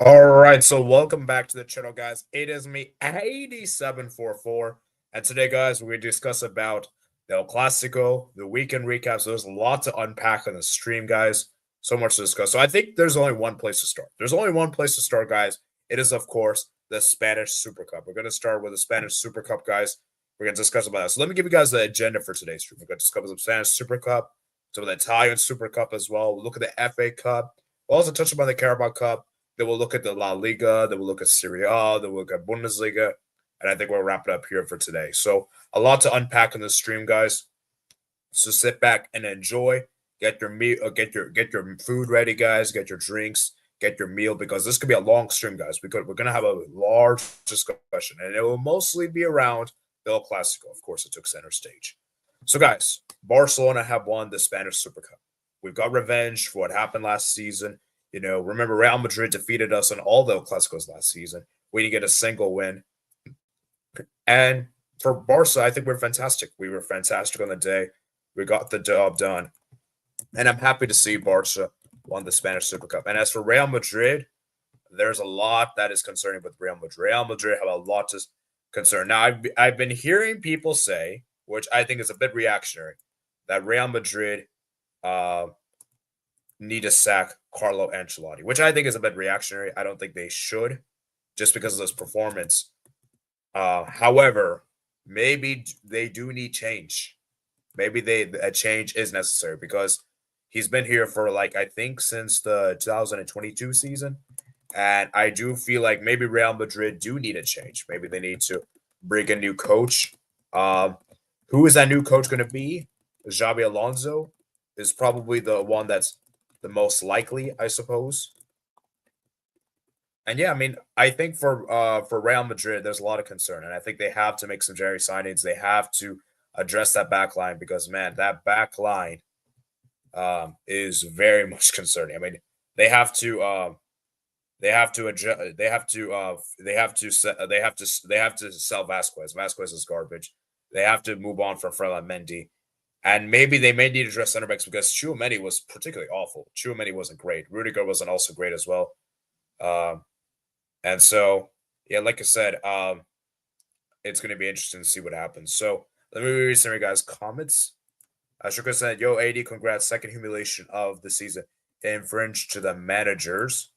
All right, so welcome back to the channel, guys. It is me, 8744, and today, guys, we're going to discuss about the El Clasico, the weekend recap. So there's a lot to unpack on the stream, guys. So much to discuss. So I think there's only one place to start. There's only one place to start, guys. It is, of course, the Spanish Super Cup. We're going to start with the Spanish Super Cup, guys. We're going to discuss about that. So let me give you guys the agenda for today's stream. We're going to discuss the Spanish Super Cup, some of the Italian Super Cup as well. We'll look at the FA Cup. We'll also touch upon the Carabao Cup. Then we'll look at the La Liga. Then we'll look at Serie A. Then we'll look at Bundesliga. And I think we'll wrap it up here for today. So a lot to unpack in this stream, guys. So sit back and enjoy. Get your meal. Get your food ready, guys. Get your drinks. Get your meal because this could be a long stream, guys. Because we're gonna have a large discussion, and it will mostly be around the El Clasico. Of course, it took center stage. So, guys, Barcelona have won the Spanish Super Cup. We've got revenge for what happened last season. You know, remember Real Madrid defeated us in all the Clásicos last season. We didn't get a single win. And for Barca, I think we're fantastic. We were fantastic on the day. We got the job done. And I'm happy to see Barca won the Spanish Super Cup. And as for Real Madrid, there's a lot that is concerning with Real Madrid. Real Madrid have a lot to concern. Now, I've been hearing people say, which I think is a bit reactionary, that Real Madrid need to sack Carlo Ancelotti, which I think is a bit reactionary. I don't think they should, just because of this performance. However, maybe they do need change. Maybe a change is necessary because he's been here for I think since the 2022 season, and I do feel like maybe Real Madrid do need a change. Maybe they need to bring a new coach. Who is that new coach going to be? Xabi Alonso is probably the one that's the most likely, I suppose. And yeah, I mean, I think for Real Madrid, there's a lot of concern, and I think they have to make some Jerry signings. They have to address that back line because man, that back line is very much concerning. I mean, they have to they have to adjust, they have to sell Vasquez. Vasquez is garbage. They have to move on from Ferland Mendy. And maybe they may need to address center backs because Chouameni was particularly awful. Chouameni wasn't great. Rudiger wasn't also great as well. Um, and so, yeah, like I said, it's going to be interesting to see what happens. So let me read some of you guys' comments. Shuka said, "Yo, AD, congrats! Second humiliation of the season. Infringed to the managers."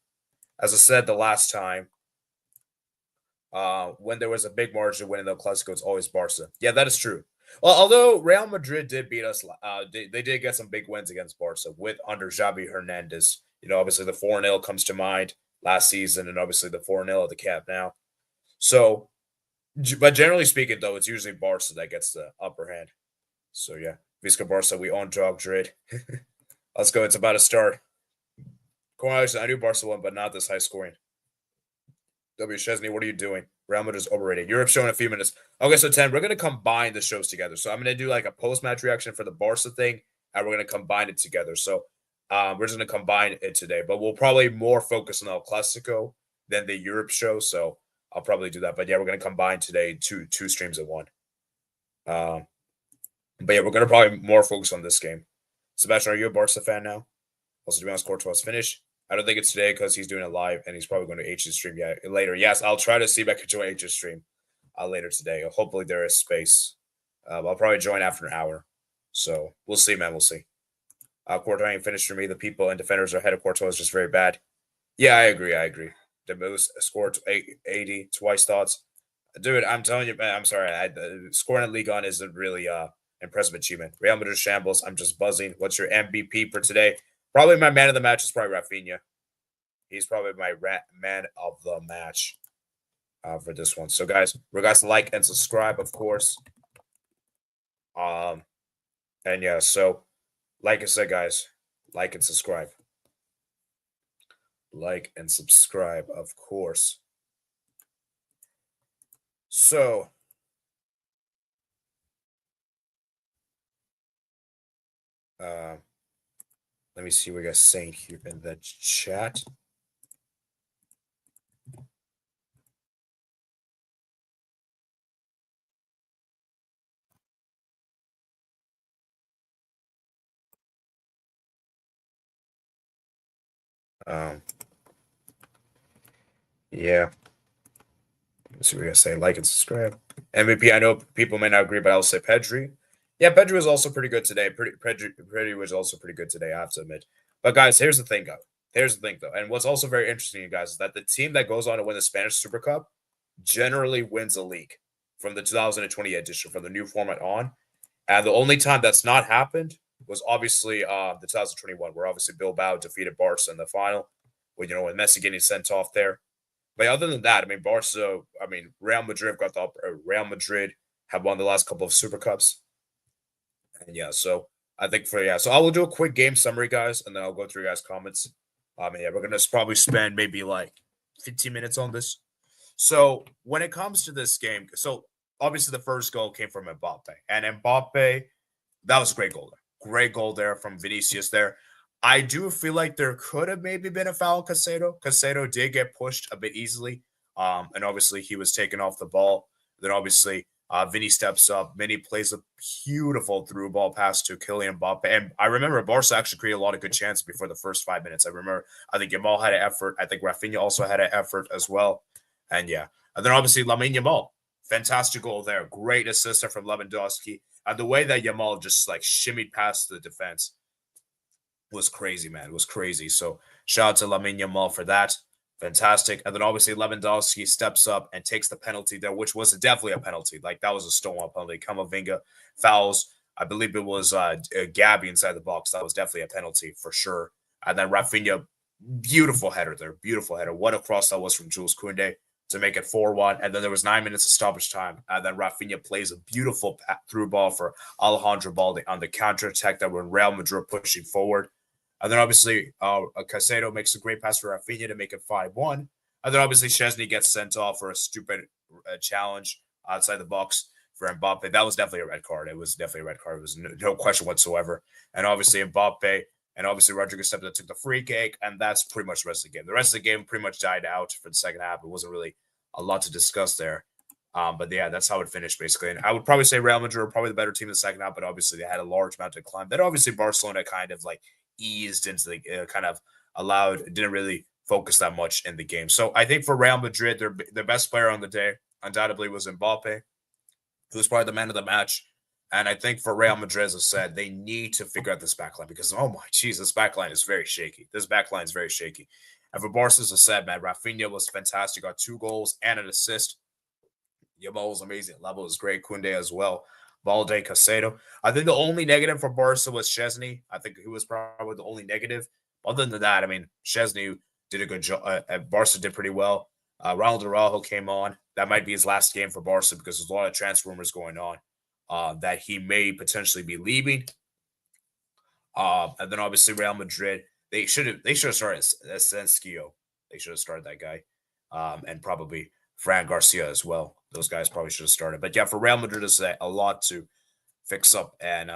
As I said the last time, when there was a big margin winning the Clasico, it's always Barca. Yeah, that is true. Well, although Real Madrid did beat us, they did get some big wins against Barca with under Xavi Hernandez. You know, obviously the 4-0 comes to mind last season, and obviously the 4-0 at the Camp now. So, but generally speaking, though, it's usually Barca that gets the upper hand. So yeah, Visca Barca, we own Jog Madrid. Let's go. It's about to start. Cornelius, I knew Barca won, but not this high scoring. W. Chesney, what are you doing? Real Madrid is overrated. Europe show in a few minutes. Okay, so 10, we're going to combine the shows together. So I'm going to do like a post-match reaction for the Barca thing, and we're going to combine it together. So we're just going to combine it today, but we'll probably more focus on El Clasico than the Europe show. So I'll probably do that. But yeah, we're going to combine today two streams at one. But yeah, we're going to probably more focus on this game. Sebastian, are you a Barca fan now? Also, to be honest, Courtois finish. I don't think it's today because he's doing it live and he's probably going to H's stream later. Yes, I'll try to see if I can join H's stream later today. Hopefully there is space. I'll probably join after an hour. So we'll see, man. We'll see. Courtois ain't finished for me. The people and defenders are ahead of Courtois is just very bad. Yeah, I agree. The most scored 80 twice thoughts. Dude, I'm telling you, man, I'm sorry. Scoring at Liga isn't really impressive achievement. Real Madrid shambles. I'm just buzzing. What's your MVP for today? Probably my man of the match is probably Rafinha. He's probably my man of the match for this one. So, guys, regards to like and subscribe, of course. And yeah, so like I said, guys, like and subscribe. Like and subscribe, of course. So, let me see what you guys saying here in the chat. Um, Yeah. Let's see what you guys say. Like and subscribe. MVP, I know people may not agree, but I'll say Pedri. Yeah, Pedri was also pretty good today. Pedri was also pretty good today, I have to admit. But guys, here's the thing, though. Here's the thing, though. And what's also very interesting, you guys, is that the team that goes on to win the Spanish Super Cup generally wins a league from the 2020 edition, from the new format on. And the only time that's not happened was obviously the 2021, where obviously Bilbao defeated Barca in the final, with when Messi getting sent off there. But other than that, I mean, Barca, I mean, Real Madrid got the Real Madrid have won the last couple of Super Cups. And yeah, so I think so I will do a quick game summary, guys, and then I'll go through you guys' comments. Yeah, we're gonna probably spend maybe like 15 minutes on this. So when it comes to this game, so obviously the first goal came from Mbappe, and Mbappe, that was a great goal there. Great goal there from Vinicius there. I do feel like there could have maybe been a foul on Casado. Casado did get pushed a bit easily. And obviously he was taken off the ball. Then obviously Vinny steps up. Vinny plays a beautiful through ball pass to Kylian Mbappe. And I remember Barca actually created a lot of good chances before the first 5 minutes. I think Yamal had an effort. I think Rafinha also had an effort as well. And yeah. And then obviously Lamine Yamal. Fantastic goal there. Great assist from Lewandowski. And the way that Yamal just like shimmied past the defense was crazy, man. It was crazy. So shout out to Lamine Yamal for that. Fantastic. And then obviously Lewandowski steps up and takes the penalty there, which was definitely a penalty. Like that was a stonewall penalty. Kamavinga fouls. I believe it was Gabby inside the box. That was definitely a penalty for sure. And then Rafinha, beautiful header there. Beautiful header. What a cross that was from Jules Koundé to make it 4-1. And then there was 9 minutes of stoppage time. And then Rafinha plays a beautiful through ball for Alejandro Balde on the counter attack that when Real Madrid pushing forward. And then obviously Casado makes a great pass for Rafinha to make it 5-1. And then obviously Szczesny gets sent off for a stupid challenge outside the box for Mbappe. That was definitely a red card. It was definitely a red card. It was no question whatsoever. And obviously Mbappe and obviously Rodriguez stepped up, took the free kick, and that's pretty much the rest of the game. The rest of the game pretty much died out for the second half. It wasn't really a lot to discuss there. But yeah, that's how it finished basically. And I would probably say Real Madrid were probably the better team in the second half, but obviously they had a large amount to climb. Then obviously Barcelona kind of like eased into the kind of didn't really focus that much in the game. So I think for Real Madrid, their best player on the day undoubtedly was Mbappe, who was probably the man of the match. And I think for Real Madrid, as I said, they need to figure out this backline because, oh my jeez, this backline is very shaky. This backline is very shaky. And for Barca, as I said, man, Rafinha was fantastic. Got 2 goals and an assist. Yamal was amazing. Level was great. Koundé as well. Balde, Casado. I think the only negative for Barca was Szczesny. I think he was probably the only negative. Other than that, I mean, Szczesny did a good job. Barca did pretty well. Ronald Araujo came on. That might be his last game for Barca because there's a lot of transfer rumors going on that he may potentially be leaving. And then obviously Real Madrid, they should have started Asensio. They should have started that guy, and probably Fran Garcia as well. Those guys probably should have started. But yeah, for Real Madrid, it's a lot to fix up and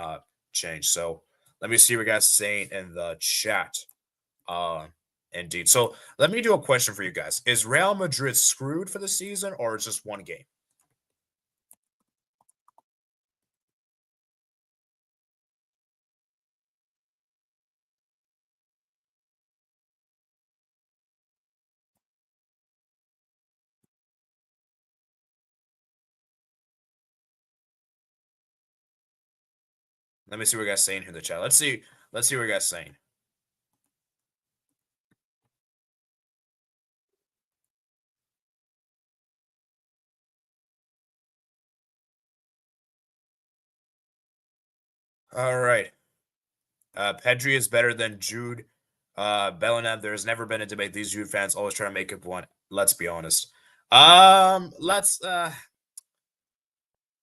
change. So let me see what you guys saying in the chat. Indeed. So let me do a question for you guys. Is Real Madrid screwed for the season or is just one game? Let me see what you guys saying here in the chat. Let's see what you guys saying. All right. Pedri is better than Jude Bellingham. There's never been a debate. These Jude fans always try to make it one. Let's be honest. Let's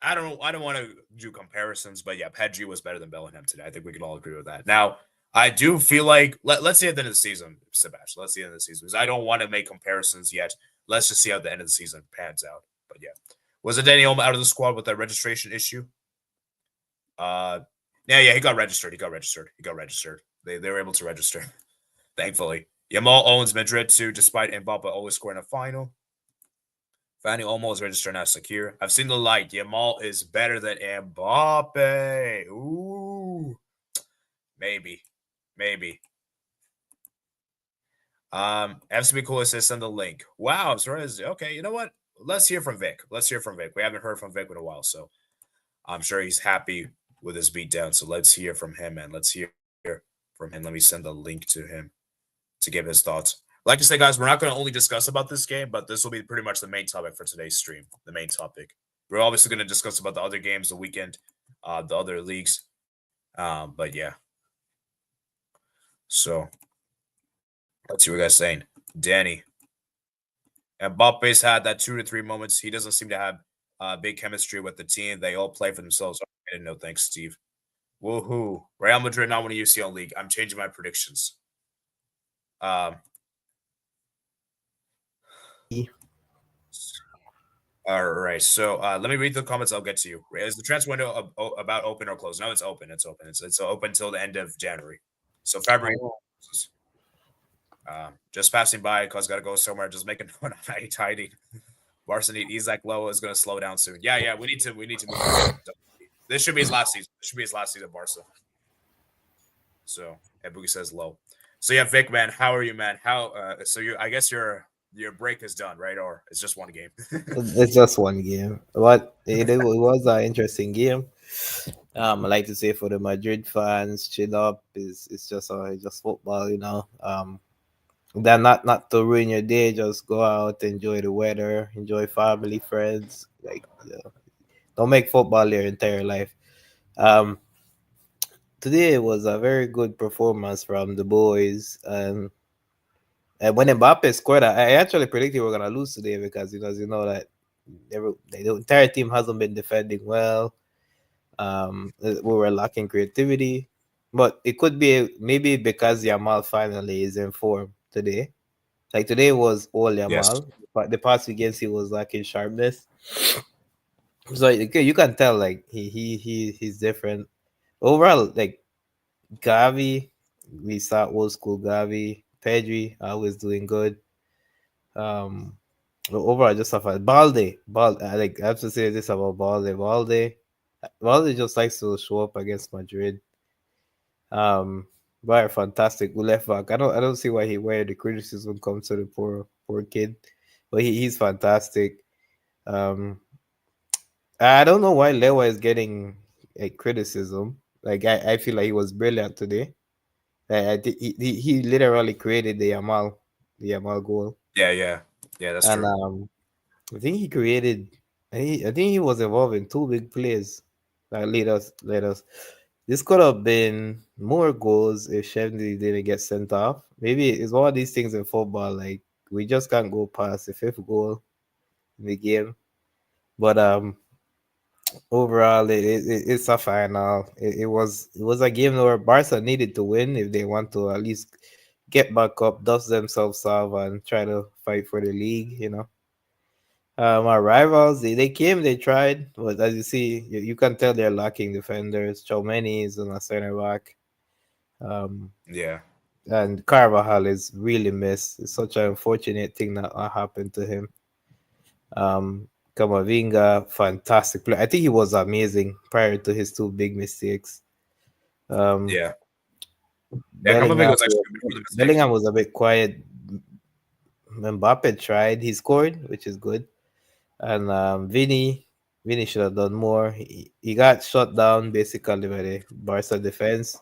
I don't want to do comparisons, but yeah, Pedri was better than Bellingham today. I think we can all agree with that. Now, I do feel like let's see at the end of the season, Sebastian. Let's see at the end of the season because I don't want to make comparisons yet. Let's just see how the end of the season pans out. But yeah, was it Danny Olmo out of the squad with that registration issue? Yeah, he got registered. He got registered. They were able to register, thankfully. Yamal owns Madrid too, despite Mbappe always scoring a final. Fanny almost registered now secure. I've seen the light. Yamal is better than Mbappe. Ooh. Maybe. FCB Policies send the link. Wow, Suarez. Okay, you know what? Let's hear from Vic. Let's hear from Vic. We haven't heard from Vic in a while, so I'm sure he's happy with his beatdown. So let's hear from him, man. Let's hear from him. Let me send a link to him to give his thoughts. Like I say, guys, we're not going to only discuss about this game, but this will be pretty much the main topic for today's stream. The main topic. We're obviously going to discuss about the other games, the weekend, the other leagues. But yeah. So let's see what you guys saying. Danny. Mbappe's had that 2 to 3 moments. He doesn't seem to have big chemistry with the team. They all play for themselves. No thanks, Steve. Woohoo. Real Madrid not winning UCL League. I'm changing my predictions. All right. So let me read the comments. I'll get to you. Is the transfer window about open or closed? No, it's open. It's open. It's open until the end of January. So February. Just passing by because got to go somewhere. Just making note on tidy. Barca need Isaac Lowe is going to slow down soon. Yeah, we need to move on. This should be his last season. This should be his last season at Barca. So Ebuki says low. So yeah, Vic, man, how are you, man? So I guess your break is done, right? Or it's just one game? It's just one game, but it was an interesting game. I like to say for the Madrid fans, chill up. It's just football, you know. That not to ruin your day. Just go out, enjoy the weather, enjoy family, friends. Like, don't make football your entire life. Um, Today was a very good performance from the boys, and when Mbappe scored, I actually predicted we were gonna lose today because you know that the entire team hasn't been defending well. We were lacking creativity, but it could be maybe because Yamal finally is in form today. Like today was all Yes. Yamal, but the past week against he was lacking sharpness. So you can tell like he's different overall. Like Gavi, we saw old school Gavi. Pedri always doing good. Um, but overall, just stuff like Balde. I like I have to say this about Balde just likes to show up against Madrid. Um, but fantastic left back. I don't see where the criticism comes to the poor kid, but he's fantastic. Um, I don't know why Lewa is getting a criticism. Like I feel like he was brilliant today. He literally created the Yamal goal, Yeah. That's and true. I think he created. I think he was involved in two big plays that led us. This could have been more goals if Chevney didn't get sent off. Maybe it's one of these things in football. Like we just can't go past the fifth goal in the game. But overall, it's a final. It was a game where Barca needed to win if they want to at least get back up, dust themselves off, and try to fight for the league. You know. Our rivals, they came, they tried, but as you see, you can tell they're lacking defenders. Chomeni is on a center back, Yeah. and Carvajal is really missed. It's such an unfortunate thing that happened to him. Um, Kamavinga, fantastic player. I think he was amazing prior to his two big mistakes. Um, Yeah. Yeah. Kamavinga Bellingham, was actually good for the mistake. Bellingham was a bit quiet. Mbappe tried, he scored, which is good. And Vinny should have done more. He got shut down basically by the Barca defense.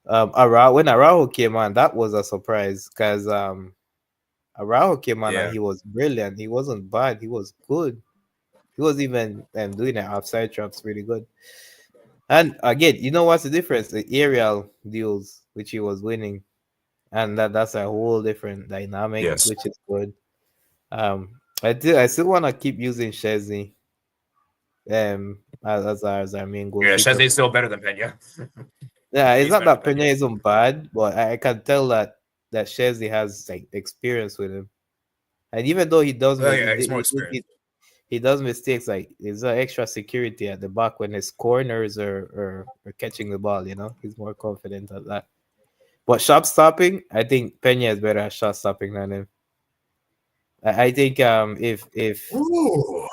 When Araujo came on, that was a surprise because Araujo came on and Yeah. he was brilliant. He wasn't bad. He was good. He was even doing the outside traps really good. And again, you know what's the difference? The aerial deals, which he was winning, and that's a whole different dynamic, Yes. which is good. I still want to keep using Chesney as our main Yeah. goalkeeper. Chesney's still better than Pena. Yeah, it's He's not better than that Pena. Pena isn't bad, but I can tell that Chesney has like experience with him, and even though he does Oh, make yeah. He's more experienced. he does mistakes, like there's an extra security at the back when his corners are catching the ball. You know, he's more confident at that. But shot stopping, I think Pena is better at shot stopping than him. I think Ooh.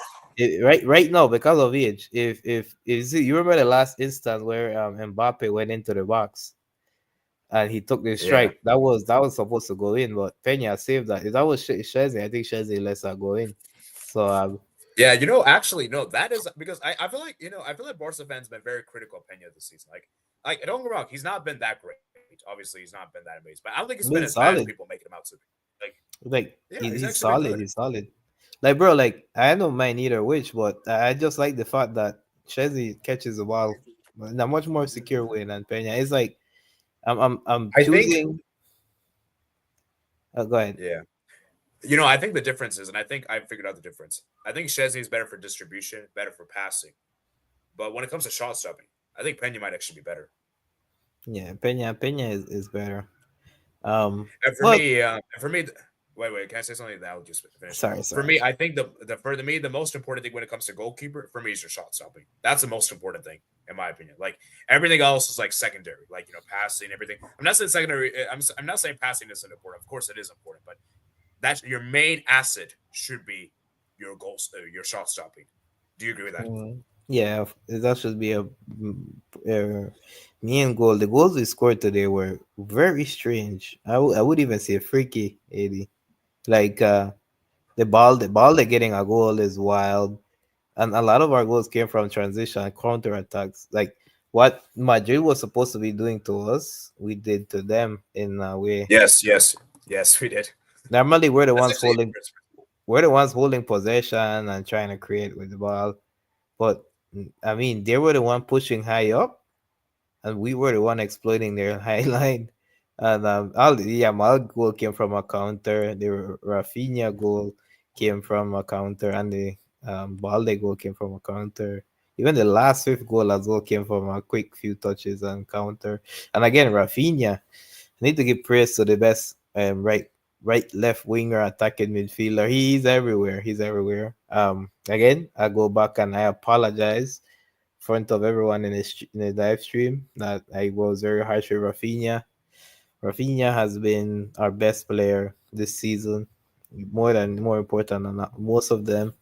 right now because of age, if you remember the last instance where Mbappe went into the box, and he took the Yeah. strike. That was supposed to go in, but Pena saved that. If that was Sheze, I think Sheze lets that go in. So Yeah, actually, no, that is because I feel like, I feel like Barca fans been very critical of Pena this season. Like don't get me wrong, he's not been that great. Obviously, he's not been that amazing, but I don't think he's been as been bad as people solid. making him out to be. Like, Like yeah, he's he's actually been solid. good. He's solid. Like bro, like I don't mind either which, but I just like the fact that Sheze catches the ball in a much more secure way than Pena. It's like I'm I think, choosing. Go ahead. yeah, I think the difference is, and I think I figured out the difference. I think Chesney is better for distribution, better for passing, but when it comes to shot stopping, I think Pena might actually be better. Yeah, Pena is better. Um, And for but me, wait, can I say something that I'll just finish? For sorry. me, I think the most important thing when it comes to goalkeeper for me is your shot stopping. That's the most important thing in my opinion. Like everything else is like secondary, like passing, everything. I'm not saying secondary. I'm not saying passing isn't important. Of course, it is important, but that's your main asset should be your goals, your shot stopping. Do you agree with that? Yeah, that should be uh, main goal. The goals we scored today were very strange. I would even say freaky, 80. Like the ball they're getting a goal is wild, and a lot of our goals came from transition and counter attacks. Like what Madrid was supposed to be doing to us, we did to them in a way. Yes, yes, yes. We did. Normally, That's actually we're the ones holding possession and trying to create with the ball, but I mean, they were the one pushing high up, and we were the one exploiting their high line. And my goal came from a counter. The Rafinha goal came from a counter, and the Balde goal came from a counter. Even the last fifth goal as well came from a quick few touches and counter. And again, Rafinha, I need to give praise to the best right left winger attacking midfielder. He's everywhere. He's everywhere. Again, I go back and I apologize front of everyone in the live stream that I was very harsh with Rafinha. Rafinha has been our best player this season, more important than most of them.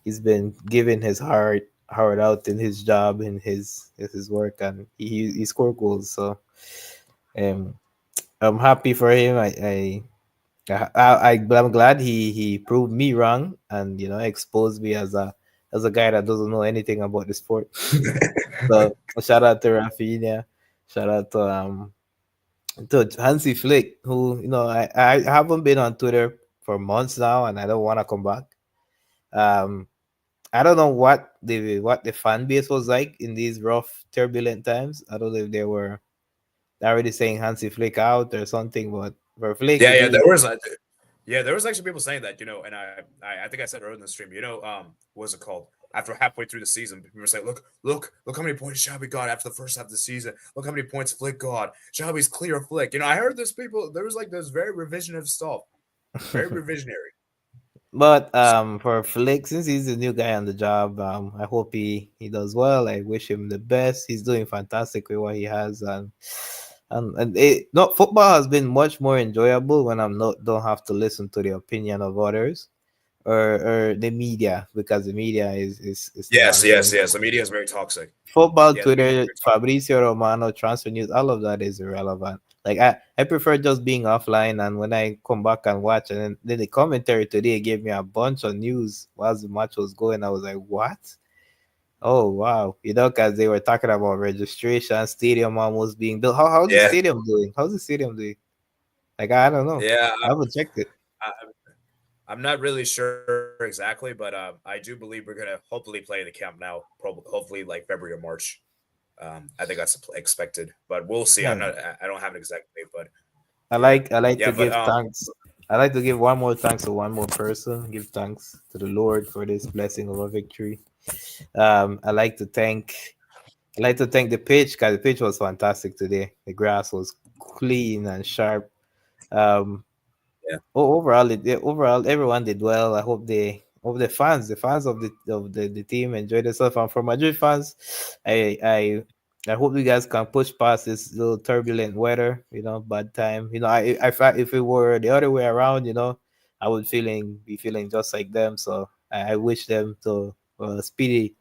He's been giving his heart out in his job, in his work, and he scored goals. So um, I'm happy for him. I'm glad he proved me wrong and exposed me as a guy that doesn't know anything about the sport. interesting. So shout out to Rafinha. Shout out to Hansi Flick, who I haven't been on Twitter for months now, and I don't want to come back. Um, I don't know what the fan base was like in these rough, turbulent times. I don't know if they were already saying Hansi Flick out or something, but for Flick, Yeah, if yeah, he there was actually people saying that, and I think I said earlier in the stream, what was it called? After halfway through the season, people were saying, look how many points Xabi got after the first half of the season. Look how many points Flick got. Xabi's clear of Flick. I heard there was like this very revisionist stuff, very revisionary. But for Flick, since he's a new guy on the job, I hope he does well. I wish him the best. He's doing fantastic with what he has, and not football has been much more enjoyable when I'm not don't have to listen to the opinion of others or the media, because the media is Yes, yes, nonsense. yes. The media is very toxic. Football, Yeah, the media is Twitter, very toxic. Fabrizio Romano, transfer news, all of that is irrelevant. Like I prefer just being offline, and when I come back and watch, and then the commentary today gave me a bunch of news while the match was going. I was like, what? Oh wow, because they were talking about registration, stadium almost being built. How's the Yeah, stadium doing? How's the stadium doing? Like I don't know. yeah. I haven't checked it. I, I'm not really sure exactly, but I do believe we're gonna hopefully play the camp now. Probably, hopefully, like February or March. I think that's expected, but we'll see. Yeah. I don't have an exact date, but I yeah, like I like yeah. to But give thanks. I like to give one more thanks to one more person. Give thanks to the Lord for this blessing of a victory. Um, I like to thank I like to thank the pitch, because the pitch was fantastic today. The grass was clean and sharp. Um, yeah, overall everyone did well. I hope the fans of the team enjoyed themselves. And for Madrid fans, I I I hope you guys can push past this little turbulent weather, bad time. If it were the other way around, I would be feeling just like them. So I wish them to speedy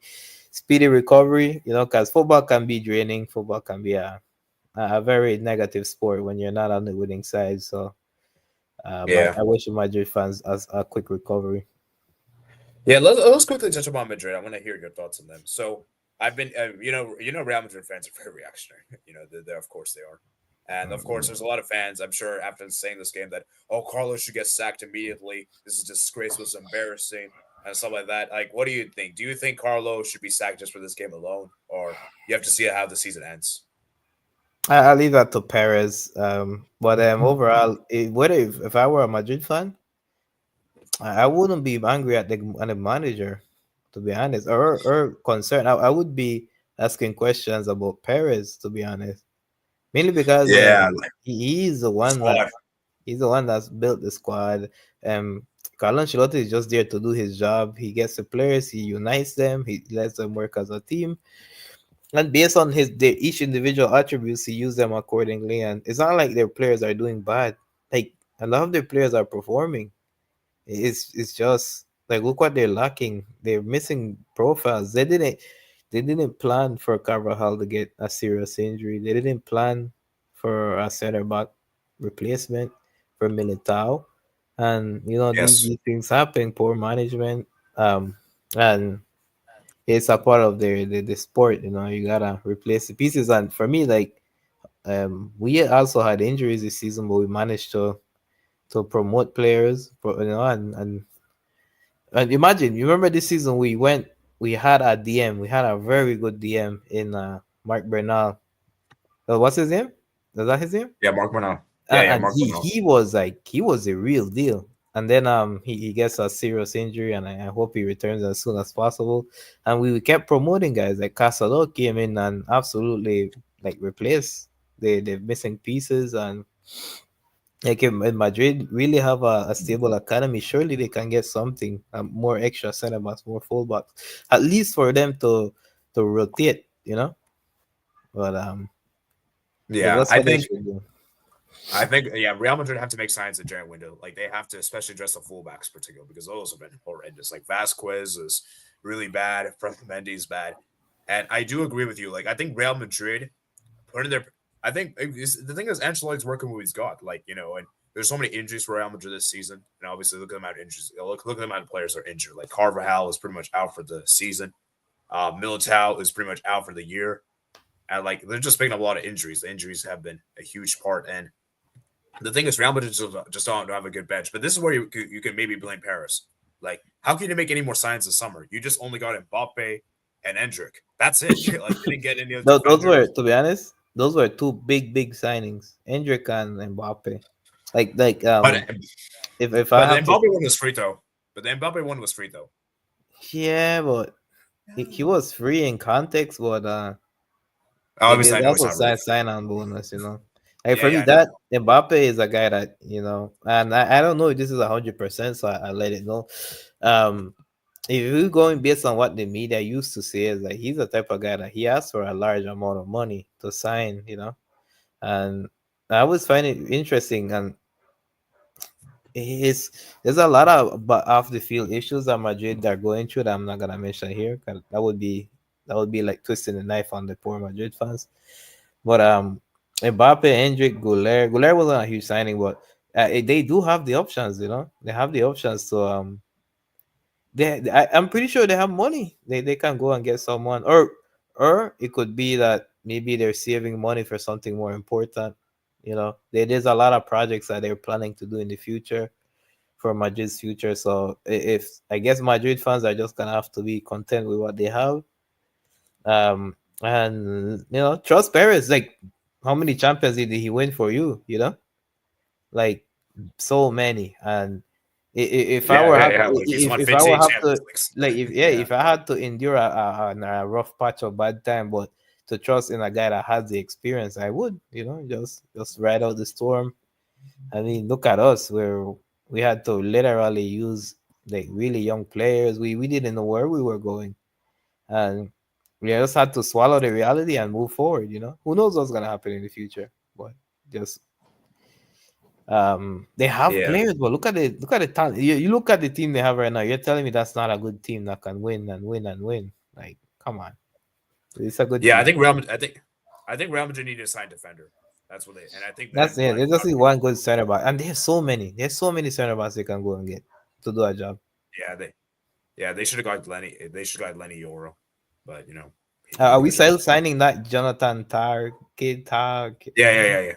recovery. Because football can be draining. Football can be a a very negative sport when you're not on the winning side. So Yeah. I wish Madrid fans a quick recovery. Yeah, let's quickly touch upon Madrid. I want to hear your thoughts on them. So I've been, Real Madrid fans are very reactionary. They're of course they are, and of course there's a lot of fans. I'm sure after saying this game that Carlos should get sacked immediately. This is disgraceful, it's embarrassing, and stuff like that. Like, what do you think? Do you think Carlos should be sacked just for this game alone, or you have to see how the season ends? I'll leave that to Perez. But overall, whether if I were a Madrid fan, I wouldn't be angry at the manager, to be honest, or concerned. I would be asking questions about Perez, to be honest, mainly because Yeah, like he's the the one that squad. he's the one that's built the squad. Carlo Ancelotti is just there to do his job. He gets the players, he unites them, he lets them work as a team, and based on each individual attributes, he use them accordingly. And it's not like their players are doing bad. Like a lot of their players are performing. It's just like look what they're lacking. They're missing profiles. They didn't plan for Carvajal to get a serious injury. They didn't plan for a center back replacement for Militao. And Yes. these things happen, poor management. And it's a part of the sport, you gotta replace the pieces. And for me, like we also had injuries this season, but we managed to promote players, and imagine, you remember this season we had a DM, we had a very good DM in Mark Bernal. What's his name? Is that his name? Yeah, Mark Bernal. Yeah, And Mark Bernal. he was a real deal. And then he gets a serious injury, and I hope he returns as soon as possible. And we kept promoting guys like Casado came in and absolutely like replaced the missing pieces. And like in Madrid really have a stable academy, surely they can get something, more extra center backs, more fullbacks, at least for them to rotate, But Yeah, that's what they should do. I think yeah, Real Madrid have to make signs at giant window. Like they have to, especially address the fullbacks particularly because those have been horrendous. Like Vasquez is really bad, Frank Mendy is bad, and I do agree with you. Like I think Real Madrid put in their. I think the thing is Ancelotti's working with what he's got. Like and there's so many injuries for Real Madrid this season, and obviously look at the amount of injuries. Look at the amount of players that are injured. Like Carvajal is pretty much out for the season. Militao is pretty much out for the year. And like they're just picking up a lot of injuries. The injuries have been a huge part, and the thing is, Real Madrid just don't have a good bench. But this is where you can maybe blame Paris. Like, how can you make any more signs this summer? You just only got Mbappe and Endrick. That's it. Like, you didn't get any other Those were, defenders. to be honest, those were two big signings, Hendrick and Mbappe. Like But if I but the have to, Mbappe one was free though. But the Mbappe one was free though. yeah, but he was free in context, but Obviously, there's I know it's also not really free. sign on bonus. Like Yeah, for yeah, me, I know. that Mbappe is a guy that and I don't know if this is 100%, so I let it know. Um, if you're going based on what the media used to say, is like he's the type of guy that he asks for a large amount of money to sign. And I always find it interesting, and there's a lot of but off the field issues that Madrid are going through that I'm not gonna mention here because that would be like twisting the knife on the poor Madrid fans. But Mbappe, Hendrick, Goulet wasn't a huge signing, but they do have the options. They have the options to I'm pretty sure they have money. They can go and get someone, or it could be that maybe they're saving money for something more important. There's a lot of projects that they're planning to do in the future for Madrid's future. So if I guess Madrid fans are just gonna have to be content with what they have. And trust Perez. Like, how many champions did he win for you? Like so many. And if I Yeah, were yeah, have yeah. Like he's won if I were 15 have Champions to Leagues. like if yeah Yeah, if I had to endure a rough patch of bad time, but to trust in a guy that has the experience, I would just ride out the storm. I mean, look at us where we had to literally use like really young players. We didn't know where we were going, and we just had to swallow the reality and move forward. Who knows what's gonna happen in the future? But just they have yeah, players, but look at the talent. You look at the team they have right now. You're telling me that's not a good team that can win and win and win. Like, come on, it's a good yeah. I team. think Real. I think. I think Real Madrid need to sign defender. That's what they, and I think That's it. They just need one good center back, and there's so many. There's so many center backs they can go and get to do a job. They should have got Lenny. They should have got Lenny Yoro, but Are we still signing that Jonathan Tar kid? Yeah.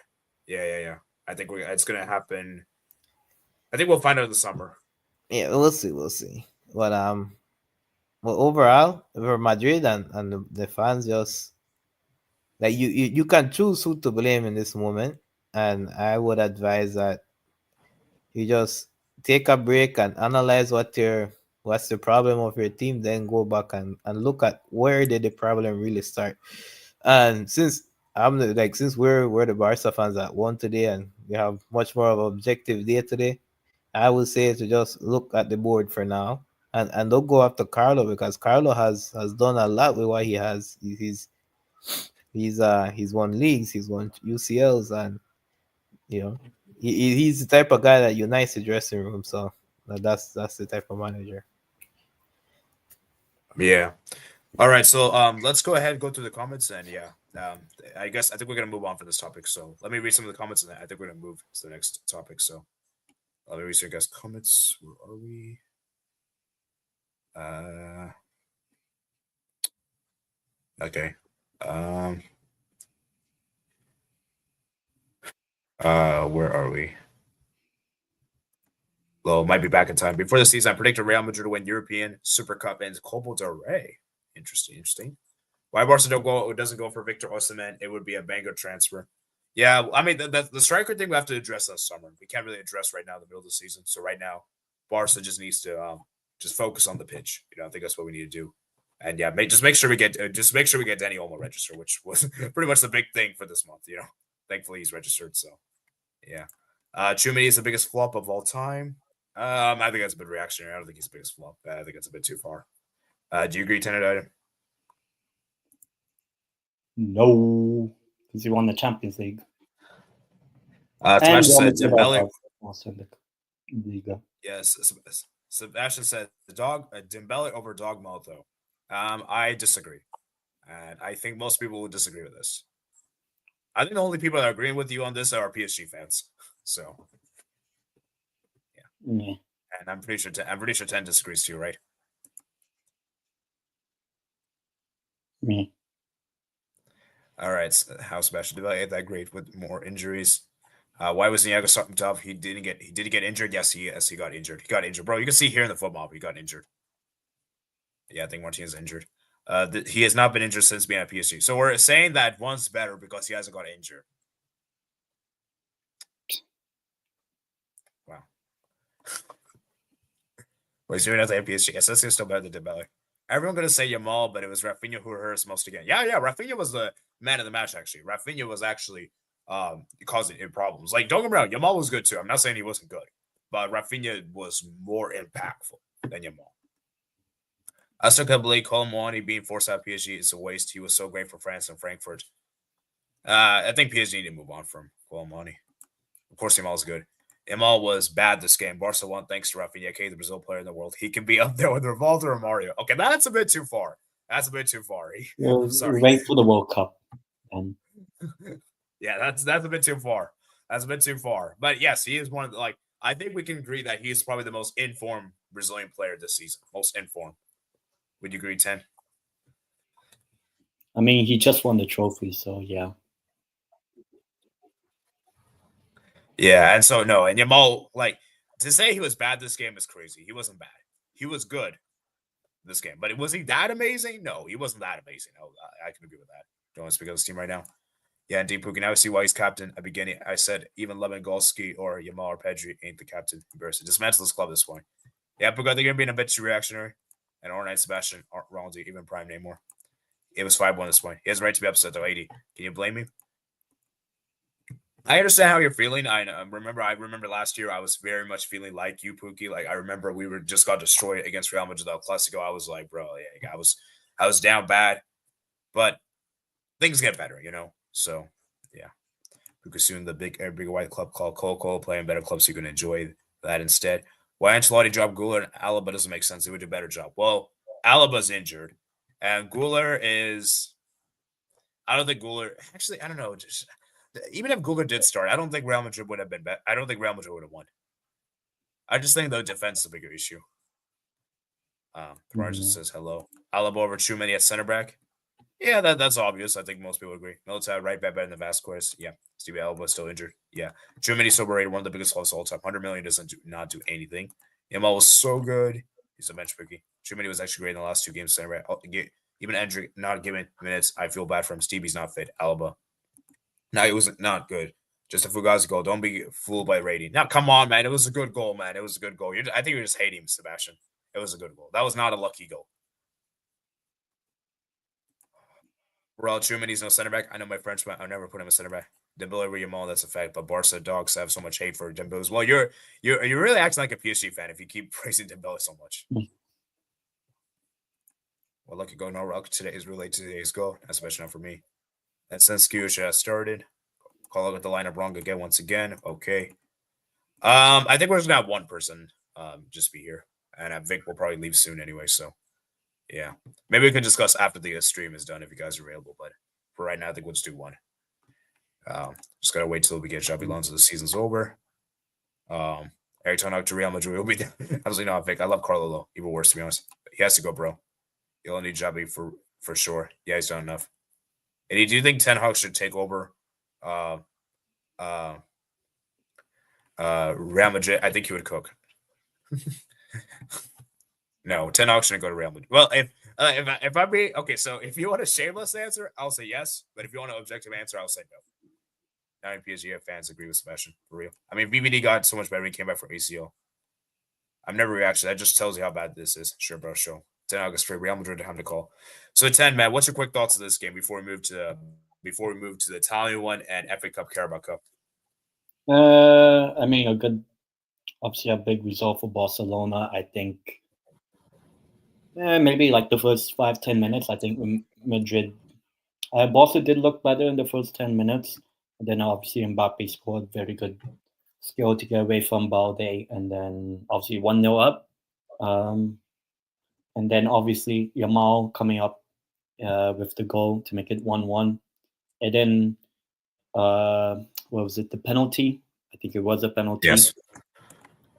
I think it's gonna happen. I think we'll find out in the summer. Yeah, we'll see. But well, overall, for Madrid and the fans, just like you can choose who to blame in this moment, and I would advise that you just take a break and analyze what's the problem of your team, then go back and look at where did the problem really start. And since since we're the Barca fans that won today and we have much more of an objective day today, I would say to just look at the board for now and don't go after Carlo, because Carlo has done a lot with what he has. He's won leagues, he's won UCLs, and he's the type of guy that unites the dressing room. So that's the type of manager. Yeah. All right. So let's go ahead and go through the comments, and I think we're gonna move on for this topic. So let me read some of the comments, and I think we're gonna move to the next topic. So let me read some guys' comments. Where are we? Okay. Where are we? Well, might be back in time. Before the season, I predicted Real Madrid to win European, Supercup, and Copa del Rey. Interesting. Why Barca doesn't go for Victor Osimhen? It would be a banger transfer. Yeah, I mean, the striker thing we have to address this summer. We can't really address right now in the middle of the season. So right now, Barca just needs to just focus on the pitch. I think that's what we need to do. And yeah, just make sure we get Danny Olmo registered, which was pretty much the big thing for this month. Thankfully he's registered. So yeah, Chumini is the biggest flop of all time. I think that's a bit reactionary. I don't think he's the biggest flop. I think it's a bit too far. Do you agree, Tenant Item? No, because he won the Champions League. Sebastian said Dembele. Also in the Liga. Yes, Sebastian said Dembele over Dogma, though. I disagree, and I think most people would disagree with this. I think the only people that are agreeing with you on this are PSG fans. So, yeah. And I'm pretty sure 10 disagrees too, right? Me. All right, how Sebastian Dembele ain't that great with more injuries. Why was Niago something tough? He did he get injured? Yes, he got injured. He got injured, bro. You can see here in the football, he got injured. Yeah, I think Martinez is injured. He has not been injured since being at PSG. So we're saying that one's better because he hasn't got injured. Wow. Well, he's doing nothing at PSG. SS is still better than Dembele. Everyone going to say Yamal, but it was Rafinha who hurt us most again. Yeah. Rafinha was the man of the match, actually. Rafinha was actually causing problems. Like, don't get me wrong, Yamal was good too. I'm not saying he wasn't good, but Rafinha was more impactful than Yamal. I still can't believe Colomwani being forced out of PSG is a waste. He was so great for France and Frankfurt. I think PSG need to move on from Colomwani. Of course, Yamal's good. Yamal was bad this game. Barca won thanks to Rafinha, the Brazil player in the world. He can be up there with Rivaldo or Mario. Okay, that's a bit too far. Sorry. Wait for the World Cup. Yeah, that's a bit too far. But yes, he is one of the, I think we can agree that he's probably the most informed Brazilian player this season. Most informed. Would you agree, 10? I mean, he just won the trophy, so yeah. Yeah, and so no, and Yamal, to say he was bad this game is crazy. He wasn't bad. He was good this game, but was he that amazing? No, he wasn't that amazing. I can agree with that. Don't want to speak of this team right now. Yeah, and Deep Pookie, now I see why he's captain. At the beginning, I said even Lewandowski or Yamal or Pedri ain't the captain. Embarrassing. Dismantle this club this point. Yeah, Pookie, I think you're being a bit too reactionary. And Ornette Sebastian aren't wrong to even prime Namor. It was 5-1 this point. He has a right to be upset though, 80. Can you blame me? I understand how you're feeling. I remember last year I was very much feeling like you, Pookie. I remember we just got destroyed against Real Madrid El Clasico. I was like, bro, yeah, I was down bad, but things get better, So yeah, Pookie soon the bigger white club called Colo playing better clubs, so you can enjoy that instead. Why Ancelotti dropped Guler and Alaba doesn't make sense. He would do a better job. Well, Alaba's injured, and Guler is. I don't think Güler. Actually, I don't know. Just even if Güler did start, I don't think Real Madrid would have been. I don't think Real Madrid would have won. I just think the defense is a bigger issue. Raj just says hello. Alaba over Tchouameni at center back. Yeah, that's obvious. I think most people agree. Militao right back better than Vasquez. Yeah, Steve Alaba is still injured. Yeah, Tchouameni so overrated. One of the biggest losses of all time. 100 million doesn't not do anything. Yamal was so good. He's a bench picky. Tchouameni was actually great in the last 2 games. Center back. Even Endrick not given minutes. I feel bad for him. Stevie's not fit. Alaba. No, it was not good. Just a Fugazi goal. Don't be fooled by rating. Now, come on, man. It was a good goal, man. It was a good goal. I think you're just hating Sebastian. It was a good goal. That was not a lucky goal. Raul Tchouameni's no center back. I know my French, but I'll never put him a center back. Dembele over Yamal, that's a fact. But Barca dogs have so much hate for Dembele as well. You're really acting like a PSG fan if you keep praising Dembele so much. Well, lucky go no rock today is related to today's goal, especially not for me. And since Skewich has started, call out the lineup wrong again once again. Okay. I think we're just gonna have one person just be here, and Vic will probably leave soon anyway. So, yeah, maybe we can discuss after the stream is done if you guys are available. But for right now, I think we'll just do one. Just gotta wait till we get Xabi Alonso. The season's over. Every time I talk to Real Madrid, will be there. Absolutely not, Vic. I love Carlo though. Even worse, to be honest. But he has to go, bro. You'll need Xabi for sure. Yeah, he's done enough. And do you think Ten Hag should take over Real Madrid? I think he would cook. No, Ten Hag shouldn't go to Real Madrid. Well, if I'm being okay, so if you want a shameless answer, I'll say yes. But if you want an objective answer, I'll say no. Now, PSG fans agree with Sebastian for real. I mean, VVD got so much better when he came back from ACL. I've never reacted. That just tells you how bad this is. Sure, bro. Show 10 August straight. Real Madrid have to call. So 10, Matt, what's your quick thoughts of this game before we move to the Italian one and FA Cup, Carabao Cup? I mean, obviously a big result for Barcelona. I think maybe like the first 5-10 minutes. I think Madrid, Barca did look better in the first 10 minutes. And then obviously Mbappe scored very good skill to get away from Balde, and then obviously 1-0 up. And then obviously Yamal coming up with the goal to make it 1-1. And then what was it? The penalty? I think it was a penalty. Yes.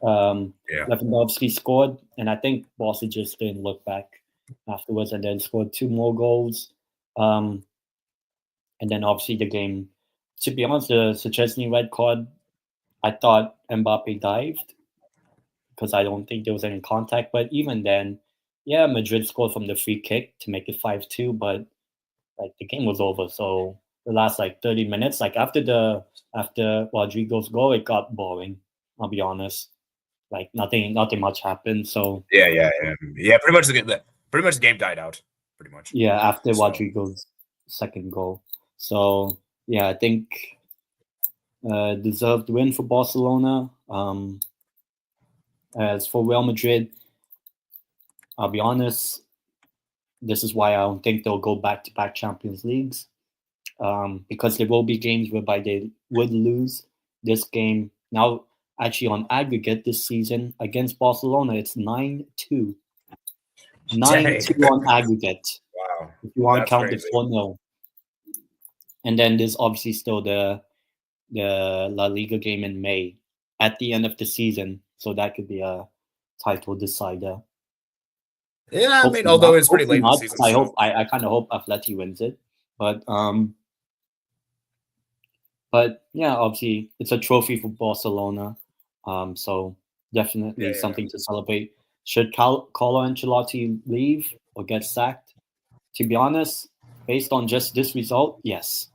Lewandowski scored, and I think Barca just didn't look back afterwards, and then scored 2 more goals. And then obviously the game. To be honest, the Szczesny red card, I thought Mbappe dived because I don't think there was any contact. But even then, yeah, Madrid scored from the free kick to make it 5-2. But like the game was over. So the last like 30 minutes, like after Rodrigo's goal, it got boring. I'll be honest. Like nothing much happened. So yeah. Pretty much the game died out. Pretty much. Yeah, after Rodrigo's second goal. So yeah, I think deserved win for Barcelona. As for Real Madrid, I'll be honest, this is why I don't think they'll go back-to-back Champions Leagues, because there will be games whereby they would lose. This game now, actually on aggregate this season against Barcelona, it's 9-2. 9-2 on aggregate. Wow. If you want to count the 4-0. And then there's obviously still the La Liga game in May at the end of the season. So that could be a title decider. Yeah, hopefully although it's pretty late in the season. I kind of hope Atleti wins it. But yeah, obviously it's a trophy for Barcelona. So definitely something to celebrate. Should Carlo Ancelotti leave or get sacked? To be honest, based on just this result, yes.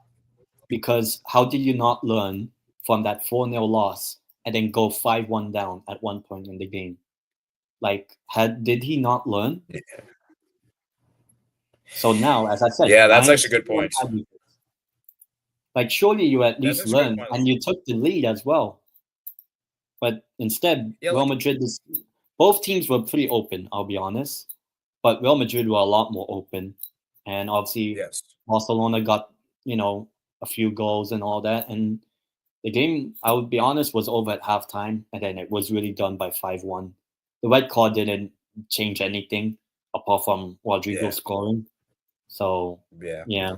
Because how did you not learn from that 4-0 loss and then go 5-1 down at one point in the game? Like, did he not learn? Yeah. So now, as I said, that's actually a good point. Like, surely you at least learned, and you took the lead as well. But instead, Real Madrid, both teams were pretty open, I'll be honest. But Real Madrid were a lot more open. And obviously, Barcelona got, a few goals and all that. And the game, I would be honest, was over at halftime. And then it was really done by 5-1. The red card didn't change anything apart from Rodrigo scoring. So, yeah.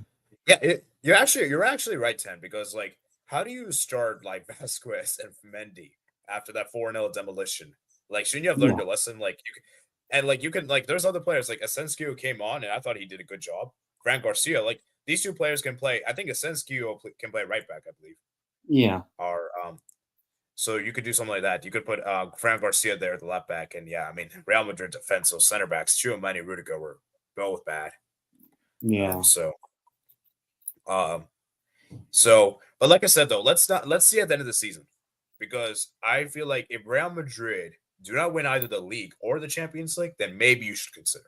You're actually right, 10, because like, how do you start like Vasquez and Mendy after that 4-0 demolition? Like, shouldn't you have learned Yeah. your lesson? Like, you can like, there's other players like Asensio came on, and I thought he did a good job. Grant Garcia, like these two players can play. I think Asensio can play right back, I believe. Yeah. Or so you could do something like that. You could put Fran Garcia there at the left back, and yeah, I mean Real Madrid defense, so center backs, Tchouaméni, Rudiger were both bad. Yeah. But like I said though, let's see at the end of the season, because I feel like if Real Madrid do not win either the league or the Champions League, then maybe you should consider.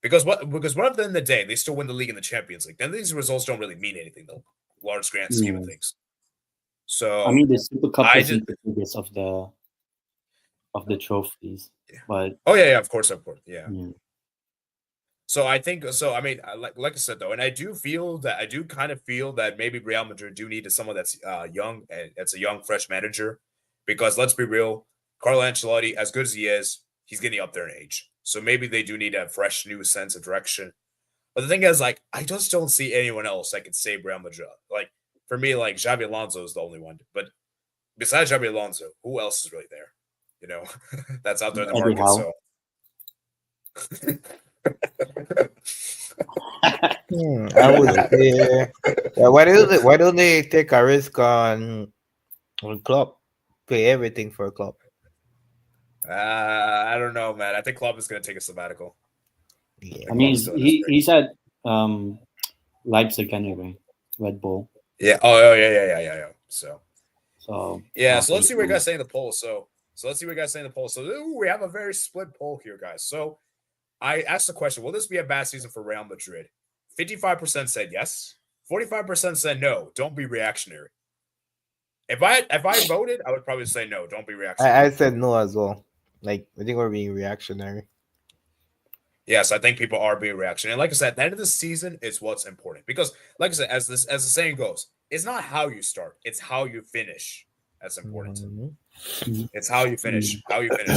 Because what at the end of the day, they still win the league and the Champions League. Then these results don't really mean anything, though, large grand scheme of things. So I mean, the Supercup just- isn't the biggest of the trophies, but yeah, of course, yeah. yeah. So I think so. I mean, like I said though, and I do kind of feel that maybe Real Madrid do need someone that's young, and it's a young, fresh manager, because let's be real, Carlo Ancelotti, as good as he is, he's getting up there in age. So maybe they do need a fresh, new sense of direction. But the thing is, like, I just don't see anyone else that can save Real Madrid. Like, for me, like, Xabi Alonso is the only one. But besides Xabi Alonso, who else is really there? You know, that's out there in the market. Anyhow. So I would say, why don't they take a risk on Klopp? Pay everything for Klopp. I don't know, man. I think Klopp is going to take a sabbatical. Yeah. I mean, he's at Leipzig anyway, Red Bull. Yeah. Oh, yeah. So yeah. So let's see what you guys say in the poll. So let's see what you guys say in the poll. So we have a very split poll here, guys. So I asked the question: will this be a bad season for Real Madrid? 55% said yes. 45% said no. Don't be reactionary. If I voted, I would probably say no. Don't be reactionary. I said no as well. Like, I think we're being reactionary. Yes, I think people are being reactionary. And like I said, at the end of the season is what's important. Because, like I said, as the saying goes, it's not how you start, it's how you finish. That's important. Mm-hmm. It's how you finish.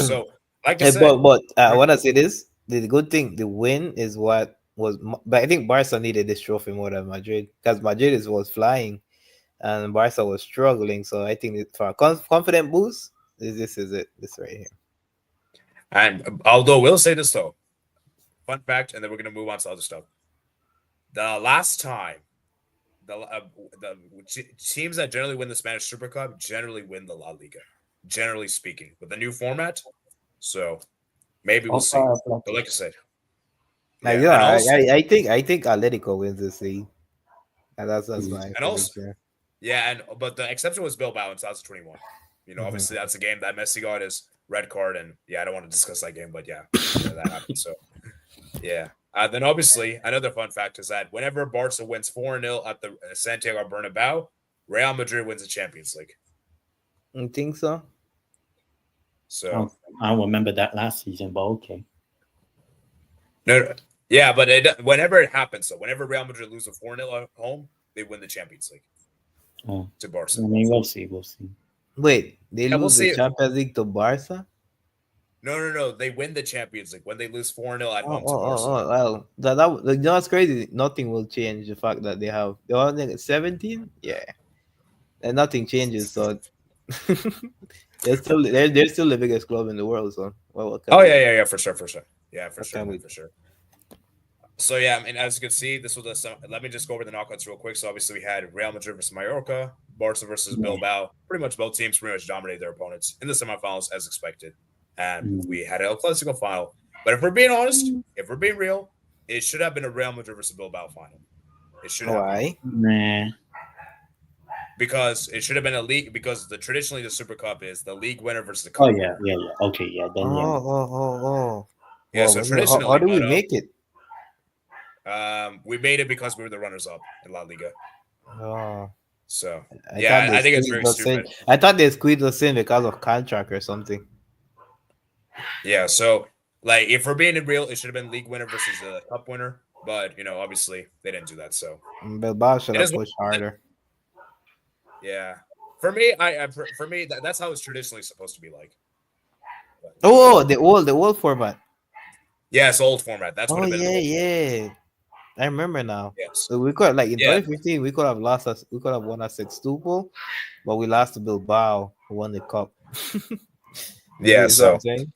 So, like I said, but I want to say this: the good thing, the win is what was. But I think Barca needed this trophy more than Madrid, because Madrid was flying, and Barca was struggling. So I think for a confident boost, this is it. This right here. And although we'll say this though, fun fact, and then we're gonna move on to other stuff. The last time, the teams that generally win the Spanish Supercup generally win the La Liga, generally speaking, with the new format. So maybe we'll see. But like I said, I think Atletico wins this league, and that's my and also, but the exception was Bilbao in 2021. You know, obviously that's a game that Messi got his red card, and I don't want to discuss that game, but that happened. So then obviously another fun fact is that whenever Barca wins 4-0 at the Santiago Bernabeu, Real Madrid wins the Champions League. You think so? So I don't remember that last season, but okay. No, yeah, but whenever it happens, so whenever Real Madrid loses 4-0 at home, they win the Champions League to Barca. I mean, we'll see. Wait, they lose the Champions League to Barca? No. They win the Champions League when they lose 4-0 at home to Barca. Well, that's crazy. Nothing will change the fact that they're only 17. Yeah, and nothing changes. So they're still the biggest club in the world. So for sure. Yeah, for sure. So I mean, as you can see, this was let me just go over the knockouts real quick. So obviously we had Real Madrid versus Mallorca, Barca versus Bilbao. Pretty much both teams dominated their opponents in the semifinals as expected. And we had an El Clasico final. But if we're being honest, if we're being real, it should have been a Real Madrid versus Bilbao final. It should have. Why? Nah. Because it should have been a league. Because traditionally the Super Cup is the league winner versus the cup. Oh yeah. Okay, yeah. Then Yeah. Well, So traditionally, how do we make it? We made it because we were the runners-up in La Liga. Oh. So I think it's very stupid. I thought they squeezed us in because of contract or something. Yeah, so like if we're being real, it should have been league winner versus the cup winner, but obviously they didn't do that. So Bilbao should have pushed harder. Yeah, for me, that's how it's traditionally supposed to be like. But, the old format. Yeah, it's old format. That's what. Yeah. I remember now. Yes. So we could like in Yeah. 2015 we could have we could have won a 6-2, but we lost to Bilbao, who won the cup. Yeah. Is what I'm So saying.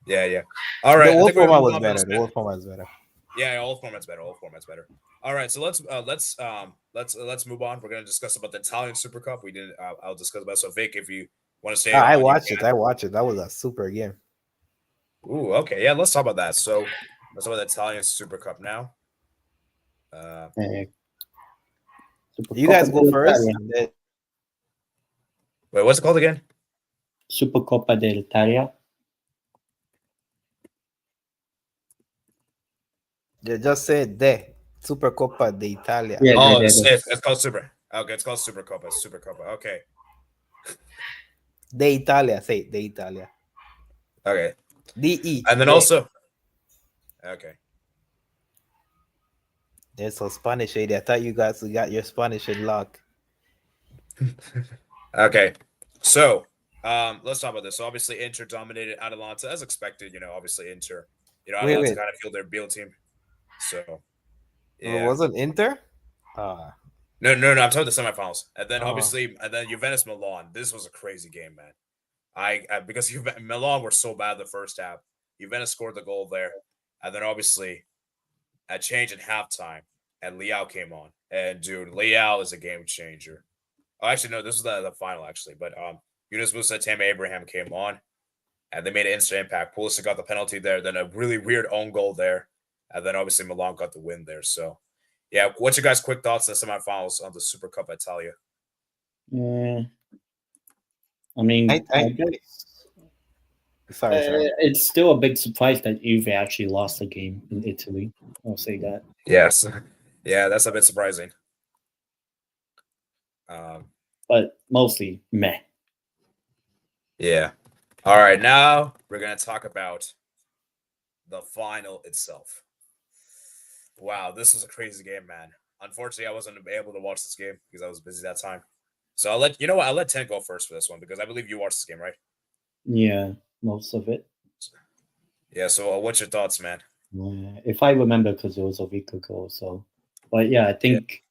yeah. All The right. I old think we're gonna format move was on from better. this. The old format is better. Yeah, all formats better. All formats better. All right, so let's move on. We're gonna discuss about the Italian Super Cup. We didn't. I'll discuss about. So Vic, if you want to stay I on, you watched it. can. I watched it. That was a super game. Ooh, okay, yeah. Let's talk about that. So let's talk about the Italian Super Cup now. You guys go first. Wait, what's it called again? Supercoppa d'Italia. They just said the Supercoppa d'Italia. Yeah, Oh, it's called Super. Okay, it's called Super Cup. Super Cup. Okay. D'Italia. Say it. D'Italia. Okay. DE. And then also. Okay. There's some Spanish shade. I thought you guys got your Spanish in lock. Okay. So let's talk about this. So obviously Inter dominated Atalanta as expected, obviously Inter. Atalanta kind of feel their Beal team. So yeah. Wasn't Inter? No, I'm talking the semifinals. And then obviously Juventus Milan. This was a crazy game, man. Because Milan were so bad the first half. Juventus scored the goal there. And then obviously a change in halftime and Leao came on. And dude, Leao is a game changer. Oh, actually, no, this was the final, actually. But Yunus Musa, Tammy Abraham came on, and they made an instant impact. Pulisic got the penalty there, then a really weird own goal there, and then obviously Milan got the win there. So, yeah, what's your guys' quick thoughts on the semifinals on the Super Cup Italia? I mean, sorry. It's still a big surprise that Juve actually lost the game in Italy. I'll say that. Yes, yeah, that's a bit surprising. But mostly meh. Yeah. All right, now we're gonna talk about the final itself. Wow, this was a crazy game, man. Unfortunately, I wasn't able to watch this game because I was busy that time. So I'll let 10 go first for this one because I believe you watched this game, right? Yeah, most of it. Yeah. So what's your thoughts, man? If I remember, because it was a week ago. So, but yeah, I think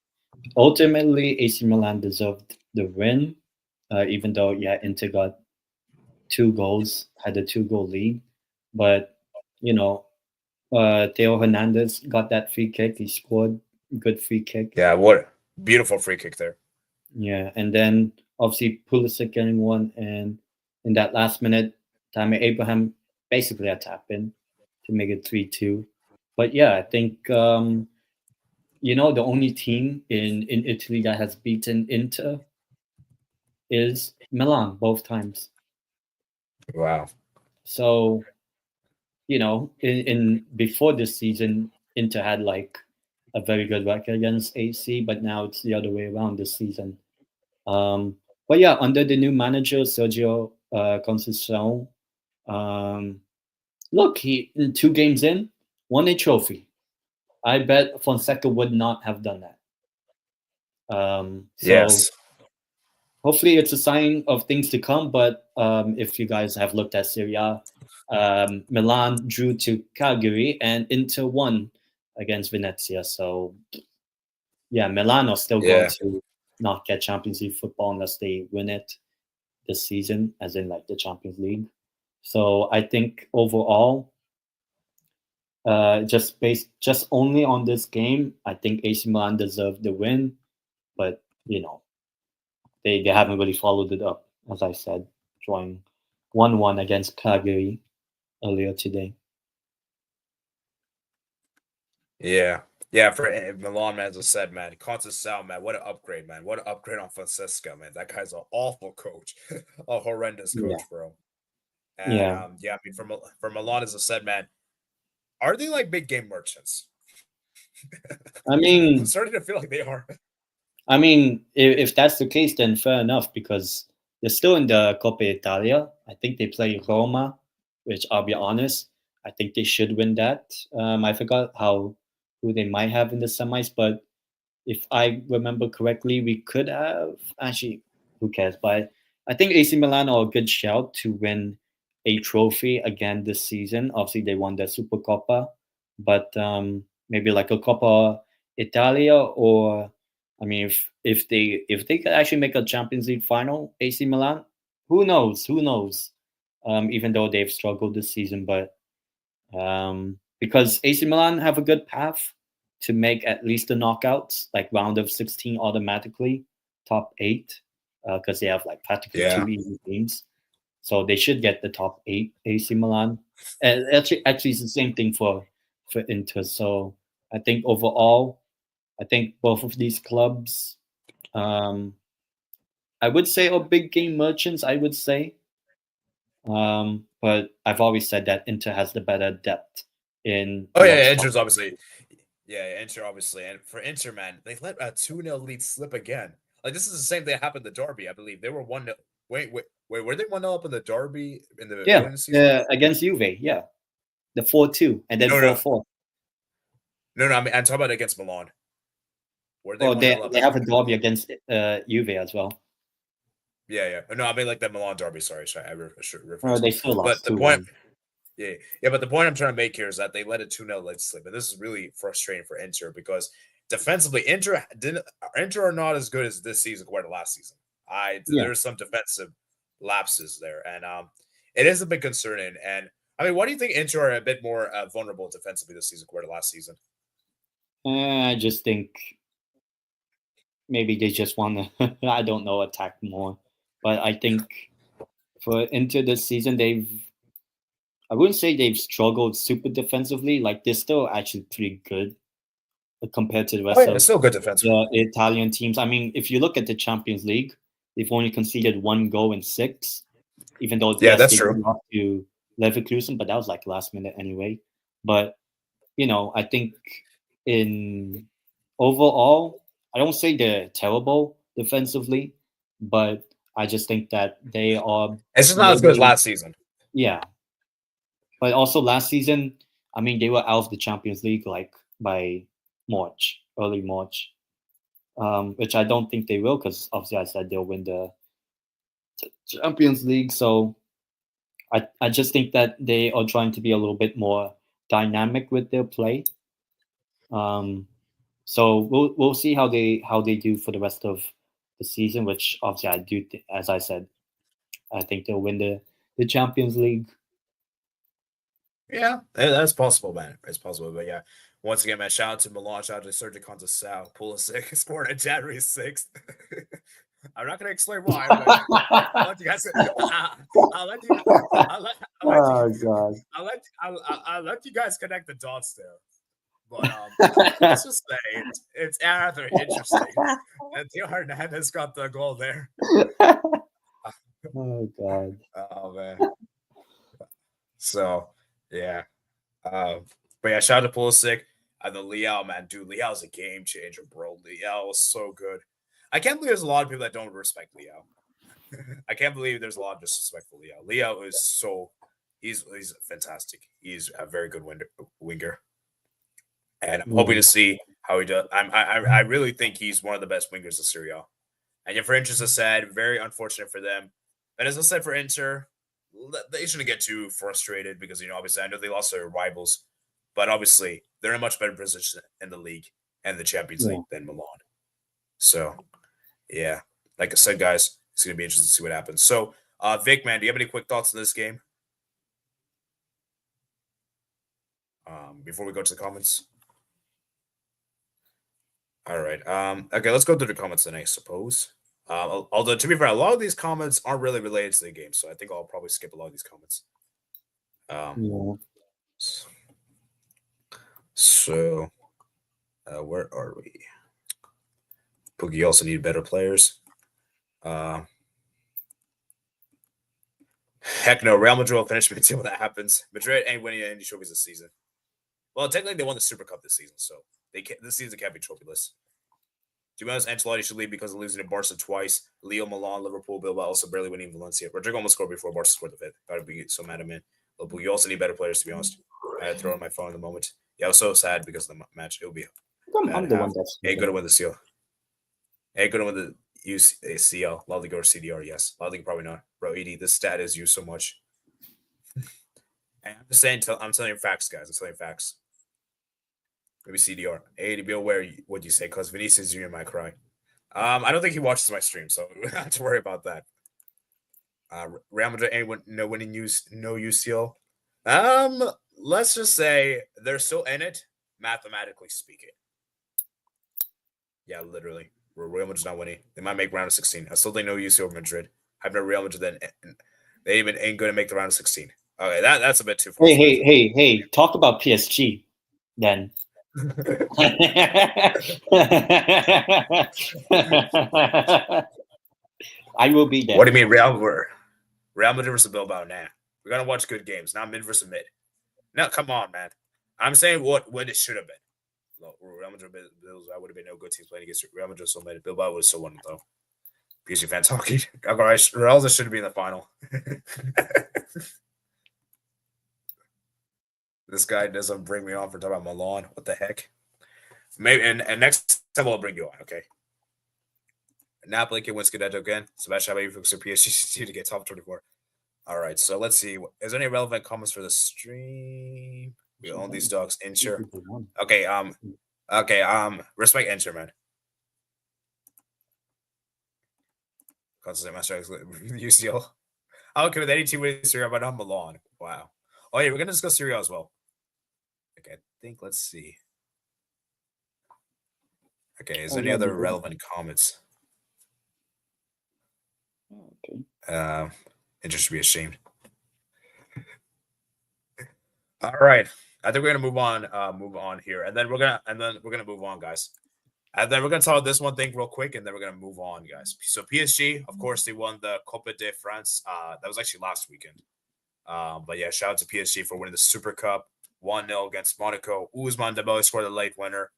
ultimately AC Milan deserved the win, even though Inter got 2 goals, had a 2-goal lead, but Theo Hernandez got that free kick. He scored good free kick. Yeah, what beautiful free kick there. Yeah, and then obviously Pulisic getting one, and in that last minute, Tammy Abraham basically a tap in to make it 3-2. But yeah, I think the only team in Italy that has beaten Inter is Milan both times. Wow. So, in before this season, Inter had like a very good record against AC, but now it's the other way around this season. But yeah, under the new manager Sergio Conceição, look, he 2 games in, won a trophy. I bet Fonseca would not have done that. Yes. Hopefully it's a sign of things to come. But if you guys have looked at Serie A, Milan drew to Cagliari and Inter won against Venezia. So yeah, Milan are still going to not get Champions League football unless they win it this season, as in like the Champions League. So I think overall, just only on this game, I think AC Milan deserved the win, but they haven't really followed it up, as I said, drawing 1-1 against Cagliari earlier today. Yeah, for Milan, man, as I said, man, Conceição, man, what an upgrade, man. What an upgrade on Fonseca, man. That guy's an awful coach, a horrendous coach, bro. And I mean, for Milan, as I said, man, are they like big game merchants? I mean, I'm starting to feel like they are. I mean, if that's the case, then fair enough, because they're still in the Coppa Italia. I think they play Roma, which I'll be honest, I think they should win that. I forgot who they might have in the semis, but if I remember correctly, we could have actually. Who cares? But I think AC Milan are a good shout to win a trophy again this season. Obviously, they won the Supercoppa, but maybe like a Coppa Italia, or I mean, if they could actually make a Champions League final, AC Milan, who knows? Who knows? Even though they've struggled this season, but because AC Milan have a good path to make at least the knockouts, like round of 16 automatically, top 8, because they have like practically 2 easy games. So they should get the top 8, AC Milan. And actually, it's the same thing for Inter. So I think overall, I think both of these clubs, I would say, are big game merchants. I would say, but I've always said that Inter has the better depth in. Oh yeah, Inter's obviously. Yeah, Inter obviously, and for Inter, man, they let a 2-0 lead slip again. Like this is the same thing that happened in the Derby, I believe. They were 1-0. Wait, were they 1-0 up in the Derby in the yeah against Juve? Yeah, the 4-2 and then 4-4. No, I mean I'm talking about against Milan. Were they have a derby against Juve as well. Yeah. No, I mean like the Milan Derby. Sorry, they still lost. But the point, but the point I'm trying to make here is that they let a 2-0 lead slip, and this is really frustrating for Inter because defensively, Inter are not as good as this season compared to last season. There's some defensive lapses there, and it is a bit concerning. And I mean, why do you think Inter are a bit more vulnerable defensively this season compared to last season? I just think maybe they just want to, I don't know, attack more. But I think for Inter this season, I wouldn't say they've struggled super defensively. Like they're still actually pretty good compared to the rest of still good defensively. The Italian teams. I mean, if you look at the Champions League, they've only conceded 1 goal in 6, even though that's true. Lost to Leverkusen, but that was like last minute anyway. But I think in overall, I don't say they're terrible defensively, but I just think that they are. It's just not as good as last season. Yeah, but also last season, I mean, they were out of the Champions League like by early March, which I don't think they will because obviously I said they'll win the Champions League. So I just think that they are trying to be a little bit more dynamic with their play. So we'll see how they do for the rest of the season, which obviously I do, as I said, I think they'll win the Champions League. Yeah, that's possible, man. It's possible, but yeah. Once again, man, shout out to Milan, shout out to Sergio Conceição, Pulisic scored on January 6th. I'm not going to explain why, but I'll let you guys. I'll let you guys connect the dots there. But let's just say it's rather interesting that Theo Hernandez got the goal there. Oh God! Oh man. So yeah, but yeah, shout out to Pulisic and the Leao, man. Dude, Leao's a game changer, bro. Leao was so good. I can't believe there's a lot of people that don't respect Leao. I can't believe there's a lot of disrespect for Leao. Leao is he's fantastic. He's a very good winger. And I'm hoping to see how he does. I really think he's one of the best wingers of Serie A. And yet for Inter, as I said, very unfortunate for them. But as I said for Inter, they shouldn't get too frustrated because, obviously I know they lost their rivals. But obviously they're in a much better position in the league and the Champions League than Milan. So, yeah. Like I said, guys, it's going to be interesting to see what happens. So, Vic, man, do you have any quick thoughts on this game? Before we go to the comments? All right. Okay, let's go through the comments then, I suppose. Although, to be fair, a lot of these comments aren't really related to the game, so I think I'll probably skip a lot of these comments. So, where are we? Pookie also need better players. Heck no, Real Madrid will finish until when that happens. Madrid ain't winning any trophies this season. Well, technically they won the Supercup this season, so this season can't be trophyless. To be honest, Ancelotti should leave because of losing to Barca twice. Leo, Milan, Liverpool, Bilbao also barely winning Valencia. Rodrigo almost scored before Barca scored the fifth. Gotta be so mad at him. Liverpool, you also need better players, to be honest. I had to throw on my phone in the moment. Yeah, I was so sad because of the match. It'll be I'm the one that's good to win the seal. Hey, good to win the UCL. La Liga or CDR, yes. La Liga probably not. Bro, ED, this stat is used so much. And I'm just saying, I'm telling you facts, guys. I'm telling you facts. Maybe CDR. Hey, to be aware what you say, because Vinicius Jr. might cry. I don't think he watches my stream, so we don't have to worry about that. Real Madrid ain't no winning no UCL. Let's just say they're still in it, mathematically speaking. Yeah, literally. Real Madrid's not winning. They might make round of 16. I still think no UCL over Madrid. I've never Real Madrid then they even ain't going to make the round of 16. Okay, that's a bit too far. Hey! Talk about PSG, then. I will be there. What do you mean, Real Madrid versus Bilbao? Nah, we're gonna watch good games, not mid versus mid. No, come on, man. I'm saying what it should have been. Real Madrid Bilbao would have been no good teams playing against Real Madrid. So made Bilbao would have still won though. PSG fans talking. Real should be in the final. This guy doesn't bring me on for talking about Milan. What the heck? Maybe and next time I'll bring you on. Okay. Napoli can win Scudetto again. Sebastian, how about you focus your PSG to get top 24? All right, so let's see. Is there any relevant comments for the stream? We own these dogs. Insure. Okay. Respect Insure, man. Constant master UCL. Okay, with any team winning Serie A, but not Milan. Wow. Oh yeah, we're gonna discuss Serie A as well. Okay, I think let's see. Okay, is there any other relevant comments? Okay. Inter should be ashamed. All right, I think we're gonna move on here, and then we're gonna move on, guys. And then we're gonna talk about this one thing real quick, and then we're gonna move on, guys. So PSG, of course, they won the Cup de France. That was actually last weekend. But yeah, shout out to PSG for winning the Supercup 1-0 against Monaco. Ousmane Dembele scored the late winner.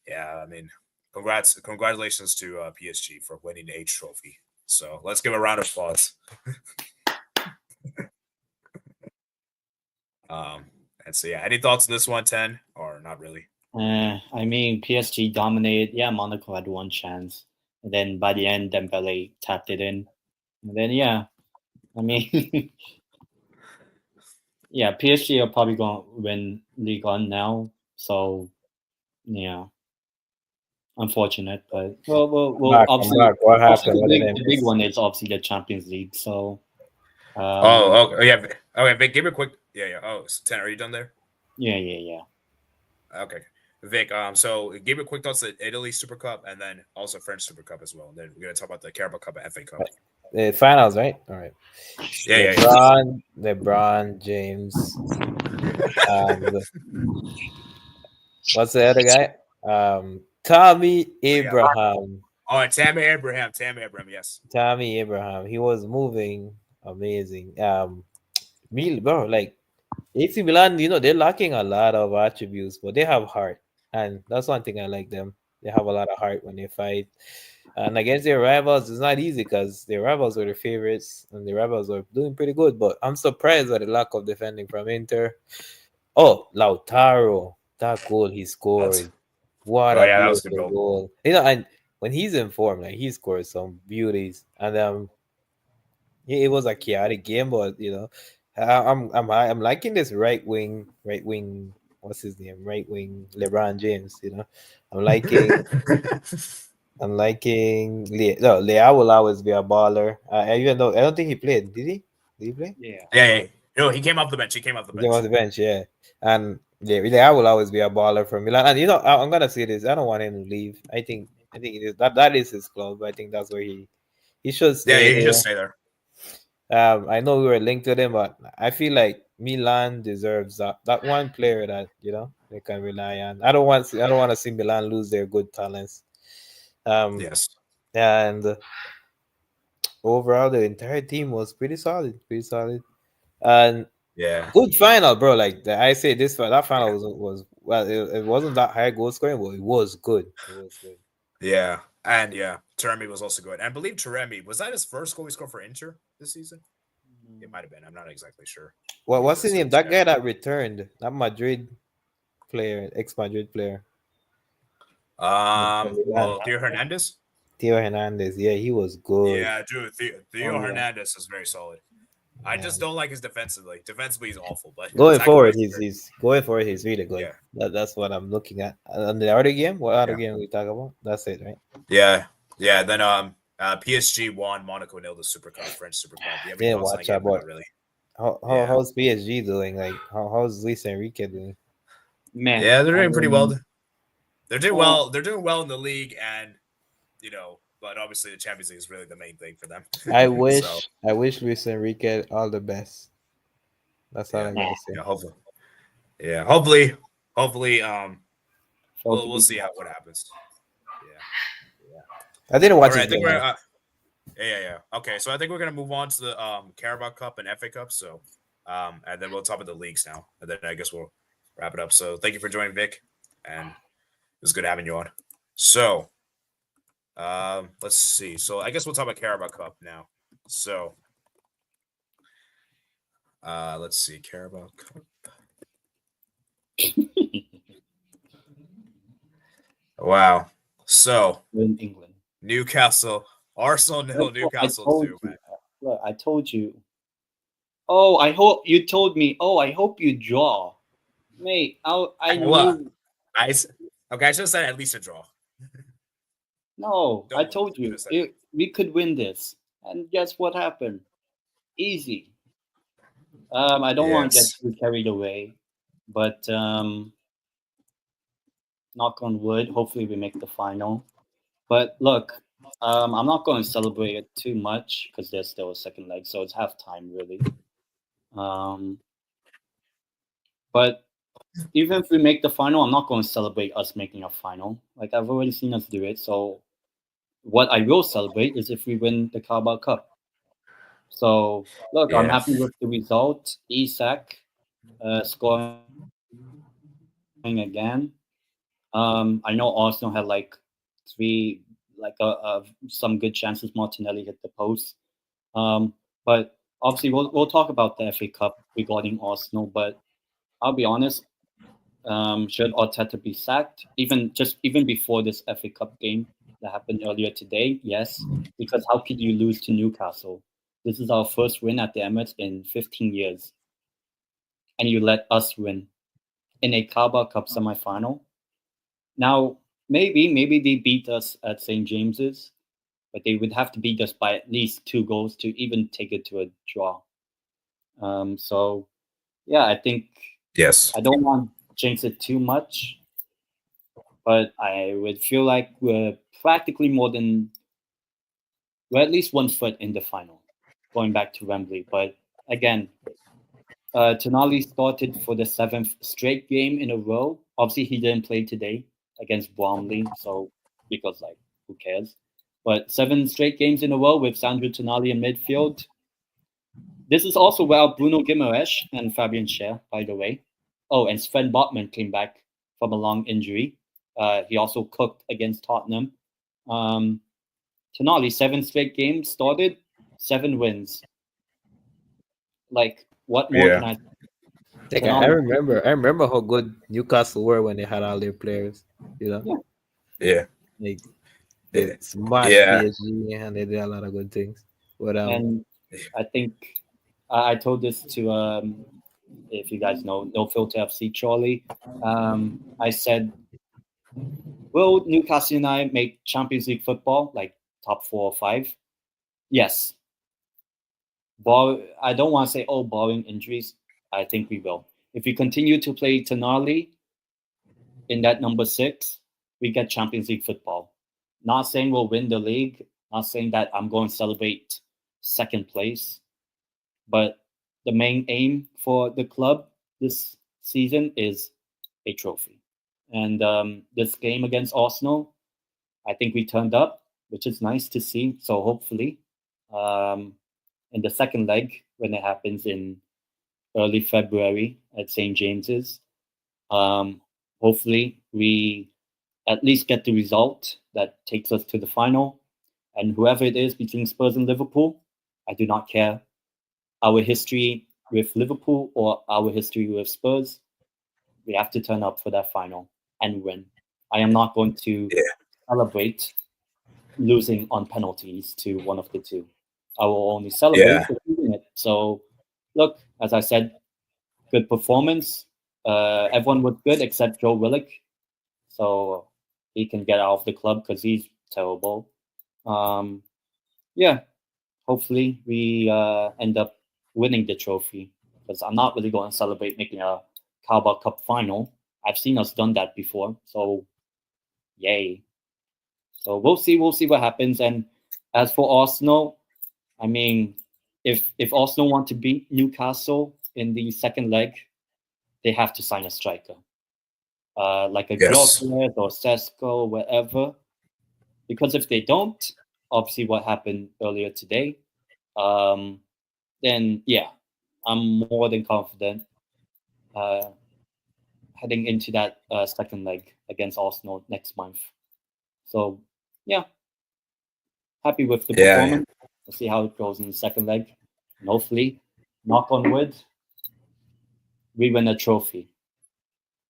Yeah, I mean, congratulations to PSG for winning the H trophy. So let's give a round of applause. And so yeah, any thoughts on this 1-10 or not really? I mean, PSG dominated. Yeah, Monaco had one chance, and then by the end, Dembele tapped it in, and then yeah, I mean, yeah, PSG are probably going to win Liga now. So yeah, unfortunate, but well, obviously, what happened? the big one is obviously the Champions League. So. Yeah. Okay, Vic, give me a quick. Yeah. Oh, 10. Are you done there? Yeah. Okay, Vic. So give me a quick thoughts of Italy Super Cup and then also French Super Cup as well. And then we're gonna talk about the Carabao Cup and FA Cup. The finals, right? All right. Yeah. LeBron James. What's the other guy? Tammy Abraham. Oh, Tammy Abraham. Yes. Tammy Abraham. He was moving amazing. Bro, like AC Milan, they're lacking a lot of attributes, but they have heart, and that's one thing I like them. They have a lot of heart when they fight, and against their rivals, it's not easy because their rivals were the favorites, and the rivals are doing pretty good. But I'm surprised at the lack of defending from Inter. Oh, Lautaro, that goal he scored! What a beautiful goal! And when he's in form, like he scores some beauties, and it was a chaotic game, but I'm liking this right wing. What's his name? Right wing LeBron James. I'm liking. Leao will always be a baller. Even though I don't think he played. Did he? Did he play? Yeah. No, he came off the bench. He came off the bench. Yeah. And Leao will always be a baller for Milan. And I'm gonna say this. I don't want him to leave. I think it is that is his club. I think that's where he should stay. Yeah, he should stay there. I know we were linked to them, but I feel like Milan deserves that one player that they can rely on. I don't want to see Milan lose their good talents. Yes. And overall, the entire team was pretty solid, and yeah, good final, bro. Like I say, that final was well, it wasn't that high goal scoring, but it was good. Yeah, and Taremi was also good. And I believe Taremi was that his first goal he scored for Inter this season. It might have been. I'm not exactly sure. Well, what's his name? That guy that returned, that Madrid player, ex-Madrid player. Theo Hernandez. Yeah, he was good. Yeah, dude. Theo Hernandez is very solid. I just don't like his defensively. Defensively, he's awful. But Going attacking forward, wise, he's going forward. He's really good. yeah, That's what I'm looking at. And the other game, what other Yeah. game we talk about? That's it, right? yeah. Then PSG won, Monaco nil the Supercup, French Supercup. You have any Yeah, thoughts on that watch game? out, boy. Not really. How's PSG doing? Like how's Luis Enrique doing? Man, Yeah, they're doing pretty well. They're doing well- well. They're doing well in the league, and but obviously the Champions League is really the main thing for them. I wish So, I wish Luis Enrique all the best. That's all I'm gonna say. yeah, hopefully, felt to we'll be- see what happens. I didn't All watch right, I his think game. we're yeah. Okay, so I think we're gonna move on to the Carabao Cup and FA Cup. So, and then we'll talk about the leagues now, and then I guess we'll wrap it up. So, thank you for joining, Vic, and it was good having you on. So, let's see. So, I guess we'll talk about Carabao Cup now. So, let's see, Carabao Cup. Wow. So, in England. Newcastle, Arsenal nil, Newcastle 2. Man. Look, I told you. Oh, I hope you told me. Oh, I hope you draw, mate. I What? knew. I should have said at least a draw. No, Don't I worry, told you just say we could win this, and guess what happened? Easy. I don't want to get Yes. too carried away, but knock on wood. Hopefully, we make the final. But look, I'm not going to celebrate it too much because there's still a second leg, so it's halftime really. But even if we make the final, I'm not going to celebrate us making a final. Like I've already seen us do it. So what I will celebrate is if we win the Carabao Cup. So look, I'm Yeah. happy with the result. Isak scoring again. I know Arsenal had like some good chances. Martinelli hit the post. But obviously we'll talk about the FA Cup regarding Arsenal. But I'll be honest. Should Arteta be sacked? Even before this FA Cup game that happened earlier today, yes. Because how could you lose to Newcastle? This is our first win at the Emirates in 15 years, and you let us win in a Carabao Cup semi-final. Now, maybe they beat us at St. James's, but they would have to beat us by at least 2 goals to even take it to a draw. So, yeah, I think Yes. I don't want to jinx it too much, but I would feel like we're practically we're at least 1 foot in the final, going back to Wembley. But again, Tonali started for the 7th straight game in a row. Obviously, he didn't play today against Bromley, so because who cares? But 7 straight games in a row with Sandro Tonali in midfield. This is also without Bruno Guimaraes and Fabian Schär, by the way. Oh, and Sven Botman came back from a long injury. He also cooked against Tottenham. Tonali, 7 straight games started, 7 wins. Like, what more can I say? I remember how good Newcastle were when they had all their players. Yeah. Like they smashed PSG and they did a lot of good things. But and I think I told this to if you guys know No Filter FC Charlie. I said, will Newcastle United make Champions League football, like top 4 or 5? Yes. I don't want to say, barring injuries, I think we will. If we continue to play Tonali in that number 6, we get Champions League football. Not saying we'll win the league, not saying that I'm going to celebrate 2nd place, but the main aim for the club this season is a trophy. And this game against Arsenal, I think we turned up, which is nice to see. So hopefully, in the 2nd leg, when it happens in early February at St. James's, hopefully we at least get the result that takes us to the final. And whoever it is between Spurs and Liverpool, I do not care. Our history with Liverpool or our history with Spurs, we have to turn up for that final and win. I am not going to celebrate losing on penalties to one of the two. I will only celebrate for winning it. So look, as I said, good performance. Everyone was good except Joe Willock, so he can get out of the club because he's terrible. Yeah, hopefully we end up winning the trophy because I'm not really going to celebrate making a Carabao Cup final. I've seen us done that before, so yay. So we'll see what happens. And as for Arsenal, I mean, if Arsenal want to beat Newcastle in the second leg, they have to sign a striker, like a Yes. Gyökeres or Sesko, whatever. Because if they don't, obviously what happened earlier today, then yeah, I'm more than confident uh, heading into that second leg against Arsenal next month. So yeah, happy with the Yeah. performance. We'll see how it goes in the second leg, and hopefully, knock on wood, we win a trophy.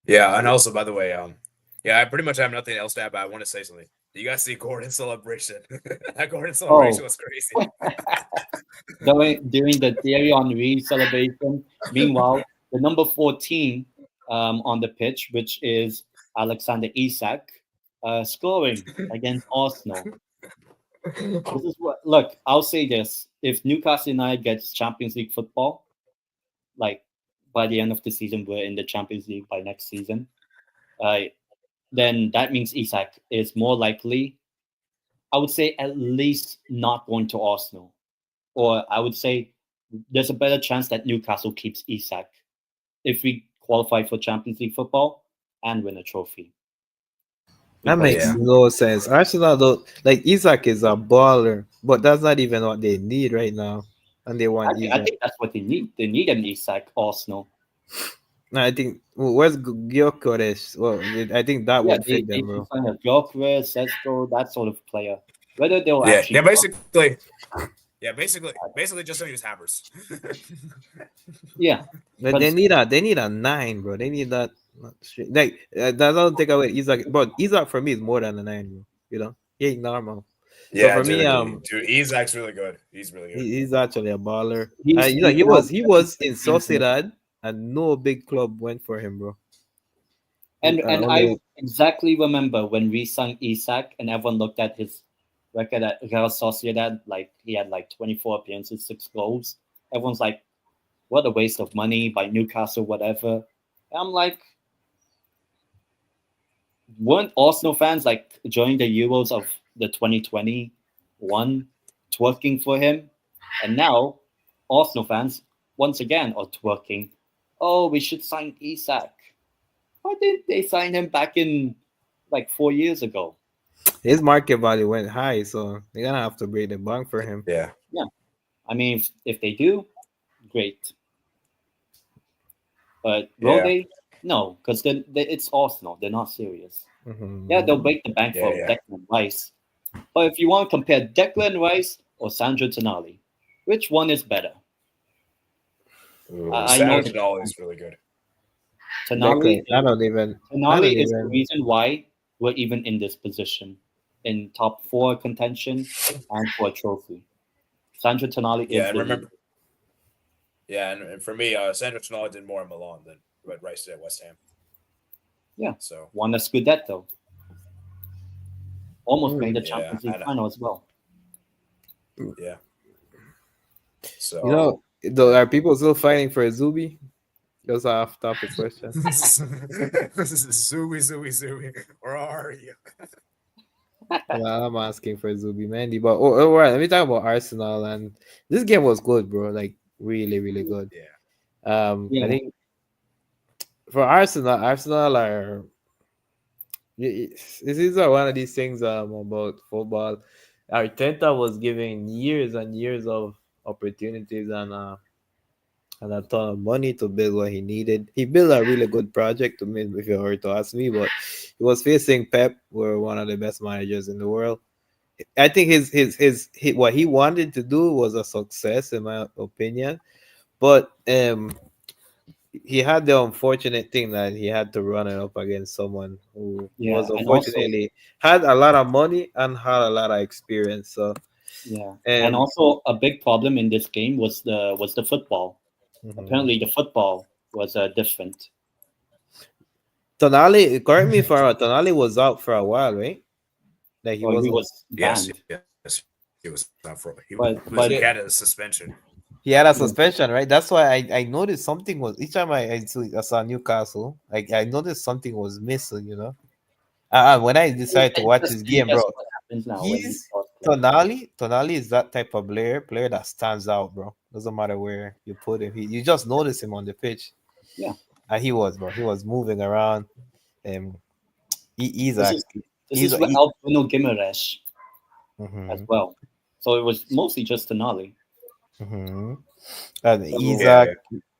Yeah, and also, by the way, yeah, I pretty much have nothing else to add, but I want to say something. You guys see Gordon's celebration? That Gordon celebration was crazy. During the Thierry Henry celebration, meanwhile, the number 14 on the pitch, which is Alexander Isak, scoring against Arsenal. This is what. Look, I'll say this: if Newcastle United gets Champions League football, like by the end of the season, we're in the Champions League by next season. Then that means Isak is more likely, I would say, at least not going to Arsenal. Or I would say there's a better chance that Newcastle keeps Isak if we qualify for Champions League football and win a trophy. That makes no sense. Arsenal don't like Isak is a baller, but that's not even what they need right now. And they want I think that's what they need. They need an Isak Arsenal. No, I think where's Gyökeres? Well, I think that would fit them, bro. Sign a Gyökeres, Sesko, that sort of player. Whether they'll actually basically just don't use Hammers. Yeah, but they need a 9, bro. They need that. Like that doesn't take away Isak, but Isak for me is more than a 9, bro. You know, he ain't normal. Yeah, so for me, dude, Isak's really good. He's really good. He's actually a baller. He was in Sociedad, and no big club went for him, bro. And I exactly remember when we signed Isak, and everyone looked at his record at Real Sociedad, like he had like 24 appearances, 6 goals. Everyone's like, what a waste of money by Newcastle, whatever. And I'm like, weren't Arsenal fans like during the Euros of the 2021 twerking for him? And now Arsenal fans once again are twerking. Oh, we should sign Isak. Why didn't they sign him back in like 4 years ago? His market value went high, so they're gonna have to break the bank for him. Yeah. I mean, if they do, great. But will they? No, because it's Arsenal. They're not serious. Mm-hmm. Yeah, they'll break the bank for Declan Rice. But if you want to compare Declan Rice or Sandro Tonali, which one is better? Sandro Tonali is really good. Tonali is the reason why we're even in this position, in top 4 contention and for a trophy. Sandro Tonali is I remember. Yeah, and for me, Sandro Tonali did more in Milan than what Rice did at West Ham. Yeah, so won a Scudetto. Almost made the Champions League final as well. Yeah. So are people still fighting for Zubi? Those are off-topic questions. Zubi, where are you? I'm asking for Zubi Mendy, but all right. Let me talk about Arsenal, and this game was good, bro. Like really, really good. Yeah. I think for Arsenal are. This is one of these things about football. Arteta was giving years and years of opportunities and a ton of money to build what he needed. He built a really good project to me, if you were to ask me, but he was facing Pep, who were one of the best managers in the world. I think his what he wanted to do was a success, in my opinion, but he had the unfortunate thing that he had to run it up against someone who was unfortunately had a lot of money and had a lot of experience. So and also a big problem in this game was the football. apparently the football was different. Tonali, correct me if I'm wrong. Tonali was out for a while, right? Like he Or he wasn't. was Yes, banned. yes. He was out for he But had Yeah, a suspension. he had a yeah, suspension, right? That's why I noticed something was each time I saw Newcastle, like I noticed something was missing, you know. When I decided to watch his game, that's bro, what happens now when you he's cross play. Tonali is that type of player that stands out, bro. Doesn't matter where you put him, you just notice him on the pitch, Yeah, and he was moving around. Um, he's this a is this he's is a, with Bruno Guimaraes as mhm, well. So it was mostly just Tonali. mhm. And So Yeah, yeah.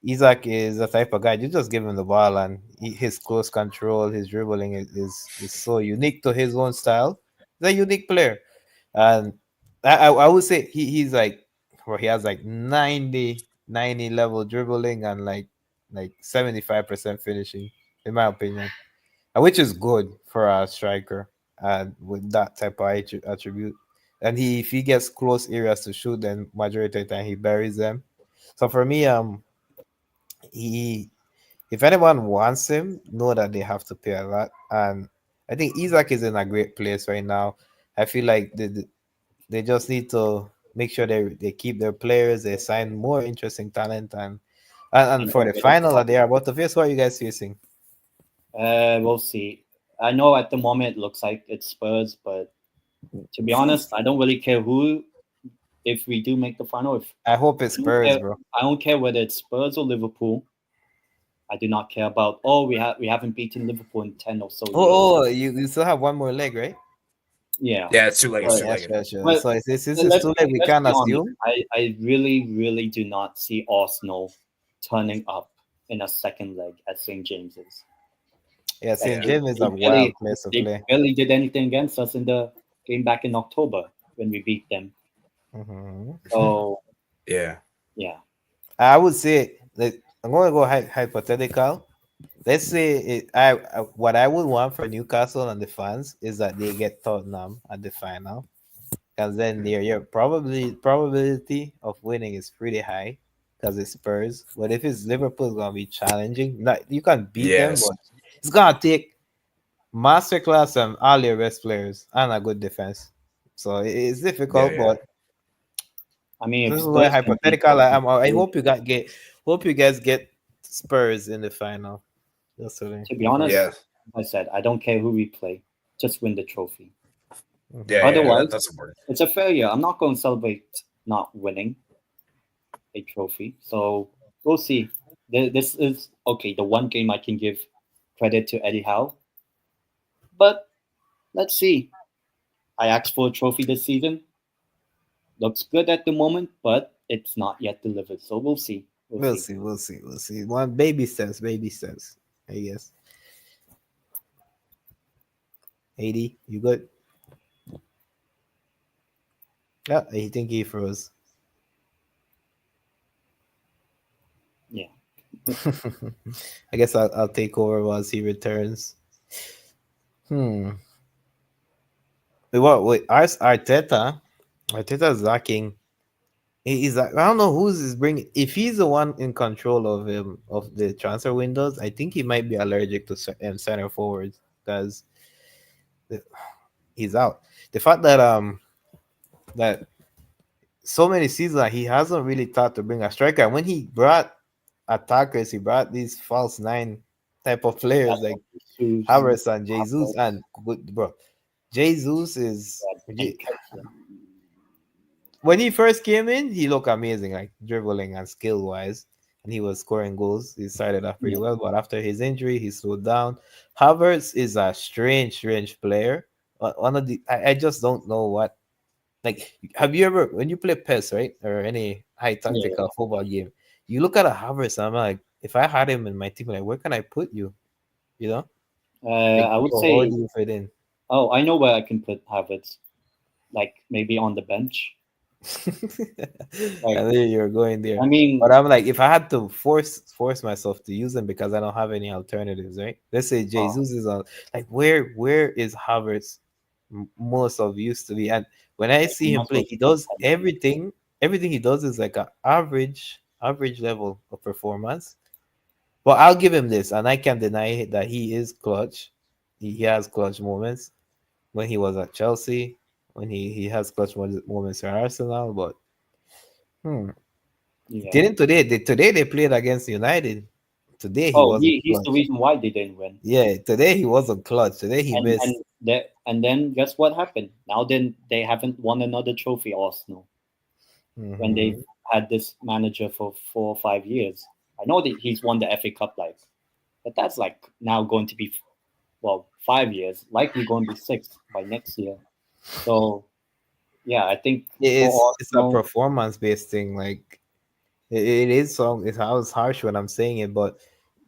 Isaac is the type of guy you just give him the ball and his close control, his dribbling is so unique to his own style. He's a unique player, and I would say he's like, or he has like 90 level dribbling and like 75% finishing, in my opinion, which is good for a striker and with that type of attribute. And if he gets close areas to shoot, then majority of the time he buries them. So for me, he if anyone wants him, know that they have to pay a lot. And I think Isaac is in a great place right now. I feel like they just need to make sure they keep their players, they sign more interesting talent, and and for get the rid of final that they are about to face, what are you guys facing? we'll see. I know at the moment it looks like it's Spurs, but to be honest, I don't really care who. If we do make the final, if I hope it's I don't Spurs, care, bro. I don't care whether it's Spurs or Liverpool. I do not care about we haven't beaten Liverpool in 10 or so years. Oh, you still have one more leg, right? Yeah, Yeah, it's 2 legged. It's but 2 Yeah, legged. sure. but So this is let's too late. We let's can't be honest. assume. I really do not see Arsenal turning up in a second leg at St James's. Yeah, Like St. Yeah. James is a wild place to they play. barely did anything against us in the game back in October when we beat them. Mhm. So Yeah. yeah, I would say that I'm going to go hypothetical. Let's say what I would want for Newcastle and the fans is that they get Tottenham at the final, because then your probability of winning is pretty high because it's Spurs. But if it's Liverpool, it's gonna be challenging. Not you can beat them, Yes. but it's gonna take masterclass and all your best players and a good defense. So it's Yeah, difficult, yeah. but I mean if this is why Spurs can beat hypothetical. I Liverpool, hope you guys get Spurs in the final. That's what to be for me. honest, Yeah. like I said I don't care who we play, just win the trophy. Yeah, Mhm. yeah. Otherwise, That's important. it's a failure. I'm not going to celebrate not winning a trophy. So we'll see. This is okay. The one game I can give credit to Eddie Howe, but let's see. I asked for a trophy this season. Looks good at the moment, but it's not yet delivered. So we'll see. We'll We'll see. see, we'll see. One baby steps. I guess. 80, you good? Yeah, I think he froze. Yeah. I guess I'll take over once he returns. Hmm. Wait, Arteta. Arteta's lacking. He's like, I don't know who's is bringing. If he's the one in control of the transfer windows, I think he might be allergic to center forwards because he's out. The fact that so many seasons that he hasn't really thought to bring a striker. When he brought attackers, he brought these false nine type of players like Shoes, Havertz and Jesus. And good, bro, Jesus is and Kessler. when he first came in, he looked amazing, like dribbling and skill wise, and he was scoring goals. He started off pretty Yeah. well, but after his injury, he slowed down. Havertz is a strange player. One of the I just don't know what. Like, have you ever when you play PES, right, or any high Yeah. tactical football game, you look at a Havertz, and I'm like, if I had him in my team, like, where can I put you? You know, like, I would or do say. you fit in? Oh, I know where I can put Havertz. Like maybe on the bench. I Like knew you were going there. I mean, But I'm like, if I had to force myself to use them because I don't have any alternatives, right? Let's say oh, Jesus is on, like, where is Havertz most of used to be? And when I he see him must play, was he top does 10. everything. Everything he does is like an average level of performance. But I'll give him this, and I can't deny that he is clutch. He has clutch moments when he was at Chelsea, when he has clutch moments at Arsenal. But Yeah. didn't today? Today they played against United. Today he Oh, wasn't he's the clutch. reason why they didn't win. Yeah, today he wasn't clutch. Today he missed. And then guess what happened? Now then they haven't won another trophy, Arsenal, when they've had this manager for 4 or 5 years. I know that he's won the FA Cup, like, but that's like now going to be 5 years, likely going to be 6 by next year. So yeah, I think it's a performance based thing. Like it is some. It sounds harsh when I'm saying it, but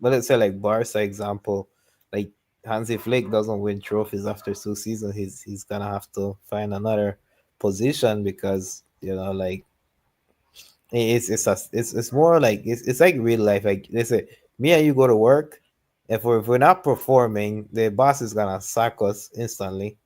let's say like Barca example, like Hansi Flick doesn't win trophies after 2 seasons. He's gonna have to find another position because like it's more like it's like real life. Like they say, me and you go to work. If we're not performing, the boss is gonna sack us instantly.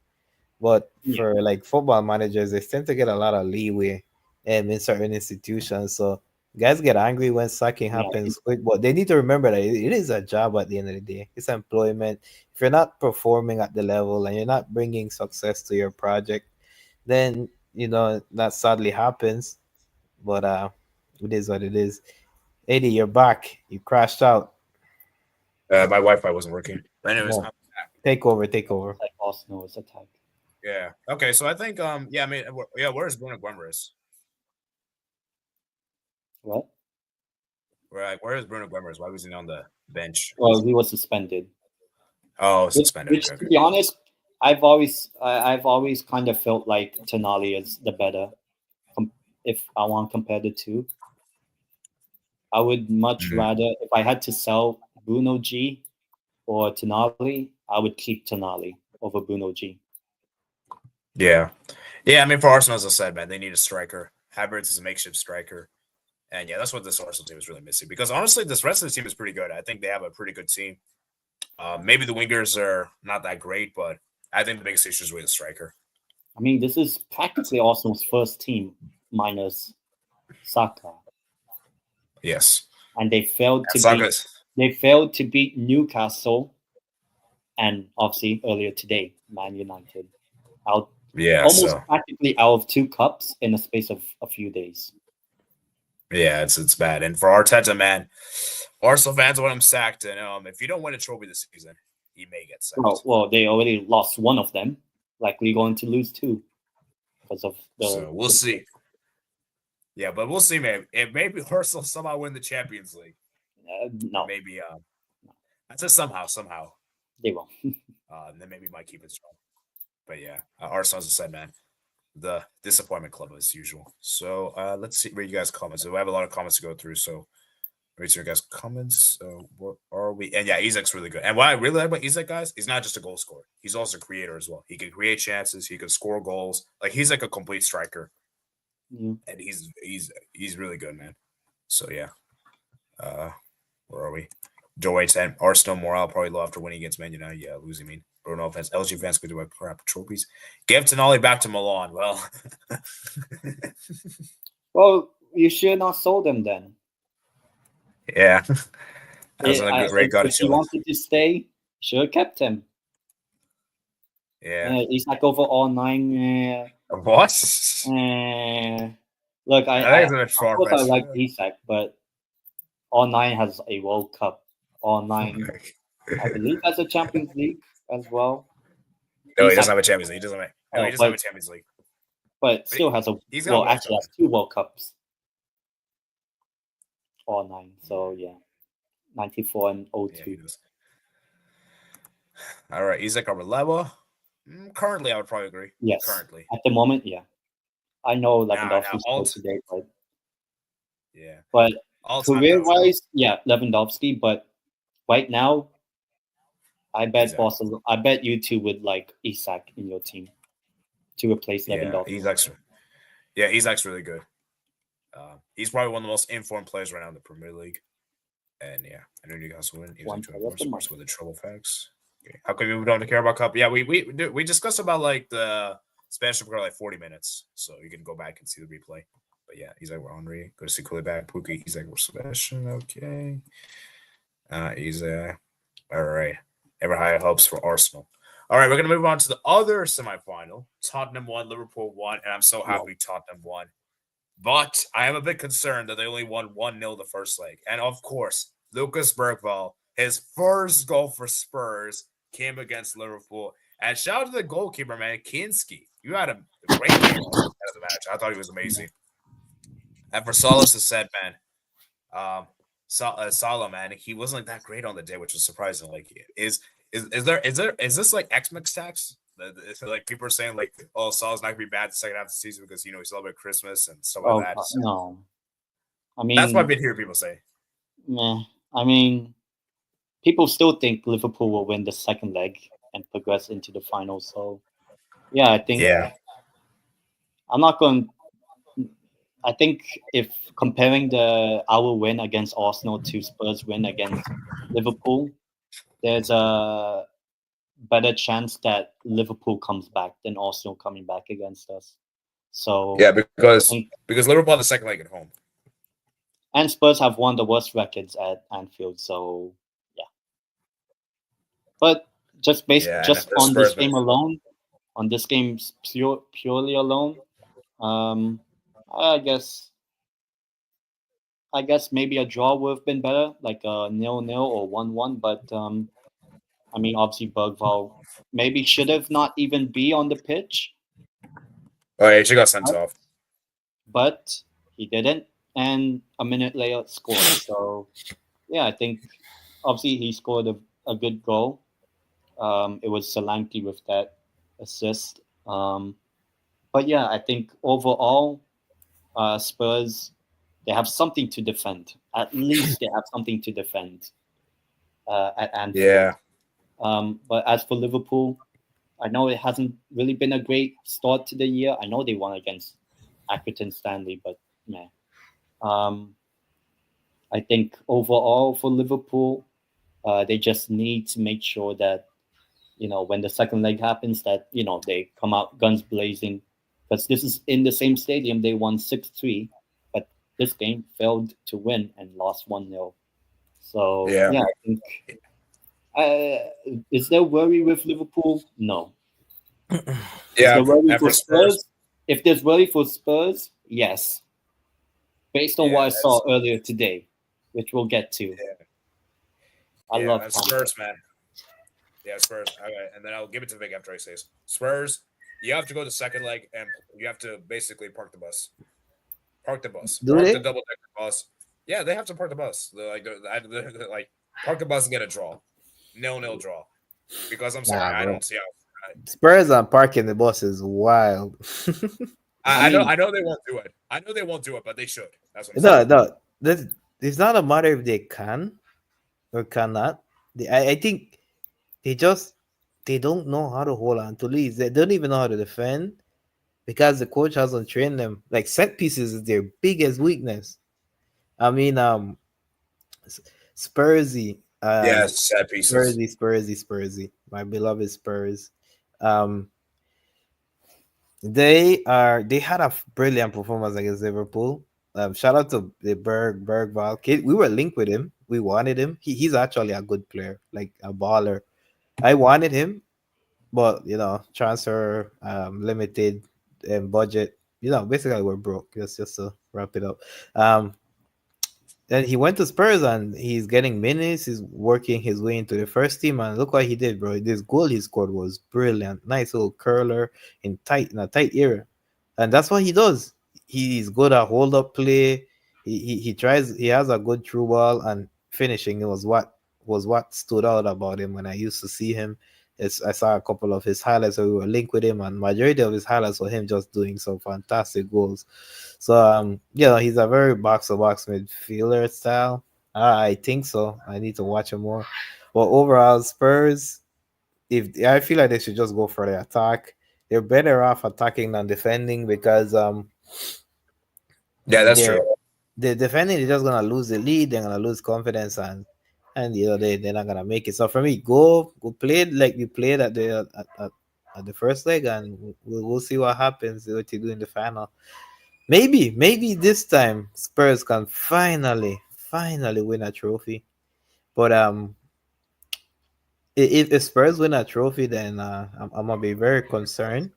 But for like football managers, they tend to get a lot of leeway in certain institutions. So guys get angry when sacking happens quick, but they need to remember that it is a job at the end of the day. It's employment. If you're not performing at the level and you're not bringing success to your project, then that sadly happens. But it is what it is. Eddie, you're back. You crashed out. My Wi-Fi wasn't working. But anyways, take over. Like Arsenal is attack. Yeah. Okay. So I think where's Bruno Guimaraes? What? Where is Bruno Guimaraes? Why was he on the bench? Well, he was suspended. Oh, suspended. Which, to be honest, I've always kind of felt like Tonali is the better. If I want to compare the two, I would much rather, if I had to sell Bruno G or Tonali, I would keep Tonali over Bruno G. Yeah. I mean, for Arsenal, as I said, man, they need a striker. Havertz is a makeshift striker. And yeah, that's what this Arsenal team is really missing. Because honestly, this rest of the team is pretty good. I think they have a pretty good team. Maybe the wingers are not that great, but I think the biggest issue is with the striker. I mean, this is practically Arsenal's first team minus Saka. Yes. And they failed to beat Newcastle and obviously earlier today, Man United. Practically out of 2 cups in the space of a few days. Yeah, it's bad. And for Arteta, man, Arsenal fans want him sacked. And if you don't win a trophy this season, he may get sacked. Well, they already lost one of them. Likely going to lose 2 because of So we'll see. Yeah, but we'll see, man. If maybe Arsenal somehow win the Champions League. No. Maybe I said somehow. They won't. Then maybe might keep it strong. But yeah, Arsenal, as I said, man, the disappointment club as usual. So let's see, read you guys' comments. So we have a lot of comments to go through. So read your guys' comments. So what are we? And yeah, Isak's really good. And what I really like about Isak, guys, he's not just a goal scorer. He's also a creator as well. He can create chances. He can score goals. Like he's like a complete striker. And he's really good, man. So yeah. Where are we? Joe 10. Arsenal morale probably low after winning against Man United. Yeah, losing mean. Bruno fans. LG fans could do crap trophies. Give Tonali back to Milan. Well, well, you should not sold him then. Yeah. If he wanted to stay, should have kept him. Yeah. He's like over all 9. What? Look, I like Isak, but all 9 has a World Cup. All 9, I believe, has a Champions League as well. No, he doesn't have a Champions League. He doesn't have a Champions League. But still has actually has 2 World Cups. All 9. So yeah, 94 and 02. Yeah, all right, Isak Arbeloa. Currently, I would probably agree. Yes. Currently, at the moment, yeah. I know Lewandowski spoke today, but yeah. But career-wise, yeah, Lewandowski. But right now, I bet Barcelona. I bet you 2 would like Isak in your team to replace Lewandowski. Isak's really good. He's probably one of the most informed players right now in the Premier League. And yeah, I know Newcastle win. With the trouble facts. Okay. How come we don't care about Cup? Yeah, we discussed about like the Spanish Super Cup like 40 minutes, so you can go back and see the replay. But yeah, he's like, we're Henry. Go to see Koulibaly, Pookie. He's like, we're Sebastian. Okay. He's all right. Ever higher hopes for Arsenal. All right, we're gonna move on to the other semifinal. Tottenham won, Liverpool won, and I'm so happy Tottenham won. But I am a bit concerned that they only won 1-0 the first leg. And of course, Lucas Bergvall, his first goal for Spurs came against Liverpool. And shout out to the goalkeeper, man, Kinski. You had a great game of the match. I thought he was amazing. And for Salas has said, man, Salah, man, he wasn't like that great on the day, which was surprising. Like, is this like X-Mix tax? Like people are saying, like, oh, Salah's not gonna be bad the second half of the season because he celebrated Christmas and stuff like that. So, no, I mean that's what I've been hearing people say. Nah, I mean, people still think Liverpool will win the second leg and progress into the final. So, yeah, I think. Yeah. I'm not going. I think if comparing our win against Arsenal to Spurs' win against Liverpool, there's a better chance that Liverpool comes back than Arsenal coming back against us. So yeah, because Liverpool had the second leg at home, and Spurs have one of the worst records at Anfield. So yeah, but just on this game alone, on this game purely alone, I guess maybe a draw would have been better, like a 0-0 or 1-1. But I mean, obviously Bergvall maybe should have not even be on the pitch. Oh, yeah, she got sent off. But he didn't, and a minute later scored. So yeah, I think obviously he scored a good goal. It was Solanke with that assist. But yeah, I think overall, Spurs, they have something to defend. At least they have something to defend at Anfield. Yeah. But as for Liverpool, I know it hasn't really been a great start to the year. I know they won against Accrington Stanley, but man, I think overall for Liverpool, they just need to make sure that, when the second leg happens, that, they come out guns blazing. Because this is in the same stadium, they won 6-3, but this game failed to win and lost 1-0. So, yeah I think... is there worry with Liverpool? No. Yeah, for Spurs? If there's worry for Spurs, yes. Based on what I saw earlier today, which we'll get to. Yeah. I love Spurs, man. Yeah, Spurs. Okay, and then I'll give it to Vic after I say Spurs. You have to go to second leg, and you have to basically park the bus. Park the bus. Do park they? the double-decker bus. Yeah, they have to park the bus. They're like park the bus and get a draw. 0-0 draw. Because I'm sorry, I don't see how. Spurs on parking the bus is wild. I know they won't do it. I know they won't do it, but they should. That's what I'm saying. No. It's not a matter if they can or cannot. I think they don't know how to hold on to leads. They don't even know how to defend because the coach hasn't trained them. Like, set pieces is their biggest weakness. I mean, Spursy. Set pieces. Spursy. My beloved Spurs. They had a brilliant performance against Liverpool. Shout out to the Bergvall kid. We were linked with him. We wanted him. He's actually a good player, like a baller. I wanted him, but transfer limited budget. Basically we're broke. Just to wrap it up. Then he went to Spurs and he's getting minutes. He's working his way into the first team, and look what he did, bro. This goal he scored was brilliant. Nice little curler in a tight area, and that's what he does. He's good at hold up play. He tries. He has a good through ball, and finishing was what stood out about him when I used to see him. I saw a couple of his highlights where we were linked with him, and majority of his highlights were him just doing some fantastic goals. So he's a very box-to-box midfielder style. I think so. I need to watch him more. But overall, Spurs, I feel like they should just go for the attack. They're better off attacking than defending because that's true. The defending is just gonna lose the lead. They're gonna lose confidence and they're not gonna make it. So for me, go play like you played at the first leg, and we'll see what happens. What you do in the final. maybe this time Spurs can finally win a trophy. But if Spurs win a trophy, then I'm gonna be very concerned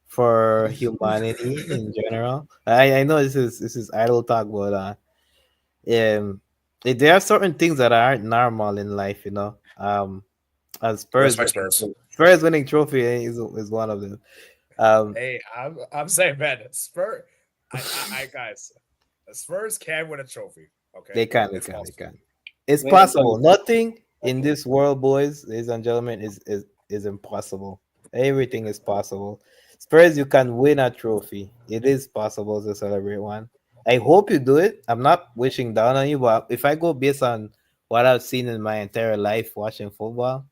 for humanity in general. I know this is idle talk, but there are certain things that aren't normal in life, you know. As Respect Spurs. Spurs winning trophy is one of them. Hey, I'm saying, man, Spurs. I guys, Spurs can win a trophy. Okay, They can, it's possible. they can. It's Wait, possible. Nothing in okay. this world, boys, ladies and gentlemen, is impossible. Everything is possible. Spurs, you can win a trophy. It is possible to celebrate one. I hope you do it. I'm not wishing down on you, but if I go based on what I've seen in my entire life watching football,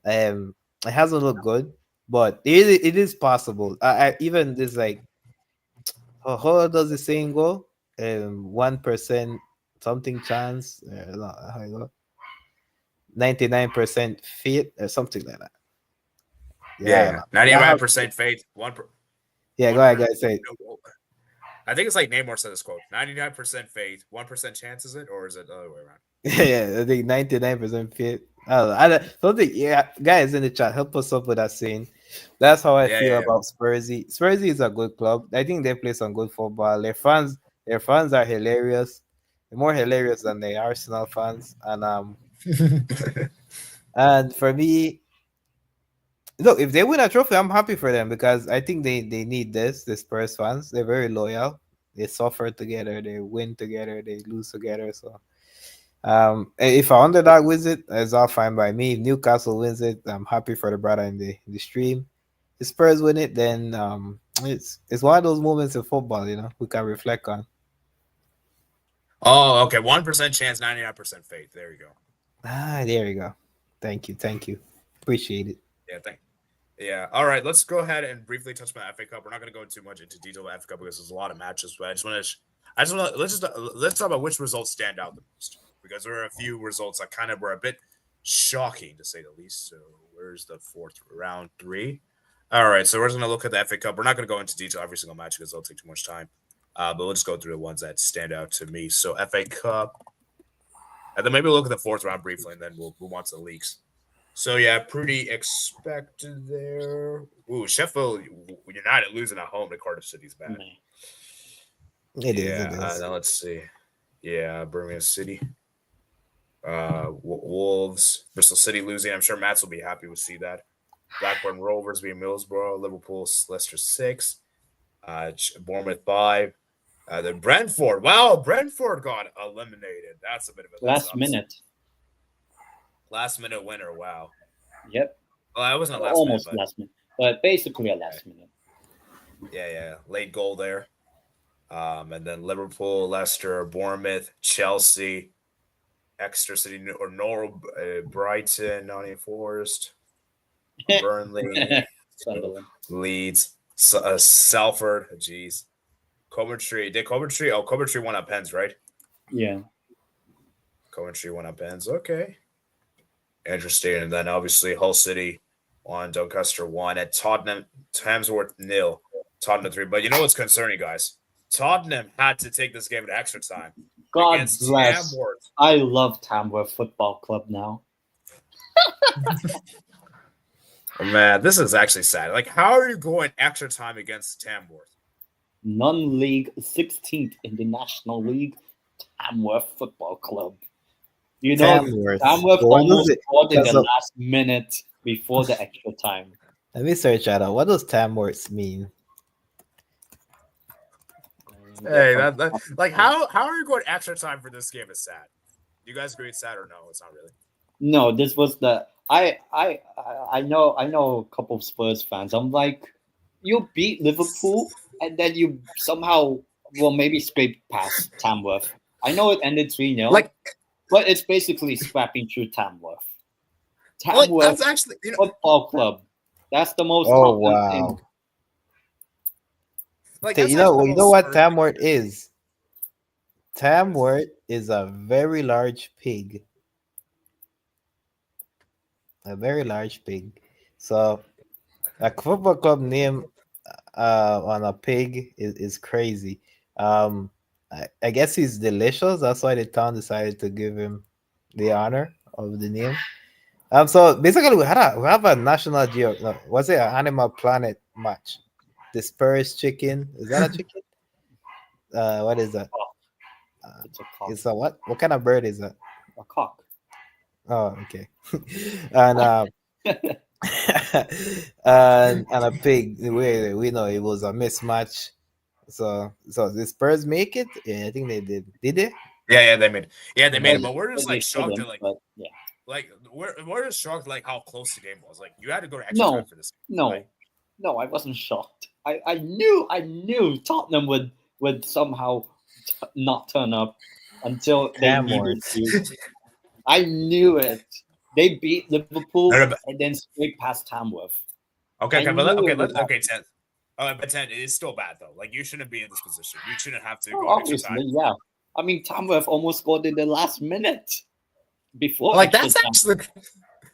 it hasn't looked good, but it is possible. I even this like how does the saying go? 1% something chance, 99% fit or something like that. Yeah, 99% faith. Yeah, go ahead, guys. Say. I think it's like Namor said this quote: 99% faith, 1% chance. Is it, or is it the other way around? Yeah, I think 99% fit. I don't something. Yeah, guys in the chat, help us up with that saying. That's how I feel about Spursy. Spursy is a good club. I think they play some good football. Their fans are hilarious. They're more hilarious than the Arsenal fans. And for me, look, if they win a trophy, I'm happy for them because I think they need this. The Spurs fans, they're very loyal. They suffer together. They win together. They lose together. So, if our underdog wins it, it's all fine by me. If Newcastle wins it, I'm happy for the brother in the stream. If Spurs win it, then it's one of those moments in football, you know, we can reflect on. Oh, okay. 1% chance, 99% faith. There you go. There you go. Thank you. Appreciate it. Yeah. All right. Let's go ahead and briefly touch on the FA Cup. We're not going to go too much into detail about FA Cup because there's a lot of matches, but let's talk about which results stand out the most because there are a few results that kind of were a bit shocking to say the least. So where's the fourth round 3? All right. So we're just going to look at the FA Cup. We're not going to go into detail every single match because it'll take too much time. But we'll just go through the ones that stand out to me. So FA Cup, and then maybe we'll look at the fourth round briefly, and then we'll move on to the leagues. So yeah, pretty expected there. Ooh, Sheffield United losing at home to Cardiff City's bad. It is. Now let's see. Yeah, Birmingham City. Wolves, Bristol City losing. I'm sure Mats will be happy to see that. Blackburn Rovers being Middlesbrough, Liverpool, Leicester 6, Bournemouth 5. Then Brentford. Wow, Brentford got eliminated. That's a bit of a last minute winner. Wow. Yep. Well, that wasn't almost last minute, but basically a last minute. Yeah. Late goal there. And then Liverpool, Leicester, Bournemouth, Chelsea, Exeter City or Brighton, Nottingham Forest, Burnley, Leeds, Salford. Jeez. Coventry. Coventry won at Pens, right? Yeah. Coventry won at Pens. Okay. Interesting. And then obviously Hull City won, Doncaster 1 at Tottenham, Tamsworth 0, Tottenham 3. But you know what's concerning, guys? Tottenham had to take this game to extra time. God bless. Tamworth. I love Tamworth Football Club now. Oh, man, this is actually sad. Like, how are you going extra time against Tamworth? Non-league 16th in the National League, Tamworth Football Club. You know, Tamworth almost scored in the last minute before the extra time. Let me search that out. What does Tamworth mean? Hey, like how are you going extra time for this game? Is sad. Do you guys agree it's sad or no? It's not really. No, this was the I know a couple of Spurs fans. I'm like, you beat Liverpool and then you somehow maybe scrape past Tamworth. I know it ended 3-0, but it's basically scrapping through Tamworth. Tamworth that's actually Football Club. That's the most. Oh wow! Thing. You know what Tamworth is? Tamworth is a very large pig. A very large pig. So, a football club name on a pig is crazy. I guess he's delicious. That's why the town decided to give him the honor of the name. So basically, we have a National Geo. No, was it an Animal Planet match? The Spurs chicken. Is that a chicken? What is that? It's a cock. It's a what? What kind of bird is that? A cock. Oh, okay. And and a pig. We know it was a mismatch. So the Spurs make it. Yeah, I think they did. Did they? Yeah, they made it. Yeah, they made it. Well, But we're just they like shocked shouldn't, at like but yeah. like we're just shocked like how close the game was. Like you had to go to extra time for this. No, Like, no, I wasn't shocked. I knew Tottenham would somehow not turn up until they needed Tamworth. to. I knew it. They beat Liverpool No, but- and then scraped past Tamworth. okay, I okay, but knew it was okay, 10. But 10 is still bad though. Like you shouldn't be in this position. You shouldn't have to Oh, go extra obviously, time. yeah. I mean, Tamworth almost scored in the last minute before. Like extra that's time. actually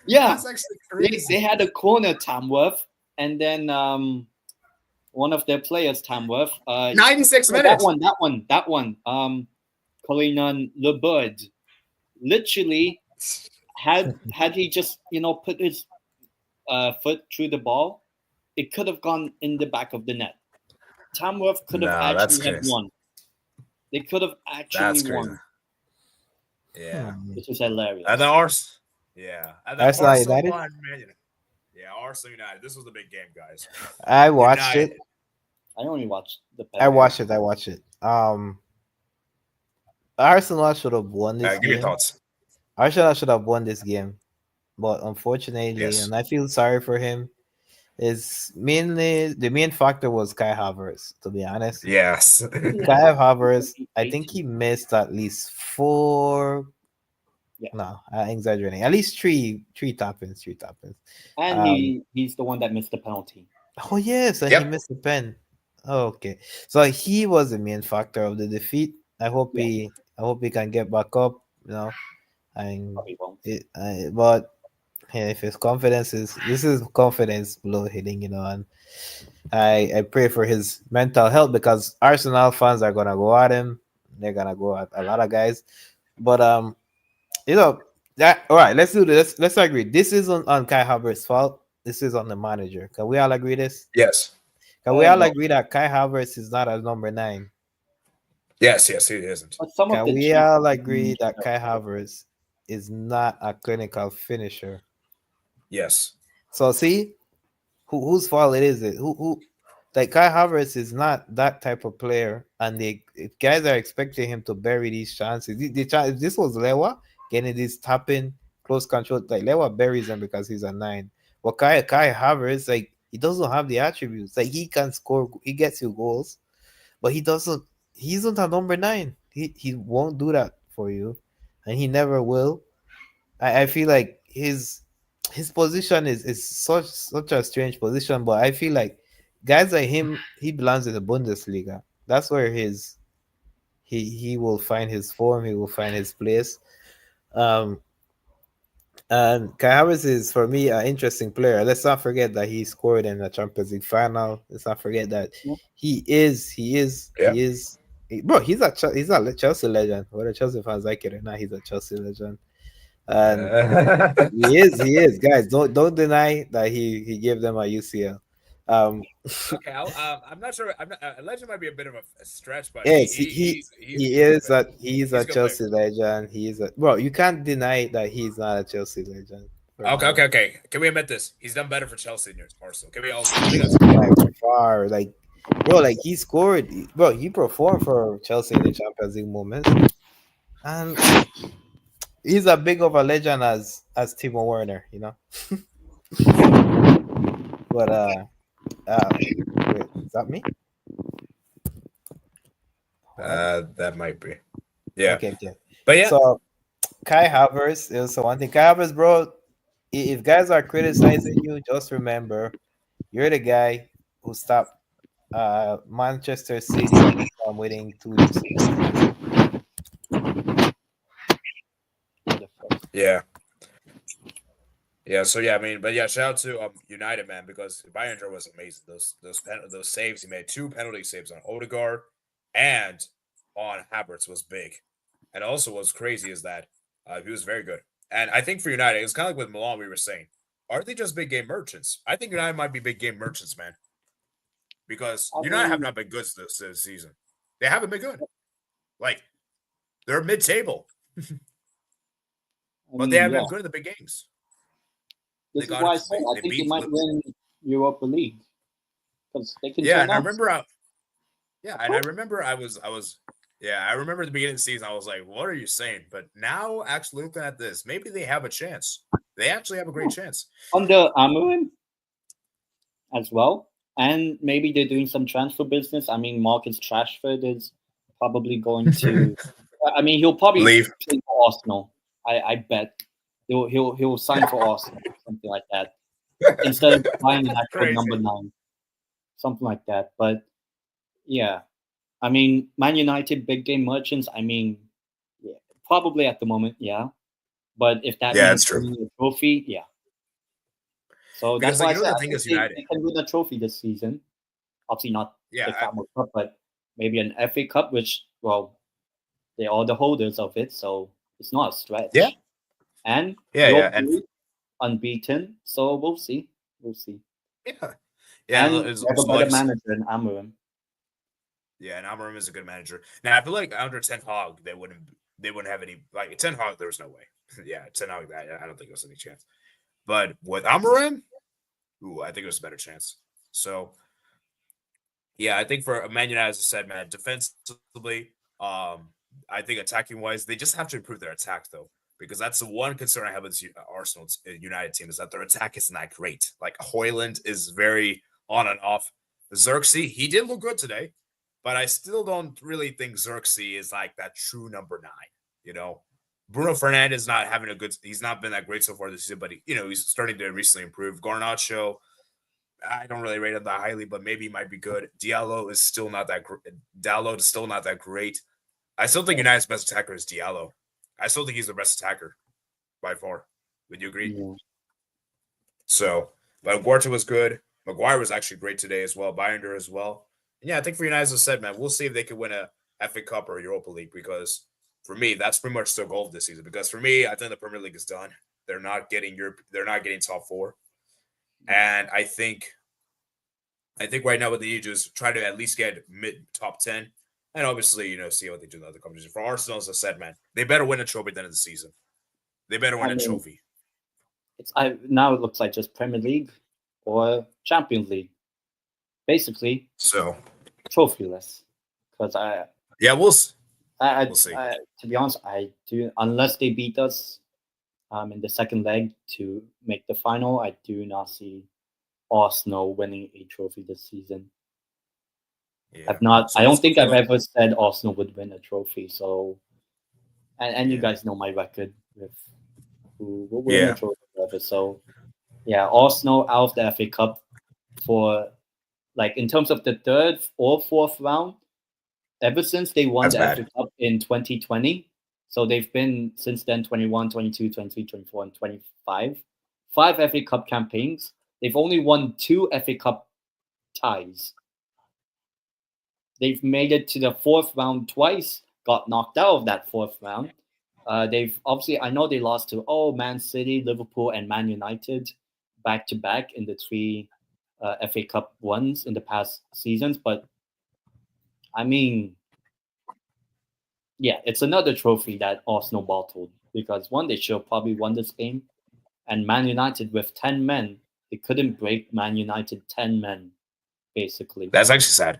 Yeah, that's actually crazy. they had a corner, Tamworth, and then one of their players, Tamworth, 96 that minutes. one, Colinan LeBud, literally had he just put his foot through the ball, it could have gone in the back of the net. Tamworth could have Nah, that's actually have crazy. won. They could have That's actually crazy. won, Yeah. which is hilarious. And then Arsenal. Yeah. And then Arsenal Arsenal United? won, Man United. Yeah, Arsenal United. This was a big game, guys. I watched United. it. I only watched the. I watched it. Arsenal should have won this Give your game. thoughts. Arsenal should have won this game, but unfortunately, Yes. and I feel sorry for him. Is mainly the main factor was Kai Havertz. To be honest, Yes. Kai Havertz, I think he missed at least 4. Yeah. No, I'm exaggerating. At least three tap-ins. And he's the one that missed the penalty. Oh yes, and Yep. he missed the pen. Oh, okay, so he was the main factor of the defeat. I hope he can get back up. And Probably won't. but if his confidence this is confidence blow hitting, and I pray for his mental health because Arsenal fans are gonna go at him. They're gonna go at a lot of guys, but that all right. Let's do this. Let's agree. This isn't on Kai Havertz's fault. This is on the manager. Can we all agree this? Yes. Can we all No. agree that Kai Havertz is not a number 9? Yes, he isn't. But some of Can the we changes- all agree that Kai Havertz is not a clinical finisher? Yes. So see, whose fault it is? Who like Kai Havertz is not that type of player, and if guys are expecting him to bury these chances. If this was Lewa getting this tapping close control, like Lewa buries them because he's a 9. But Kai Havertz, like he doesn't have the attributes. Like he can score, he gets you goals, but he doesn't. He isn't a number 9. He won't do that for you, and he never will. I feel like his position is such a strange position, but I feel like guys like him, he belongs in the Bundesliga. That's where he will find his form, he will find his place. And Kai Havertz is for me an interesting player. Let's not forget that he scored in the Champions League final. Let's not forget that he is bro. He's a Chelsea legend. Whether Chelsea fans like it or not, he's a Chelsea legend. And he is, guys. Don't deny that he gave them a UCL. Okay, I'm not sure. A legend might be a bit of a stretch, but yes, he's a good Chelsea legend. Bro. You can't deny that he's not a Chelsea legend. Okay. Can we admit this? He's done better for Chelsea than Arsenal. Can we also? By far, like, bro, like he scored, bro. He performed for Chelsea in the Champions League moments, and he's a big of a legend as Timo Werner, But wait, is that me? That might be. Yeah. Okay. But yeah. So Kai Havertz is one thing. Kai Havertz, bro. If guys are criticizing you, just remember you're the guy who stopped Manchester City from winning 2 UCLs. Yeah. Yeah, so yeah, I mean, but yeah, shout out to United, man, because Bayern was amazing. Those saves he made, 2 penalty saves on Odegaard and on Havertz was big, and also what's crazy is that he was very good. And I think for United, it's kind of like with Milan, we were saying, are they just big game merchants? I think United might be big game merchants, man, because United have not been good this season. They haven't been good. Like they're mid-table, but they haven't been good in the big games. This is why I said I think they might win Europa League because they can. Yeah, and I remember. I remember I was. I remember at the beginning of the season, I was like, "What are you saying?" But now, actually looking at this, maybe they have a chance. They actually have a great chance under Amorim as well, and maybe they're doing some transfer business. I mean, Marcus Rashford is probably going to. I mean, he'll probably leave play for Arsenal. I bet. He'll sign for Arsenal, something like that, instead of buying an actual number 9, something like that. But yeah, I mean, Man United big game merchants. I mean, yeah, probably at the moment, yeah. But if that means winning a trophy, yeah. So because that's why the thing is, United they can win a trophy this season. Obviously not the Carabao Cup, but maybe an FA Cup, which they are the holders of it, so it's not a stretch. Yeah. And unbeaten, so we'll see. Yeah, and they have a better manager in Amorim. Yeah, and Amorim is a good manager. Now I feel like under Ten Hag, they wouldn't have any like Ten Hag. There was no way. Yeah, Ten Hag. I don't think there was any chance. But with Amorim, I think it was a better chance. So yeah, I think for Man United, as I said, man, defensively, I think attacking wise, they just have to improve their attack though. Because that's the one concern I have with Arsenal's United team is that their attack is not great. Like Højlund is very on and off. Xerxes, he did look good today, but I still don't really think Xerxes is like that true number 9. You know, Bruno Fernandes not having he's not been that great so far this season, but he's starting to recently improve. Garnacho, I don't really rate him that highly, but maybe he might be good. Diallo is still not that great. I still think United's best attacker is Diallo. I still think he's the best attacker by far. Would you agree? Yeah. So, but Guarta was good. Maguire was actually great today as well. Binder as well. And yeah, I think for United, as I said, man, we'll see if they can win a FA Cup or a Europa League because for me, that's pretty much the goal of this season. Because for me, I think the Premier League is done. They're not getting top 4. And I think right now what they need to do is try to at least get mid top 10. And obviously, see what they do in the other competitions. For Arsenal, as I said, man, they better win a trophy at the end of the season. They better win a trophy. Now it looks like just Premier League or Champions League. Basically, so trophyless. Because we'll see. To be honest, I do unless they beat us in the second leg to make the final. I do not see Arsenal winning a trophy this season. Yeah. I don't think I've ever said Arsenal would win a trophy. So, and you guys know my record with who will win a trophy. Whatever. So, yeah, Arsenal out of the FA Cup for in terms of the 3rd or 4th round. Ever since they won FA Cup in 2020, so they've been since then 21, 22, 23, 24, and 25. 5 FA Cup campaigns. They've only won 2 FA Cup ties. They've made it to the 4th round twice, got knocked out of that 4th round. They've obviously, I know they lost to Man City, Liverpool, and Man United back to back in the 3 FA Cup ones in the past seasons. But I mean, yeah, it's another trophy that Arsenal bottled because they should have probably won this game. And Man United with 10 men, they couldn't break Man United 10 men, basically. That's actually sad.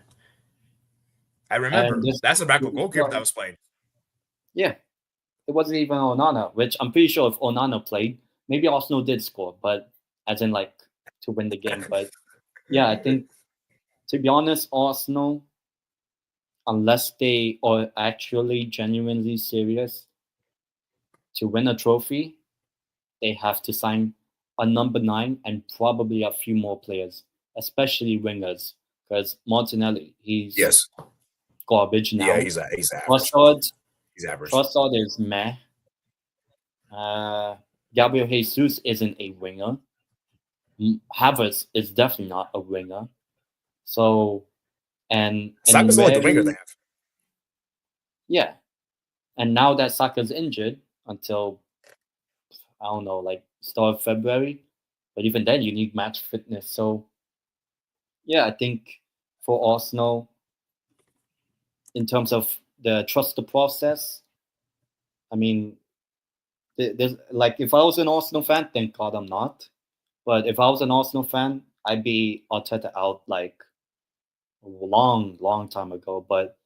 I remember. That's the backup goalkeeper that was playing. Yeah. It wasn't even Onana, which I'm pretty sure if Onana played, maybe Arsenal did score, but as in to win the game. But yeah, I think, to be honest, Arsenal, unless they are actually genuinely serious to win a trophy, they have to sign a number 9 and probably a few more players, especially wingers, because Martinelli, he's garbage now. Yeah, he's average. Trossard, he's average. Trossard is meh. Gabriel Jesus isn't a winger. Havertz is definitely not a winger. So, and Saka's only the winger they rarely, have. yeah. And now that Saka's injured until, I don't know, like start of February, but even then you need match fitness. So, yeah, I think for Arsenal, in terms of the trust the process, I mean, there's like if I was an Arsenal fan, thank God I'm not. But if I was an Arsenal fan, I'd be Arteta out like a long, long time ago. But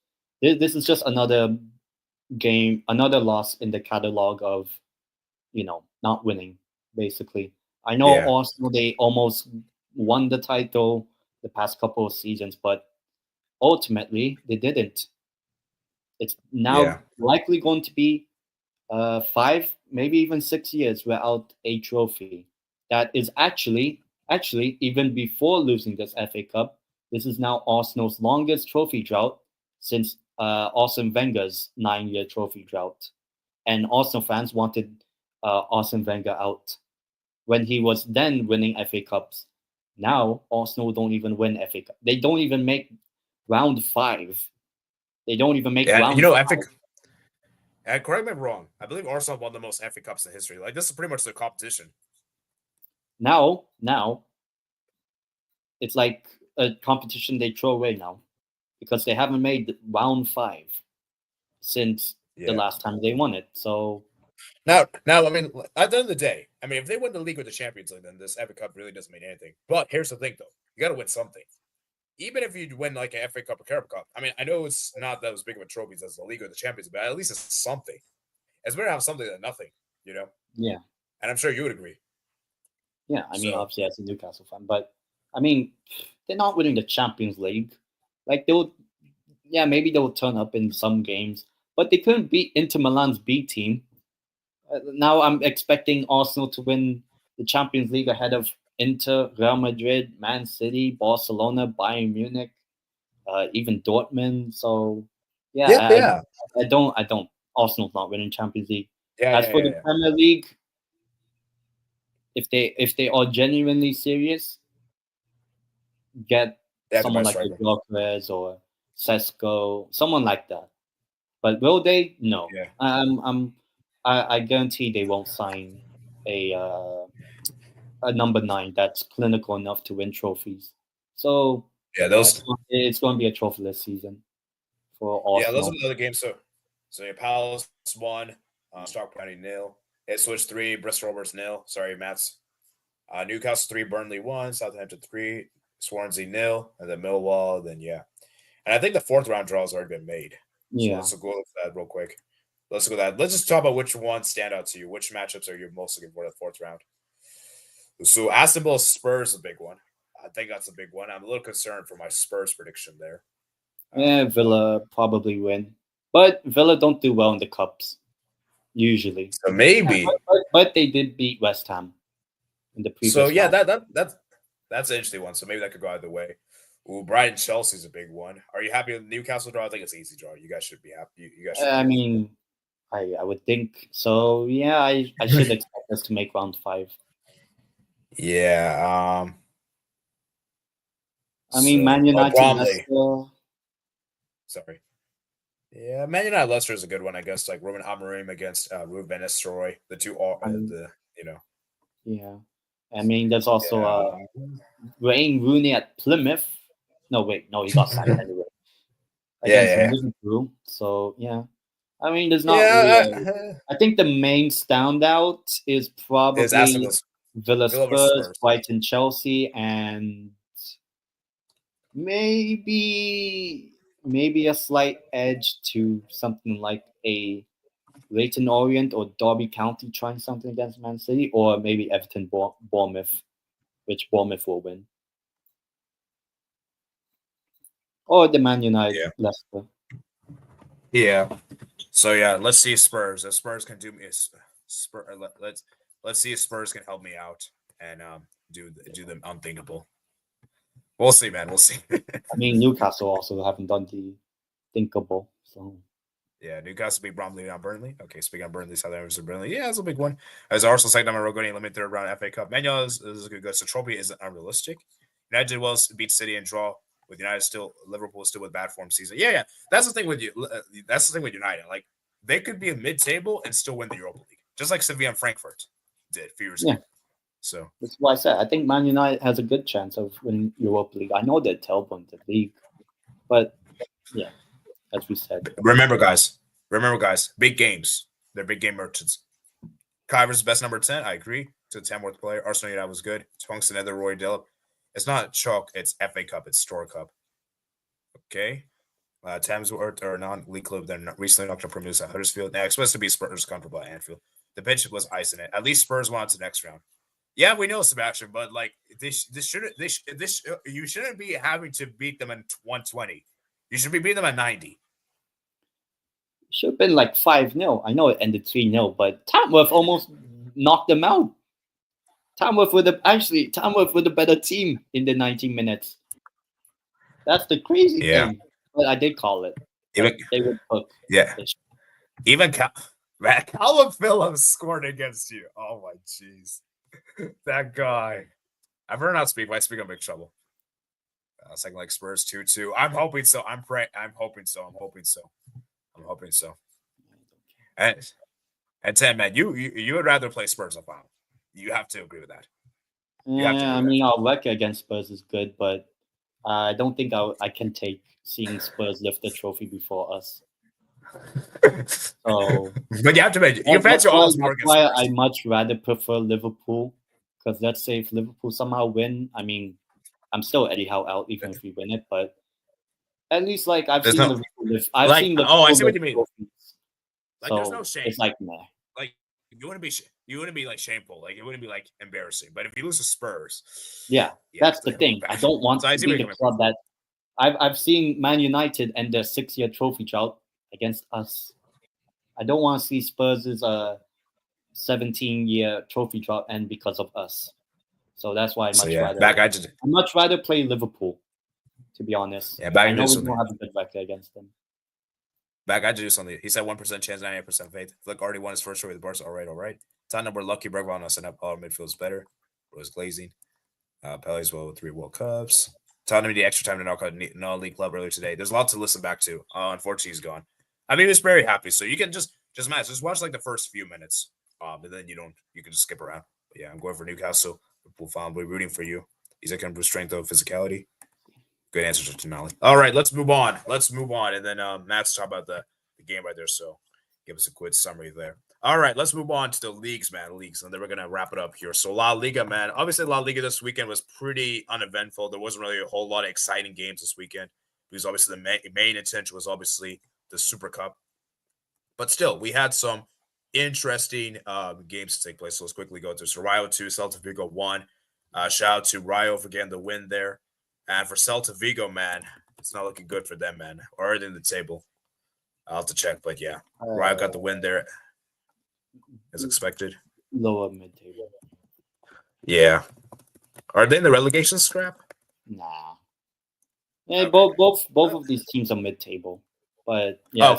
this is just another game, another loss in the catalog of not winning. Basically, I know Yeah. Arsenal they almost won the title the past couple of seasons, but ultimately they didn't. It's Yeah. now likely going to be 5, maybe even 6 years without a trophy. That is actually even before losing this FA Cup. This is now Arsenal's longest trophy drought since Arsene Wenger's 9-year trophy drought. And Arsenal fans wanted Arsene Wenger out when he was then winning FA Cups. Now Arsenal don't even win FA Cup. They don't even make round 5. They don't even make Yeah. round You know, 5. correct me if I'm wrong. I believe Arsenal won the most FA Cups in history. Like, this is pretty much the competition. Now it's like a competition they throw away now because they haven't made round 5 since the Yeah. last time they won it. So Now, I mean, at the end of the day, I mean, if they win the league or the Champions League, then this FA Cup really doesn't mean anything. But here's the thing, though: you got to win something. Even if you win like an FA Cup or Carabao Cup, I mean, I know it's not that as big of a trophy as the league or the Champions, but at least it's something. It's better to have something than nothing, you know. yeah, And I'm sure you would agree. I mean, So obviously as a Newcastle fan, but I mean, they're not winning the Champions League. Like they'll, yeah, maybe they'll turn up in some games, but they couldn't beat Inter Milan's B team. Now I'm expecting Arsenal to win the Champions League ahead of Inter, Real Madrid, Man City, Barcelona, Bayern Munich, even Dortmund. So yeah, yeah. I don't. Arsenal's not winning Champions League. Yeah, As yeah, for yeah, the yeah. Premier League, if they are genuinely serious, get They have the someone best like a striker. Gyökeres or Sesko, someone like that. But will they? No. Yeah. I guarantee they won't sign a a number 9 that's clinical enough to win trophies. So Yeah, yeah, those it's going to be a trophyless season for those are Arsenal. the other games. So your Palace won, Stock County 0. Ipswich 3, Bristol Rovers 0. Sorry, Mats. Newcastle 3, Burnley 1, Southampton 3, Swansea 0, and then Millwall. Then yeah, and I think the fourth round draw has already been made. So Yeah. let's go with that real quick. Let's go with that. Let's just talk about which ones stand out to you. Which matchups are you most looking for the fourth round? So Aston Villa Spurs is a big one. I think that's a big one. I'm a little concerned for my Spurs prediction there. Yeah, Villa probably win. But Villa don't do well in the cups usually. So maybe. But they did beat West Ham in the So previous yeah, round. that's an interesting one. So maybe that could go either way. Ooh, Brighton Chelsea's a big one. Are you happy with Newcastle draw? I think it's an easy draw. You guys should be happy. You guys should I be. mean, I would think so. Yeah, I should expect us to make round 5. Yeah. I mean, Man United, Bromley. Leicester. Sorry. Yeah, Man United Leicester is a good one, I guess. Like Ruben Amorim against Ruben Nistelrooy. The two are I mean, the you know. yeah. I mean, there's also Yeah. Wayne Rooney at Plymouth. No, wait, no, he got sacked anyway against Yeah. Liverpool. So yeah, I mean, there's not really. Yeah. I think the main standout is Is Aston probably Villa Villa versus Spurs, Spurs. Brighton Chelsea, and maybe a slight edge to something like a Leighton Orient or Derby County trying something against Man City, or maybe Everton Bournemouth, which Bournemouth will win, or the Man United Yeah. Leicester. Yeah. So yeah, let's see Spurs. If Spurs can do me, let's see if Spurs can help me out and do the unthinkable. We'll see, man. We'll see. I mean, Newcastle also haven't done the thinkable. So Yeah, Newcastle beat Bromley on Burnley. Okay, speaking of Burnley, Southampton versus Burnley. Yeah, that's a big one. As Arsenal second time in a row going limited third round FA Cup. Man, this is a good. So trophy isn't unrealistic. United did well beat City and draw with United still. Liverpool still with bad form season. Yeah. That's the thing with you. That's the thing with United. Like they could be a mid-table and still win the Europa League, just like Sevilla and Frankfurt did a few years ago. So that's why I said I think Man United has a good chance of winning Europa League. I know they're terrible in the league, but yeah, as we said. Remember, guys, big games. They're big game merchants. Kyver's best number 10. I agree. It's a 10 worth player. Arsenal United was good. Spunks another Roy Dillip. It's not chalk. It's FA Cup. It's Store Cup. Okay. Tamsworth or non-league club. They're recently knocked up Premier at Huddersfield. Now, supposed to be Spurs comfortable at Anfield. The pitch was ice in it. At least Spurs won to the next round. Yeah, we know, Sebastian, but like you shouldn't be having to beat them in 120. You should be beating them at 90. Should have been like 5-0. I know it ended 3-0, but Tamworth almost knocked them out. Tamworth with a better team in the 19 minutes. That's the crazy thing. But I did call it. They would cook. Yeah. Even Callum Phillips scored against you. Oh my jeez. That guy. I've heard not speak. I speak in big trouble. Second like Spurs 2-2. I'm hoping so. I'm hoping so. And 10, man, you would rather play Spurs up on. You have to agree with that. I mean, our record against Spurs is good, but I don't think I can take seeing Spurs lift the trophy before us. So, but you have to make your fans are always more against Spurs. I much rather prefer Liverpool, because let's say if Liverpool somehow win, I mean, I'm still Eddie Howe out even if we win it, but at least like I've seen Liverpool lift. I see what you mean. Trophies. Like there's no shame. It's like nah. Like you wouldn't be like shameful. Like it wouldn't be like embarrassing. But if you lose to Spurs, that's the thing. I don't want to be the club that I've seen Man United end their 6-year trophy drought against us. I don't want to see Spurs' 17-year trophy drought end because of us. So that's why I'd much rather play Liverpool, to be honest. Yeah, I know we don't have a good record against them. Back, I do something. He said 1% chance, 98% faith. Flick already won his first trophy with Barca. All right. Tottenham were lucky. Bergvall and set up all midfield is better. Was glazing. Pelle's well with 3 World Cups. Tottenham need extra time to knock out non-league club earlier today. There's a lot to listen back to. Unfortunately, he's gone. I mean, he was very happy. So you can just watch like the first few minutes. And then you can just skip around. But yeah, I'm going for Newcastle. We'll be rooting for you. He's like kind of strength of physicality. Good answer to Nolly. All right, let's move on. And then Matt's talk about the game right there. So give us a quick summary there. All right, let's move on to the leagues, man. And then we're going to wrap it up here. So La Liga, man. Obviously, La Liga this weekend was pretty uneventful. There wasn't really a whole lot of exciting games this weekend because obviously the main attention was obviously the Supercup. But still, we had some interesting games to take place. So let's quickly go through. So Rayo 2, Celta Vigo 1. Shout out to Rayo for getting the win there. And for Celta Vigo, man, it's not looking good for them, man. Already in the table. I'll have to check, but yeah. Rayo got the win there as expected. Lower mid-table. Yeah. Are they in the relegation scrap? Nah. Yeah, both of these teams are mid-table. But yeah,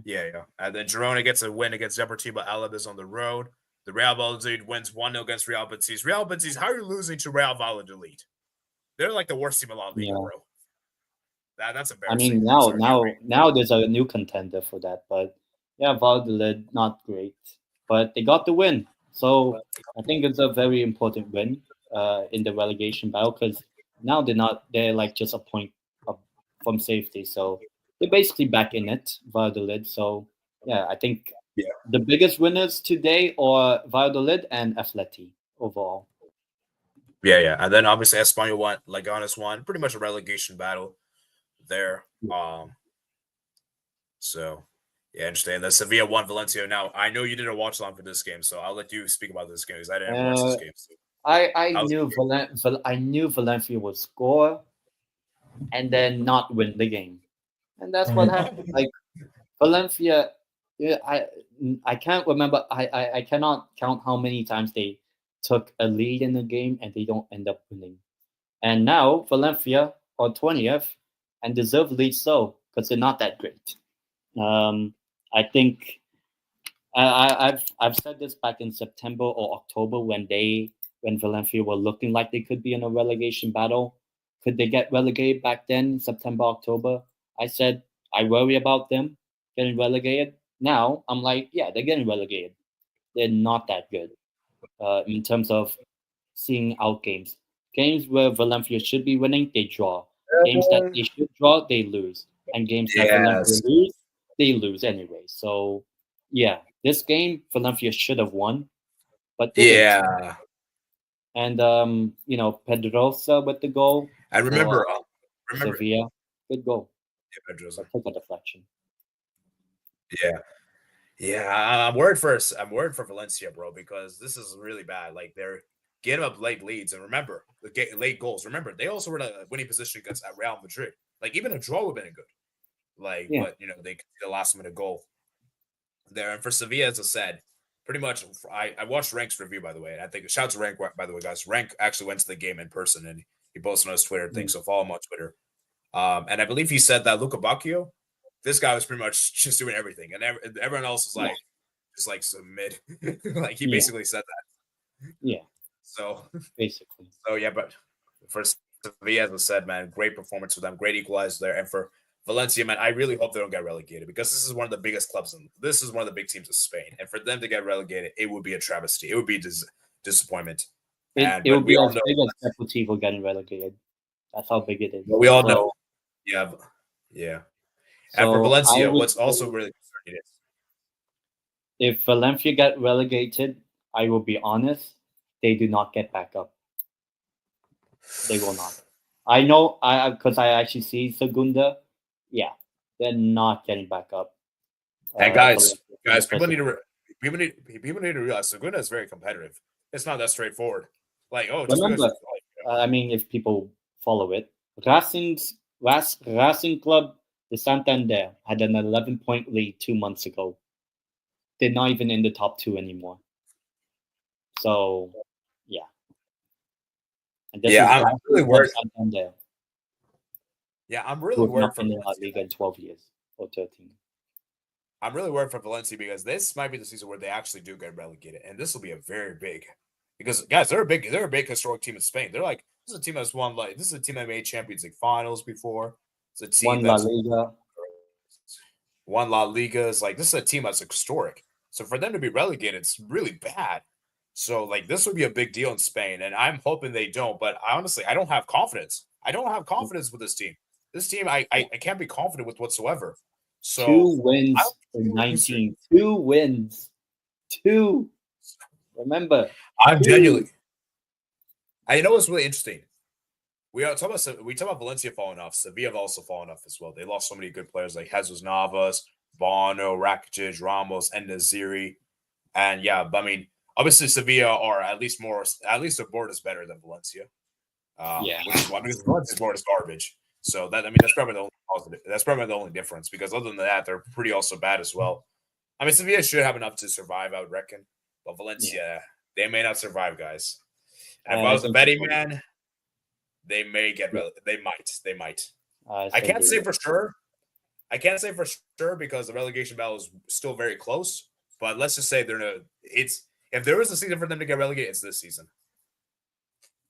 yeah. And then Girona gets a win against Deportivo Alaves on the road. The Real Valladolid wins 1-0 against Real Betis. Real Betis, how are you losing to Real Valladolid? They're like the worst team in La Liga, bro. That's embarrassing. I mean, now there's a new contender for that, but yeah, Valladolid not great, but they got the win. So I think it's a very important win in the relegation battle because now they're like just a point up from safety. So they're basically back in it, Valladolid. So yeah, I think. Yeah. The biggest winners today are Valladolid and Atleti overall. Yeah. And then obviously Espanyol won, Leganes won. Pretty much a relegation battle there. So, yeah, interesting. The Sevilla won Valencia. Now, I know you didn't watch along for this game, so I'll let you speak about this game because I didn't watch this game. So. I knew Valencia would score and then not win the game. And that's what happened. Like, Valencia... Yeah, I can't remember. I cannot count how many times they took a lead in the game and they don't end up winning. And now Valencia are 20th and deservedly so because they're not that great. I think I've said this back in September or October when Valencia were looking like they could be in a relegation battle. Could they get relegated back then, September, October? I said I worry about them getting relegated. Now I'm like, yeah, they're getting relegated. They're not that good in terms of seeing out games. Games where Valencia should be winning, they draw. Games that they should draw, they lose. And games that Valencia lose, they lose anyway. So, yeah, this game, Valencia should have won. But yeah. And, Pedrosa with the goal. I remember. Sevilla, good goal. Yeah, Pedrosa. Took a deflection. Yeah. I'm worried for Valencia, bro, because this is really bad. Like they're getting up late leads, and remember the late goals. Remember they also were in a winning position against Real Madrid. Like even a draw would have been good. Like, but they could the last minute goal there. And for Sevilla, as I said, pretty much. I watched Rank's review, by the way. And I think shout out to Rank, by the way, guys. Rank actually went to the game in person, and he posted on his Twitter thing. So follow him on Twitter. And I believe he said that Luca Bacchio, this guy was pretty much just doing everything, and everyone else was like just like submit. Like he basically said that. Yeah. So basically. So yeah, but for Sevilla, as I said, man, great performance for them, great equalizer there, and for Valencia, man, I really hope they don't get relegated because this is one of the biggest clubs this is one of the big teams of Spain, and for them to get relegated, it would be a travesty. It would be disappointment. It would be as big as Deportivo getting relegated. That's how big it is. But we all know. Yeah. So and for Valencia, what's also really concerning is if Valencia get relegated, I will be honest, they do not get back up. They will not. I know, because I actually see Segunda. Yeah, they're not getting back up. And guys, people need to realize Segunda is very competitive. It's not that straightforward. Like, remember, I mean, if people follow it, Racing Club de Santander had an 11-point lead 2 months ago. They're not even in the top 2 anymore. So, yeah. And I'm really worried. Santander. Yeah, I'm really worried for the Liga in 12 years or 13. I'm really worried for Valencia because this might be the season where they actually do get relegated, and this will be a very big. Because guys, they're a big historic team in Spain. They're like this is a team that's won this is a team that made Champions League finals before. It's a team won La Liga. Is like this is a team that's historic. So for them to be relegated, it's really bad. So like this would be a big deal in Spain, and I'm hoping they don't. But honestly, I don't have confidence. I don't have confidence with this team. This team, I can't be confident with whatsoever. So 2 wins in 19. 2 wins. 2. Remember, I'm genuinely. I know it's really interesting. We talk about Valencia falling off. Sevilla have also fallen off as well. They lost so many good players like Jesus Navas, Bono, Rakitic, Ramos, and Naziri. And yeah, I mean, obviously Sevilla are at least the board is better than Valencia. Which is why because Valencia's board is garbage. So that's probably the only positive. That's probably the only difference because other than that, they're pretty also bad as well. I mean, Sevilla should have enough to survive, I would reckon. But Valencia, they may not survive, guys. And if I was a betting man, they may get. They might. I can't say for sure. I can't say for sure because the relegation battle is still very close. But let's just say if there was a season for them to get relegated, it's this season.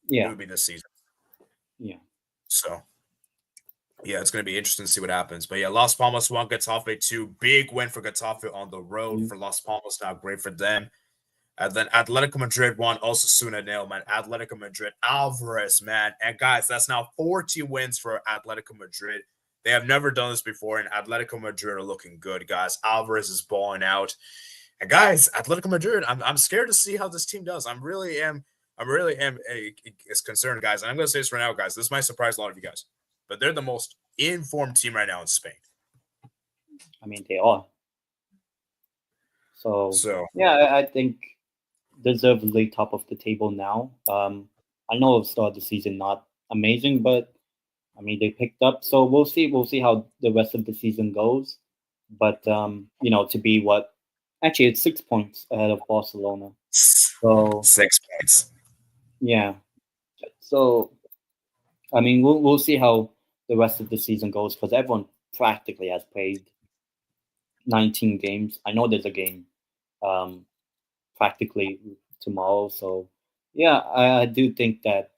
Yeah, it would be this season. Yeah. So. Yeah, it's going to be interesting to see what happens. But yeah, Las Palmas 1, Getafe 2. Big win for Getafe on the road for Las Palmas. Not great for them. And then Atletico Madrid 1, Osasuna 0, man. Atletico Madrid, Alvarez, man. And guys, that's now 40 wins for Atletico Madrid. They have never done this before, and Atletico Madrid are looking good, guys. Alvarez is balling out. And guys, Atletico Madrid, I'm scared to see how this team does. I really am concerned, guys. And I'm going to say this right now, guys. This might surprise a lot of you guys. But they're the most informed team right now in Spain. I mean, they are. So yeah, I think deservedly top of the table now. I know at the start of the season not amazing, but I mean they picked up. So we'll see how the rest of the season goes. But to be actually it's 6 points ahead of Barcelona. So 6 points. Yeah. So I mean we'll see how the rest of the season goes because everyone practically has played 19 games. I know there's a game practically tomorrow. So, yeah, I do think that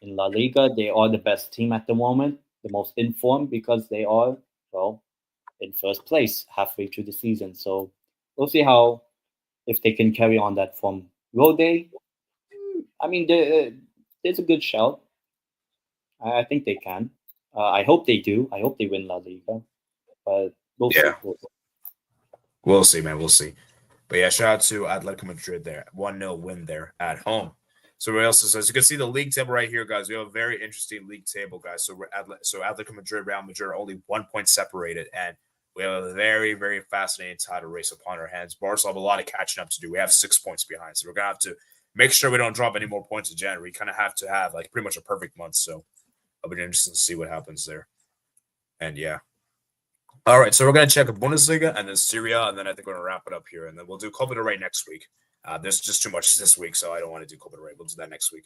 in La Liga, they are the best team at the moment, the most informed because they are, well, in first place halfway through the season. So we'll see how if they can carry on that form. Will they? I mean, there's a good shout. I think they can. I hope they do. I hope they win La Liga, but we'll see. Yeah, we'll see, man. We'll see. But yeah, shout out to Atletico Madrid there. 1-0 win there at home. So what else is, as you can see the league table right here, guys. We have a very interesting league table, guys. So Atletico Madrid, Real Madrid are only 1 point separated, and we have a very, very fascinating title race upon our hands. Barca have a lot of catching up to do. We have 6 points behind, so we're gonna have to make sure we don't drop any more points in January. We kind of have to have like pretty much a perfect month. So it'll be interesting to see what happens there. And yeah. All right, so we're going to check a Bundesliga and then Serie A, and then I think we're going to wrap it up here, and then we'll do Cup Italia next week. There's just too much this week, so I don't want to do Cup Italia. We'll do that next week.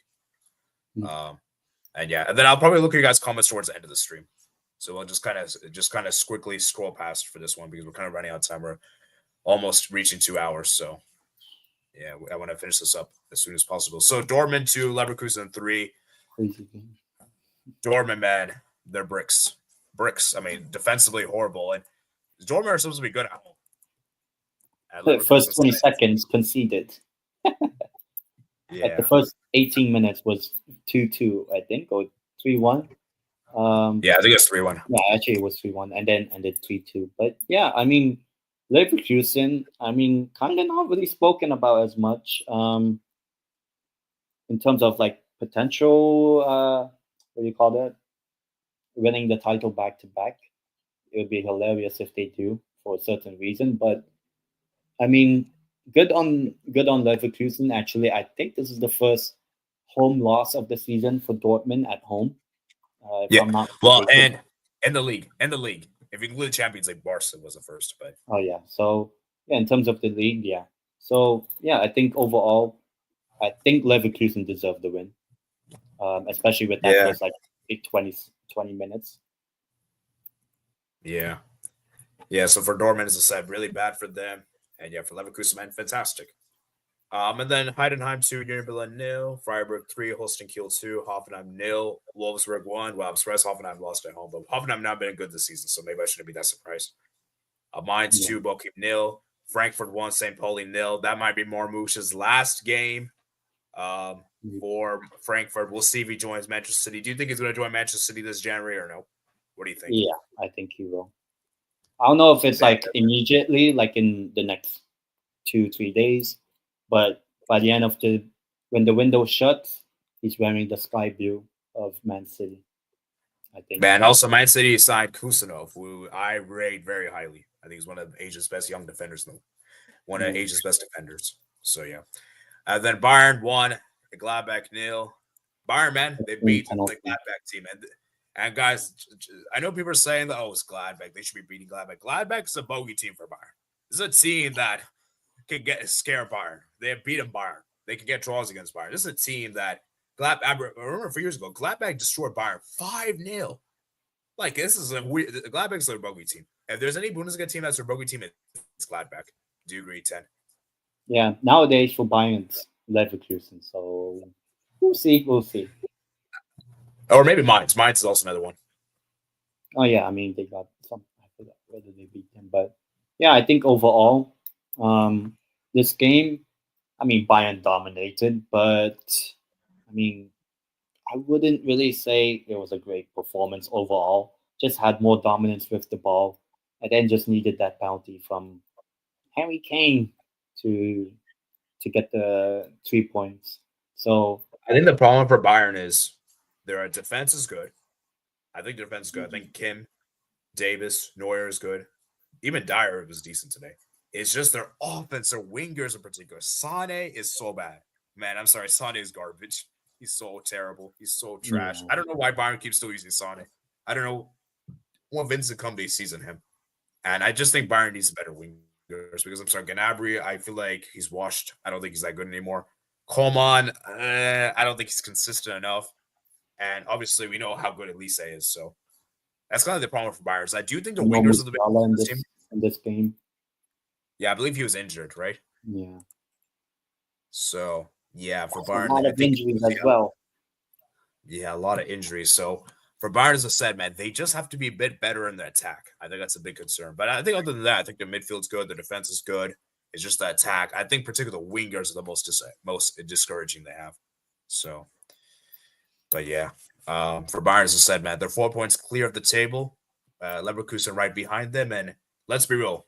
And yeah, and then I'll probably look at your guys' comments towards the end of the stream. So we'll just kind of quickly scroll past for this one because we're kind of running out of time. We're almost reaching 2 hours, so yeah, I want to finish this up as soon as possible. So Dortmund 2, Leverkusen 3. Dortmund, man, they're bricks. I mean, defensively horrible, and Dortmund are supposed to be good at home. The first 20 seconds conceded. Yeah. Like the first 18 minutes was 2-2, I think, or 3-1. Yeah, I think it's 3-1. Yeah, actually it was 3-1, and then ended 3-2. But yeah, I mean, Leverkusen, I mean, kind of not really spoken about as much in terms of like potential. What do you call that? Winning the title back to back. It would be hilarious if they do for a certain reason. But I mean, good on Leverkusen. Actually, I think this is the first home loss of the season for Dortmund at home. If I'm not well, mistaken. and in the league, if you include the Champions League, Barca was the first. But oh yeah, so yeah, in terms of the league, yeah. So yeah, I think overall, I think Leverkusen deserved the win, especially with that first like 20 minutes. Yeah. So for Dortmund, as I said, really bad for them. And yeah, for Leverkusen, man, fantastic. And then Heidenheim 2, Union Berlin 0, Freiburg 3, Holstein Kiel 2, Hoffenheim 0, Wolfsburg 1. Well, I'm surprised Hoffenheim lost at home, but Hoffenheim not been good this season, so maybe I shouldn't be that surprised. Mainz 2, Bochum 0, Frankfurt 1, St. Pauli 0. That might be Marmoush's last game for Frankfurt. We'll see if he joins Manchester City. Do you think he's going to join Manchester City this January or no? What do you think? Yeah, I think he will. I don't know if it's like immediately, like in the next 2-3 days, but by the end of when the window shuts, he's wearing the sky blue of Man City. I think. Man, also Man City signed Kusanov, who I rate very highly. I think he's one of Asia's best young defenders, though. One of Asia's best defenders. So yeah. Then Bayern 1, Gladbach 0. Bayern, man, they beat the Gladbach team. And guys, I know people are saying that, it's Gladbach. They should be beating Gladbach. Gladbach is a bogey team for Bayern. This is a team that can scare Bayern. They have beaten Bayern. They can get draws against Bayern. This is a team that I remember 4 years ago, Gladbach destroyed Bayern 5-0. Like, this is a weird. Gladbach's a bogey team. If there's any Bundesliga team that's a bogey team, it's Gladbach. Do you agree, 10? Yeah, nowadays for Bayern, it's Leverkusen. So we'll see. Or maybe Mainz. Mainz is also another one. Oh yeah, I mean they got some. I forgot whether they beat them, but yeah, I think overall, this game, I mean Bayern dominated, but I mean I wouldn't really say it was a great performance overall. Just had more dominance with the ball, and then just needed that penalty from Harry Kane to get the 3 points. So I think the problem for Bayern is their defense is good. I think their defense is good. I think Kim, Davis, Neuer is good. Even Dyer was decent today. It's just their offense, their wingers in particular. Sane is so bad. Man, I'm sorry. Sane is garbage. He's so terrible. He's so trash. Yeah. I don't know why Bayern keeps still using Sane. I don't know what Vincent Kompany sees in him. And I just think Bayern needs better wingers because I'm sorry, Gnabry, I feel like he's washed. I don't think he's that good anymore. Coleman, I don't think he's consistent enough. And obviously, we know how good Elise is. So, That's kind of the problem for Bayern. I do think the No wingers of the Musiala in team. this game. Yeah, I believe he was injured, right? Yeah. So yeah, for A Bayern, lot I of think injuries as well. Yeah, a lot of injuries. So for Bayern, as I said, man, they just have to be a bit better in the attack. I think that's a big concern. But I think other than that, I think the midfield's good, the defense is good. It's just the attack. I think particularly the wingers are the most discouraging they have. So, but yeah, for Bayern, as I said, man, they're 4 points clear of the table. Leverkusen right behind them, and let's be real.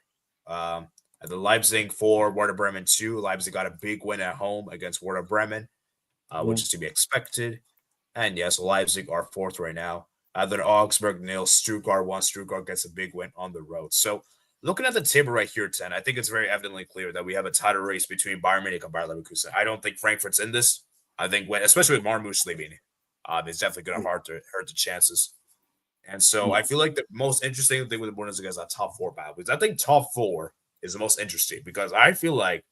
The Leipzig 4, Werder Bremen 2. Leipzig got a big win at home against Werder Bremen, which is to be expected. And yes, Leipzig are 4th right now. Then Augsburg 0, Stuttgart 1. Stuttgart gets a big win on the road. So looking at the table right here, 10, I think it's very evidently clear that we have a title race between Bayern Munich and Bayer Leverkusen. I don't think Frankfurt's in this. I think especially with Marmoush leaving, it's definitely going to hurt the chances. And so I feel like the most interesting thing with the Bundesliga is that top 4 battle. Because I think top 4 is the most interesting because I feel like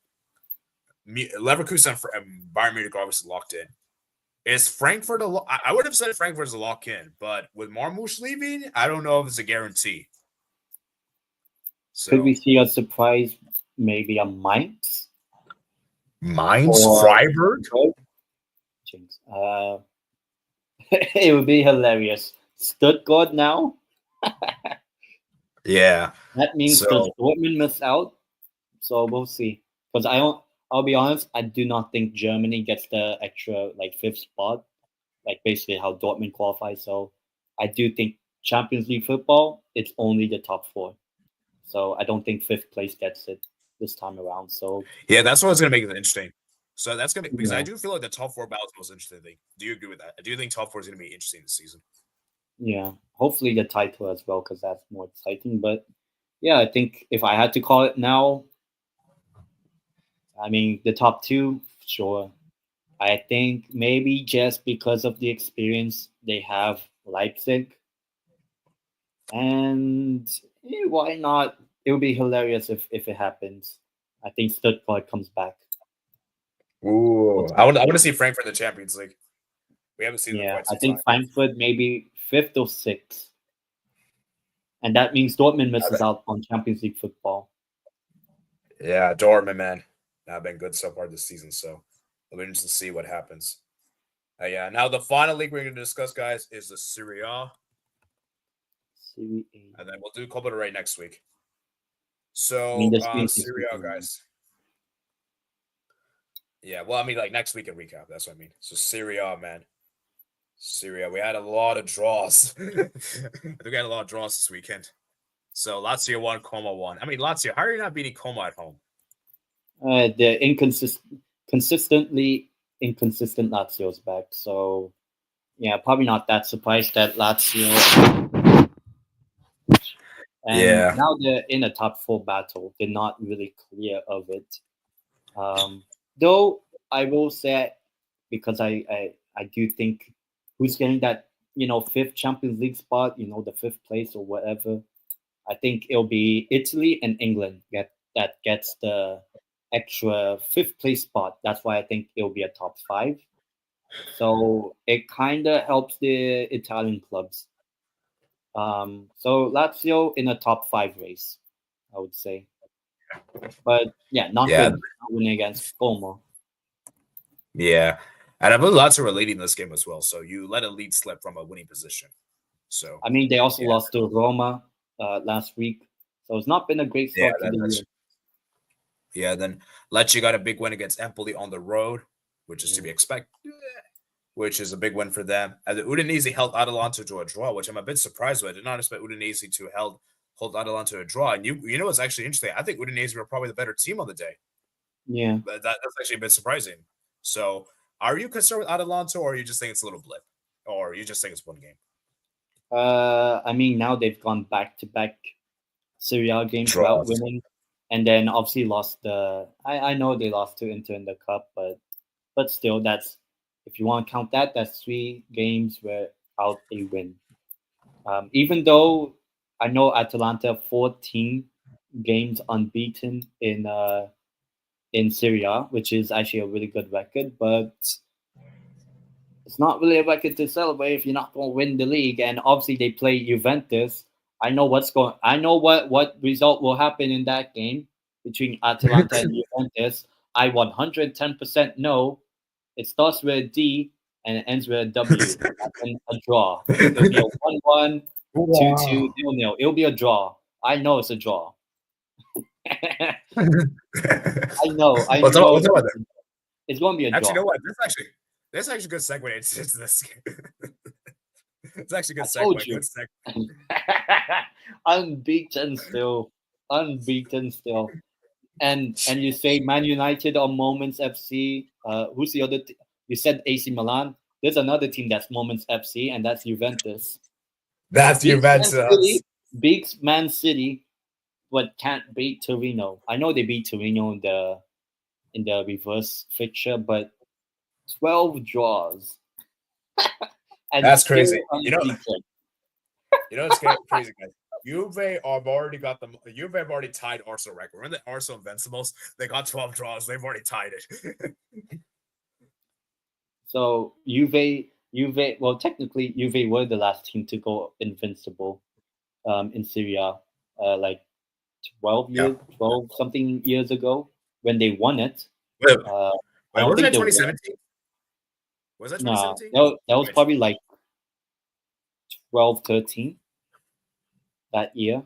Leverkusen and Bayern Munich are obviously locked in. Is Frankfurt I would have said Frankfurt is a lock in, but with Marmoush leaving, I don't know if it's a guarantee. So, could we see a surprise, maybe a Mainz? Freiburg? It would be hilarious. Stuttgart now? Yeah. That means does Dortmund miss out? So we'll see. Because I'll be honest, I do not think Germany gets the extra 5th spot, basically how Dortmund qualifies. So I do think Champions League football, it's only the top 4. So I don't think 5th place gets it this time around. So yeah, that's what's going to make it interesting. So that's going to because I do feel like the top 4 battle is the most interesting thing. Do you agree with that? Do you think top 4 is going to be interesting this season? Yeah, hopefully the title as well because that's more exciting. But yeah, I think if I had to call it now, I mean the top 2, sure. I think maybe just because of the experience they have, Leipzig, and why not? It would be hilarious if it happens. I think Stuttgart comes back. Ooh, I want to see Frankfurt in the Champions League. We haven't seen them quite some I think time. Frankfurt maybe 5th or 6th, and that means Dortmund misses out on Champions League football. Yeah, Dortmund, man, not been good so far this season. So it'll be interesting to see what happens. Yeah, now the final league we're going to discuss, guys, is the Serie A. Serie A. And then we'll do Copa del Rey next week. So, Serie A, guys. Yeah, well, I mean, next week in recap. That's what I mean. So, Serie A, man. Serie A. We had a lot of draws. I think we had a lot of draws this weekend. So, Lazio 1, Como 1. I mean, Lazio, how are you not beating Como at home? The consistently inconsistent Lazio's back. So, yeah, probably not that surprised that Lazio. And now they're in a top 4 battle. They're not really clear of it. Though I will say, because I do think who's getting that 5th Champions League spot, the 5th place or whatever. I think it'll be Italy and England that gets the extra 5th place spot. That's why I think it'll be a top 5. So it kind of helps the Italian clubs. So Lazio in a top 5 race, I would say. But yeah, not good winning against Como. Yeah. And I believe Lazio were leading this game as well. So you let a lead slip from a winning position. So I mean, they also lost to Roma last week. So it's not been a great start to the year. Yeah, then Lecce got a big win against Empoli on the road, which is to be expected, which is a big win for them. And the Udinese held Atalanta to a draw, which I'm a bit surprised with. I did not expect Udinese to hold Atalanta to a draw. And you know what's actually interesting? I think Udinese were probably the better team on the day. Yeah. But that's actually a bit surprising. So are you concerned with Atalanta, or you just think it's a little blip? Or you just think it's one game? I mean, now they've gone back-to-back Serie A games without winning. And then obviously lost I know they lost to Inter in the Cup, but still, that's, if you want to count that, that's 3 games without a win. Even though I know Atalanta 14 games unbeaten in Serie A, which is actually a really good record, but it's not really a record to celebrate if you're not going to win the league. And obviously, they play Juventus. I know what result will happen in that game between Atalanta and Juventus. I 110% know it starts with a D and it ends with a W. And a draw. It'll be a 1-1, 2-2, 0-0. It'll be a draw. I know it's a draw. I know. What's up with that? It's going to be a draw. Actually, you know what? That's actually a good segue into this. It's actually a good segue. Good segue. Unbeaten still. And you say Man United or Moments FC. Who's the other? You said AC Milan. There's another team that's Moments FC, and that's Juventus. That's Juventus. Beats Man City, but can't beat Torino. I know they beat Torino in the reverse fixture, but 12 draws. That's crazy. You know it's crazy, guys. Juve have already tied Arsenal record. Remember the Arsenal Invincibles? They got 12 draws. They've already tied it. So Juve. Well, technically, Juve were the last team to go invincible in Serie A, like 12 something years ago when they won it. Wasn't that 2017? Was that 2017? No, that was probably like 12, 13 that year.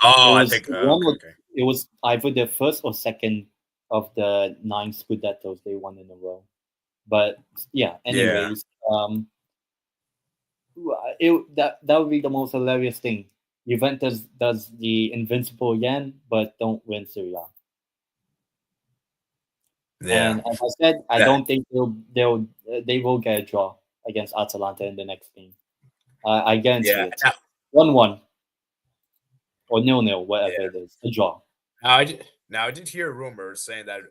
Oh, I think okay. It was either the first or second of the 9 Scudettos they won in a row. But yeah, anyways, that would be the most hilarious thing. Juventus does the invincible again, but don't win Serie A. Yeah. And as I said, I don't think they will get a draw against Atalanta in the next game. I guarantee it. 1-1 or 0-0, whatever it is, a draw. Now I did hear rumors saying that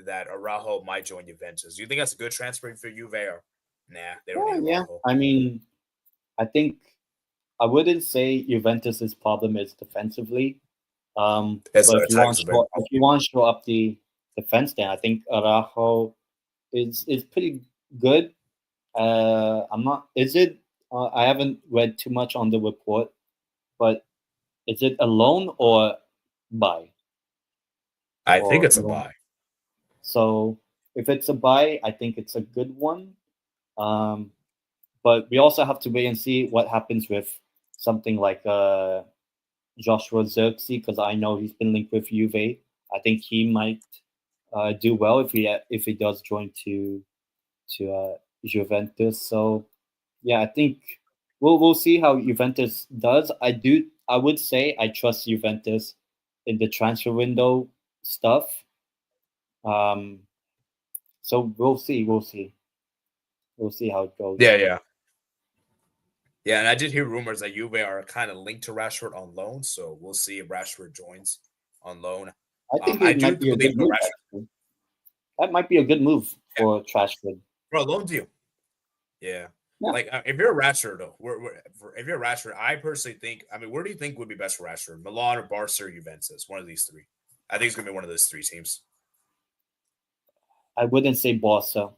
that Araujo might join Juventus. Do you think that's a good transfer for Juve or nah? They don't need Araujo. I mean, I think I wouldn't say Juventus's problem is defensively. But if you want to show up the defense, then I think Araujo is pretty good. I'm not. Is it? I haven't read too much on the report, but is it a loan or buy? I think it's a buy. So if it's a buy, I think it's a good one. But we also have to wait and see what happens with something like Joshua Zirkzee, because I know he's been linked with Juve. I think he might do well if he does join to Juventus. So yeah, I think we'll see how Juventus does. I would say I trust Juventus in the transfer window stuff. So we'll see how it goes. Yeah, and I did hear rumors that Juve are kind of linked to Rashford on loan, so we'll see if Rashford joins on loan. I think that might be a good move for Rashford. For a loan deal. Yeah. Like if you're a Rashford, though, if you're a Rashford, I personally think. I mean, where do you think would be best for Rashford? Milan or Barca or Juventus? One of these three. I think it's gonna be one of those three teams. I wouldn't say Barca,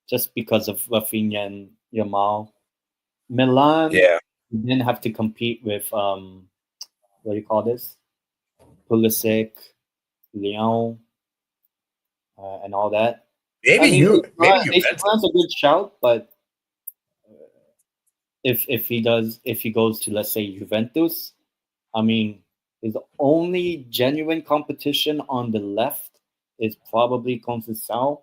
just because of Rafinha and Yamal. Milan, you didn't have to compete with what do you call this? Pulisic, Leon, and all that. Maybe Milan's a good shout, but if he goes to, let's say, Juventus, I mean, his only genuine competition on the left is probably Conceição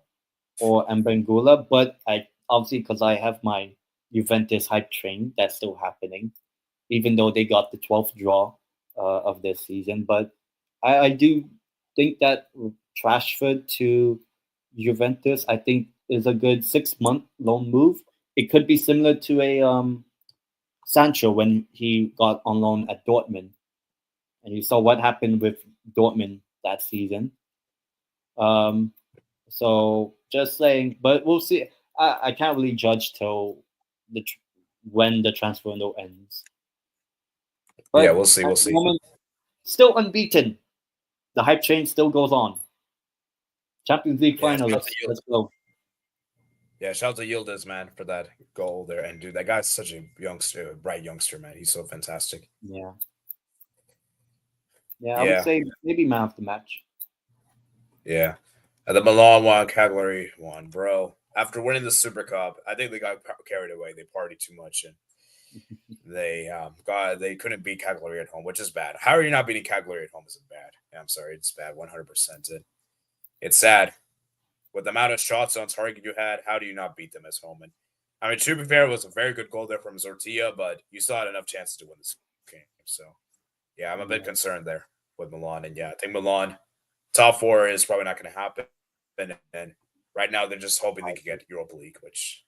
or Mbangula, but I obviously, because I have my Juventus hype train that's still happening, even though they got the 12th draw of this season. But I do think that Rashford to Juventus, I think, is a good 6-month loan move. It could be similar to a Sancho when he got on loan at Dortmund, and you saw what happened with Dortmund that season. So just saying, but we'll see. I can't really judge till when the transfer window ends. But yeah, we'll see. We'll see. Moment, still unbeaten. The hype train still goes on. Champions League finalists. Let's go. Yeah, Let's go. Yeah, shout out to Yildiz, man, for that goal there. And dude, that guy's such a youngster, bright youngster, man. He's so fantastic. Yeah. Yeah, I would Yeah, say maybe man of the match. yeah. And the Milan won, Cagliari won, bro. After winning the Super Cup, I think they got carried away. They partied too much, and they couldn't beat Cagliari at home, which is bad. How are you not beating Cagliari at home? Is it bad? Yeah, I'm sorry, it's bad, 100%. It's sad. With the amount of shots on target you had, how do you not beat them as home? And I mean, to be fair, it was a very good goal there from Zortilla, but you still had enough chances to win this game. So, yeah, I'm a bit concerned there with Milan. And yeah, I think Milan top 4 is probably not going to happen. And right now, they're just hoping they could get Europa League, which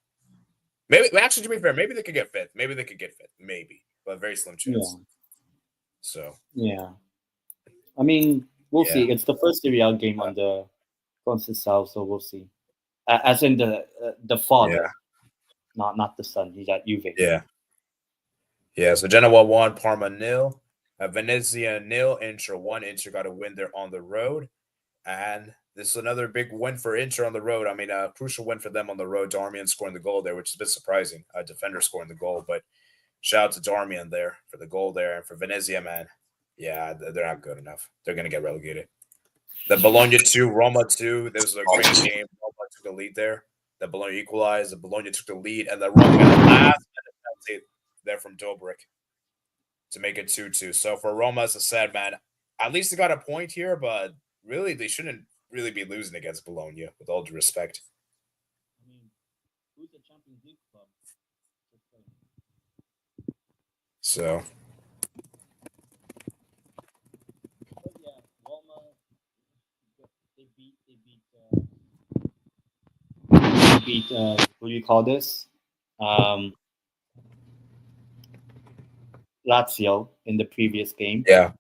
maybe, actually, to be fair, maybe they could get fifth. Maybe, but very slim chance. Yeah. So, yeah. I mean, we'll Yeah. see. It's the first Serie A game on the Conceição, so we'll see. As in the father, not the son. He's at Juve. Yeah. So Genoa 1, Parma 0, Venezia 0, Inter 1. Inter got a win there on the road, and this is another big win for Inter on the road. I mean, a crucial win for them on the road. Darmian scoring the goal there, which is a bit surprising. A defender scoring the goal, but shout out to Darmian there for the goal there, and for Venezia, man. Yeah, they're not good enough. They're gonna get relegated. The Bologna 2, Roma 2. This was a great game. Roma took the lead there. The Bologna equalized. The Bologna took the lead, and the Roma got the last minute penalty there from Dobrik to make it 2-2. So for Roma, it's a sad man. At least they got a point here, but really they shouldn't really be losing against Bologna, with all due respect. I mean, who's the Champions League club? So But yeah, Roma. They beat what do you call this? Lazio in the previous game. Yeah.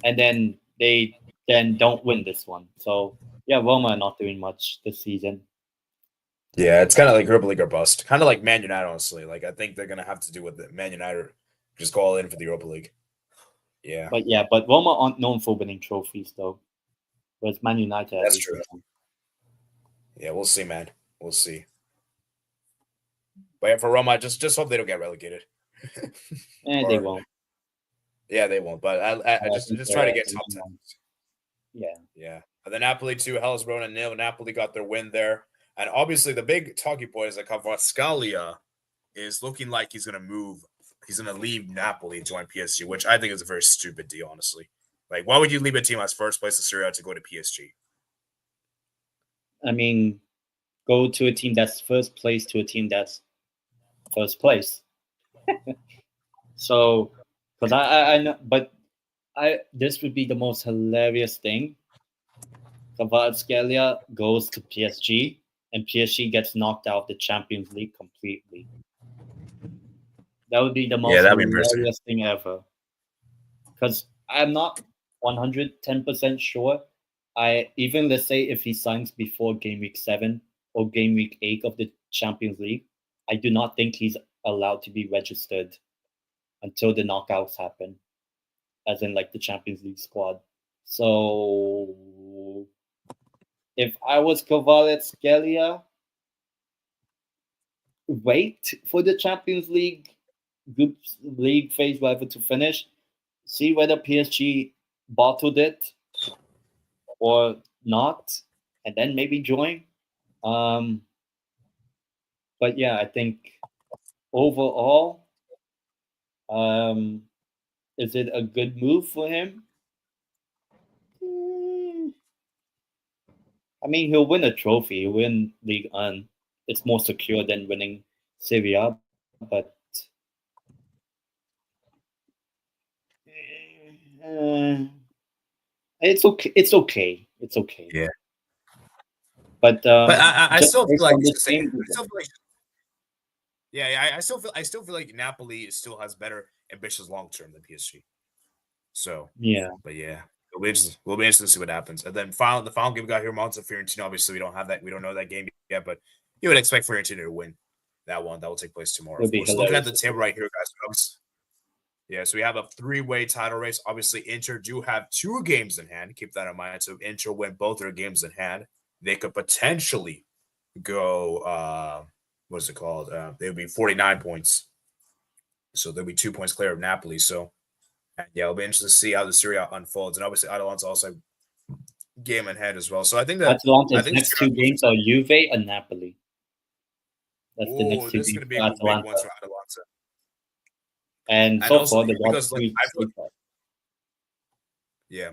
And then they don't win this one. So yeah, Roma are not doing much this season. Yeah, it's kind of like Europa League or bust. Kind of like Man United, honestly. Like, I think they're going to have to do with it. Man United just go all in for the Europa League. Yeah. But Roma aren't known for winning trophies, though. Whereas Man United. That's true. Yeah, we'll see, man. We'll see. But yeah, for Roma, just hope they don't get relegated. They won't. Yeah, they won't. But I just try to get top 10. Yeah. And then Napoli 2, Hellas Verona 0. Napoli got their win there. And obviously, the big talking point is that Kvaratskhelia is looking like he's going to move. He's going to leave Napoli and join PSG, which I think is a very stupid deal, honestly. Like, why would you leave a team that's first place in Serie A to go to PSG? I mean, go to a team that's first place to a team that's first place. So, because I know, but this would be the most hilarious thing. Kvaratskhelia goes to PSG, and PSG gets knocked out of the Champions League completely. That would be the most hilarious thing ever. Because I'm not 110% sure. Let's say if he signs before game week 7 or game week 8 of the Champions League, I do not think he's allowed to be registered until the knockouts happen, as in like the Champions League squad. So if I was Kvaratskhelia, wait for the Champions League group league phase, whatever, to finish, see whether PSG bottled it or not, and then maybe join. But yeah, I think overall, is it a good move for him? I mean, he'll win a trophy. He'll win League 1. It's more secure than winning Serie A, but it's okay. It's okay. Yeah. But I still feel like it's the same. I still feel like Napoli still has better ambitions long term than PSG. So yeah, but yeah, we'll be interested to see what happens. And then the final game we got here, Monza Fiorentina. Obviously, we don't have that. We don't know that game yet, but you would expect Fiorentina to win that one. That will take place tomorrow. Of course. Looking at the table right here, guys. Yeah, so we have a 3-way title race. Obviously, Inter do have 2 games in hand. Keep that in mind. So if Inter win both their games in hand, they could potentially go. What's it called? They would be 49 points. So they'll be 2 points clear of Napoli. So yeah, it'll be interesting to see how the Serie A unfolds. And obviously, Atalanta's also game ahead as well. So I think that Atalanta's next two games are Juve and Napoli. That's the next two this is games going to be for a big Atalanta. one for Atalanta. And so far, they got three. Yeah.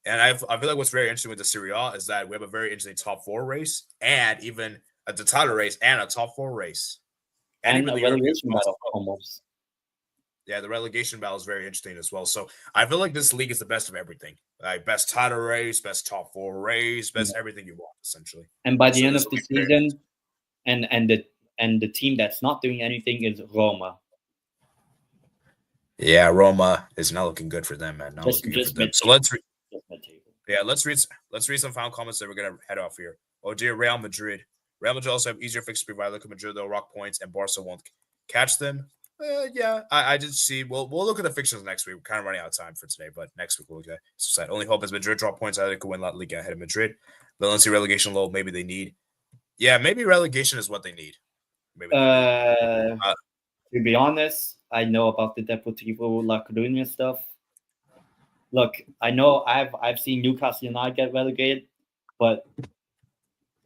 And I feel like what's very interesting with the Serie A is that we have a very interesting top 4 race and even a title race and a top 4 race. And even a relegation battle almost. Yeah, the relegation battle is very interesting as well. So I feel like this league is the best of everything. Like best title race, best top 4 race, best everything you want, essentially. And by the end of the season, and the team that's not doing anything is Roma. Yeah, Roma is not looking good for them, man. Not looking good for them. So let's read some final comments that we're gonna head off here. Oh dear, Real Madrid. Real Madrid also have easier fixtures by Atletico Madrid. They'll rock points, and Barca won't catch them. Yeah, I did see. We'll look at the fixtures next week. We're kind of running out of time for today, but next week we'll look at it. So only hope is Madrid drop points. Atletico win La Liga ahead of Madrid. Valencia relegation low. Maybe they need. Yeah, maybe relegation is what they need. Maybe. To be honest, I know about the Deportivo La Coruña stuff. Look, I know I've seen Newcastle United get relegated, but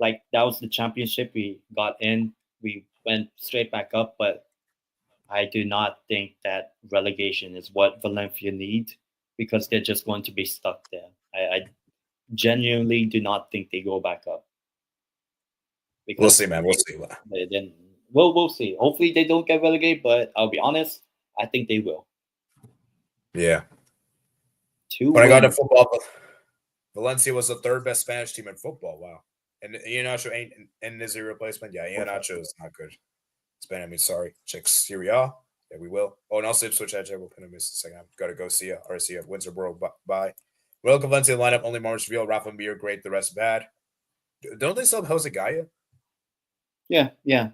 like that was the championship. We got in, we went straight back up, but I do not think that relegation is what Valencia need because they're just going to be stuck there. I genuinely do not think they go back up. We'll see, man. We'll see. Then we'll see. Hopefully they don't get relegated, but I'll be honest, I think they will. Yeah. When I got to football, Valencia was the 3rd best Spanish team in football. Wow. And Iheanacho ain't and is a replacement. Yeah, Iheanacho is not good. Spain, I mean, sorry. Check Serie A. Yeah, we will. Oh, and also Ipswich Edge. We'll pin him in a second. I've got to go see ya. Arcia, Windsor Borough. Bye. Real Valencia lineup. Only March Real. Rafa Mir, great. The rest bad. Don't they still have Jose Gaya? Yeah. I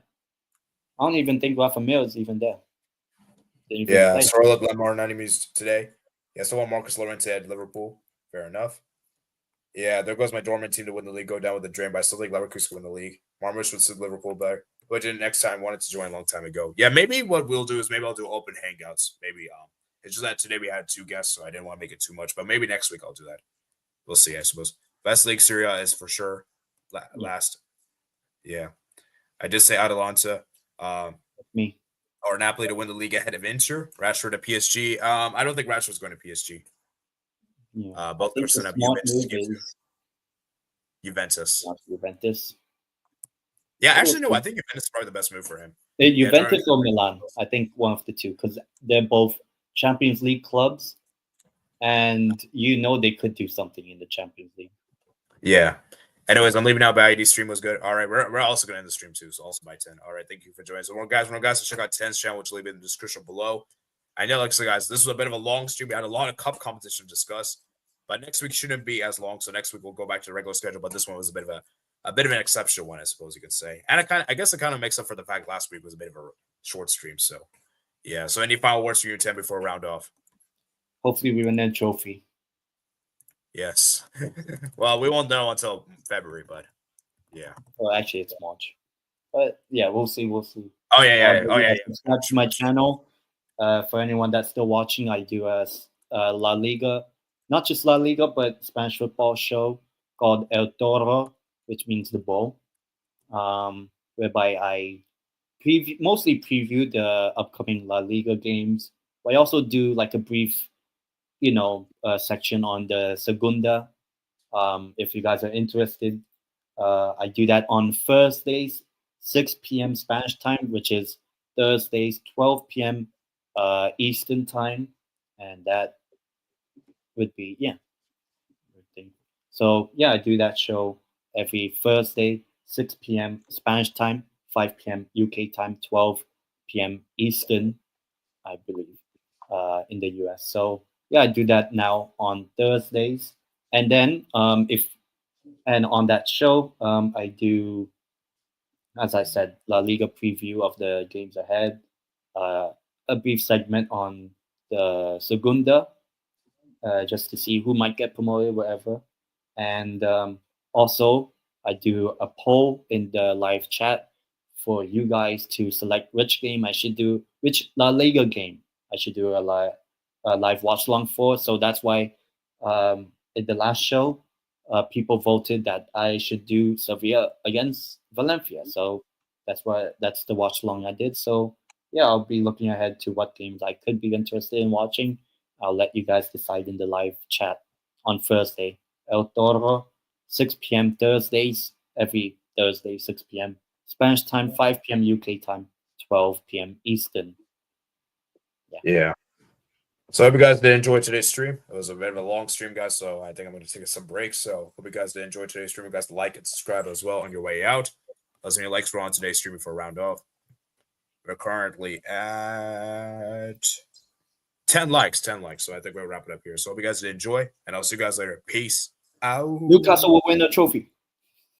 don't even think Rafa Mir is even there. Yeah, Charlotte Lemar 90 minutes today. Yeah, still want Marcus Llorente at Liverpool. Fair enough. Yeah, there goes my dormant team to win the league. Go down with the drain, but I still think Leverkusen win the league. Marmoush would suit Liverpool better. But next time, wanted to join a long time ago. Yeah, maybe what we'll do is maybe I'll do open hangouts. Maybe it's just that today we had 2 guests, so I didn't want to make it too much. But maybe next week I'll do that. We'll see, I suppose. Best league Serie A is for sure last. Yeah. I did say Atalanta. Me. Or Napoli to win the league ahead of Inter. Rashford to PSG. I don't think Rashford's going to PSG. Yeah. Both are going to Juventus. Juventus. Yeah, actually, no. I think Juventus is probably the best move for him. Juventus or Milan. I think one of the two because they're both Champions League clubs, and they could do something in the Champions League. Yeah. Anyways, I'm leaving now. But ID stream was good. All right, we're also going to end the stream too, so also by 10. All right, thank you for joining. So, guys, to check out 10's channel, which will leave it in the description below. I know, like, so guys, this was a bit of a long stream. We had a lot of cup competition to discuss, but next week shouldn't be as long. So next week we'll go back to the regular schedule. But this one was a bit of an exceptional one, I suppose you could say. And I guess it kind of makes up for the fact last week was a bit of a short stream. So yeah. So any final words from you, 10, before we round off? Hopefully we win that trophy. Yes. Well, we won't know until February, but yeah. Well, actually, it's March. But yeah, we'll see. Oh yeah. Subscribe to my channel. For anyone that's still watching, I do a La Liga, not just La Liga, but Spanish football show called El Toro, which means the bull, whereby I mostly preview the upcoming La Liga games. But I also do like a brief, section on the Segunda. If you guys are interested, I do that on Thursdays, 6 p.m. Spanish time, which is Thursdays, 12 p.m. Eastern time, and that would be So yeah, I do that show every Thursday, 6 p.m. Spanish time, 5 p.m. UK time, 12 p.m. Eastern, I believe, in the US. So yeah, I do that now on Thursdays, and then on that show, I do, as I said, La Liga preview of the games ahead. A brief segment on the Segunda, just to see who might get promoted, whatever. And also, I do a poll in the live chat for you guys to select which game I should do, which La Liga game I should do a live watch along for. So that's why in the last show, people voted that I should do Sevilla against Valencia. So that's the watch along I did. So yeah, I'll be looking ahead to what games I could be interested in watching. I'll let you guys decide in the live chat on Thursday. El Toro, 6 p.m. Thursdays, every Thursday, 6 p.m. Spanish time, 5 p.m. UK time, 12 p.m. Eastern. Yeah. So I hope you guys did enjoy today's stream. It was a bit of a long stream, guys, so I think I'm going to take some breaks. So hope you guys did enjoy today's stream. You guys like and subscribe as well on your way out. Let us know your likes were on today's stream before round off. We're currently at 10 likes. So I think we'll wrap it up here. So hope you guys did enjoy, and I'll see you guys later. Peace out. Newcastle will win the trophy.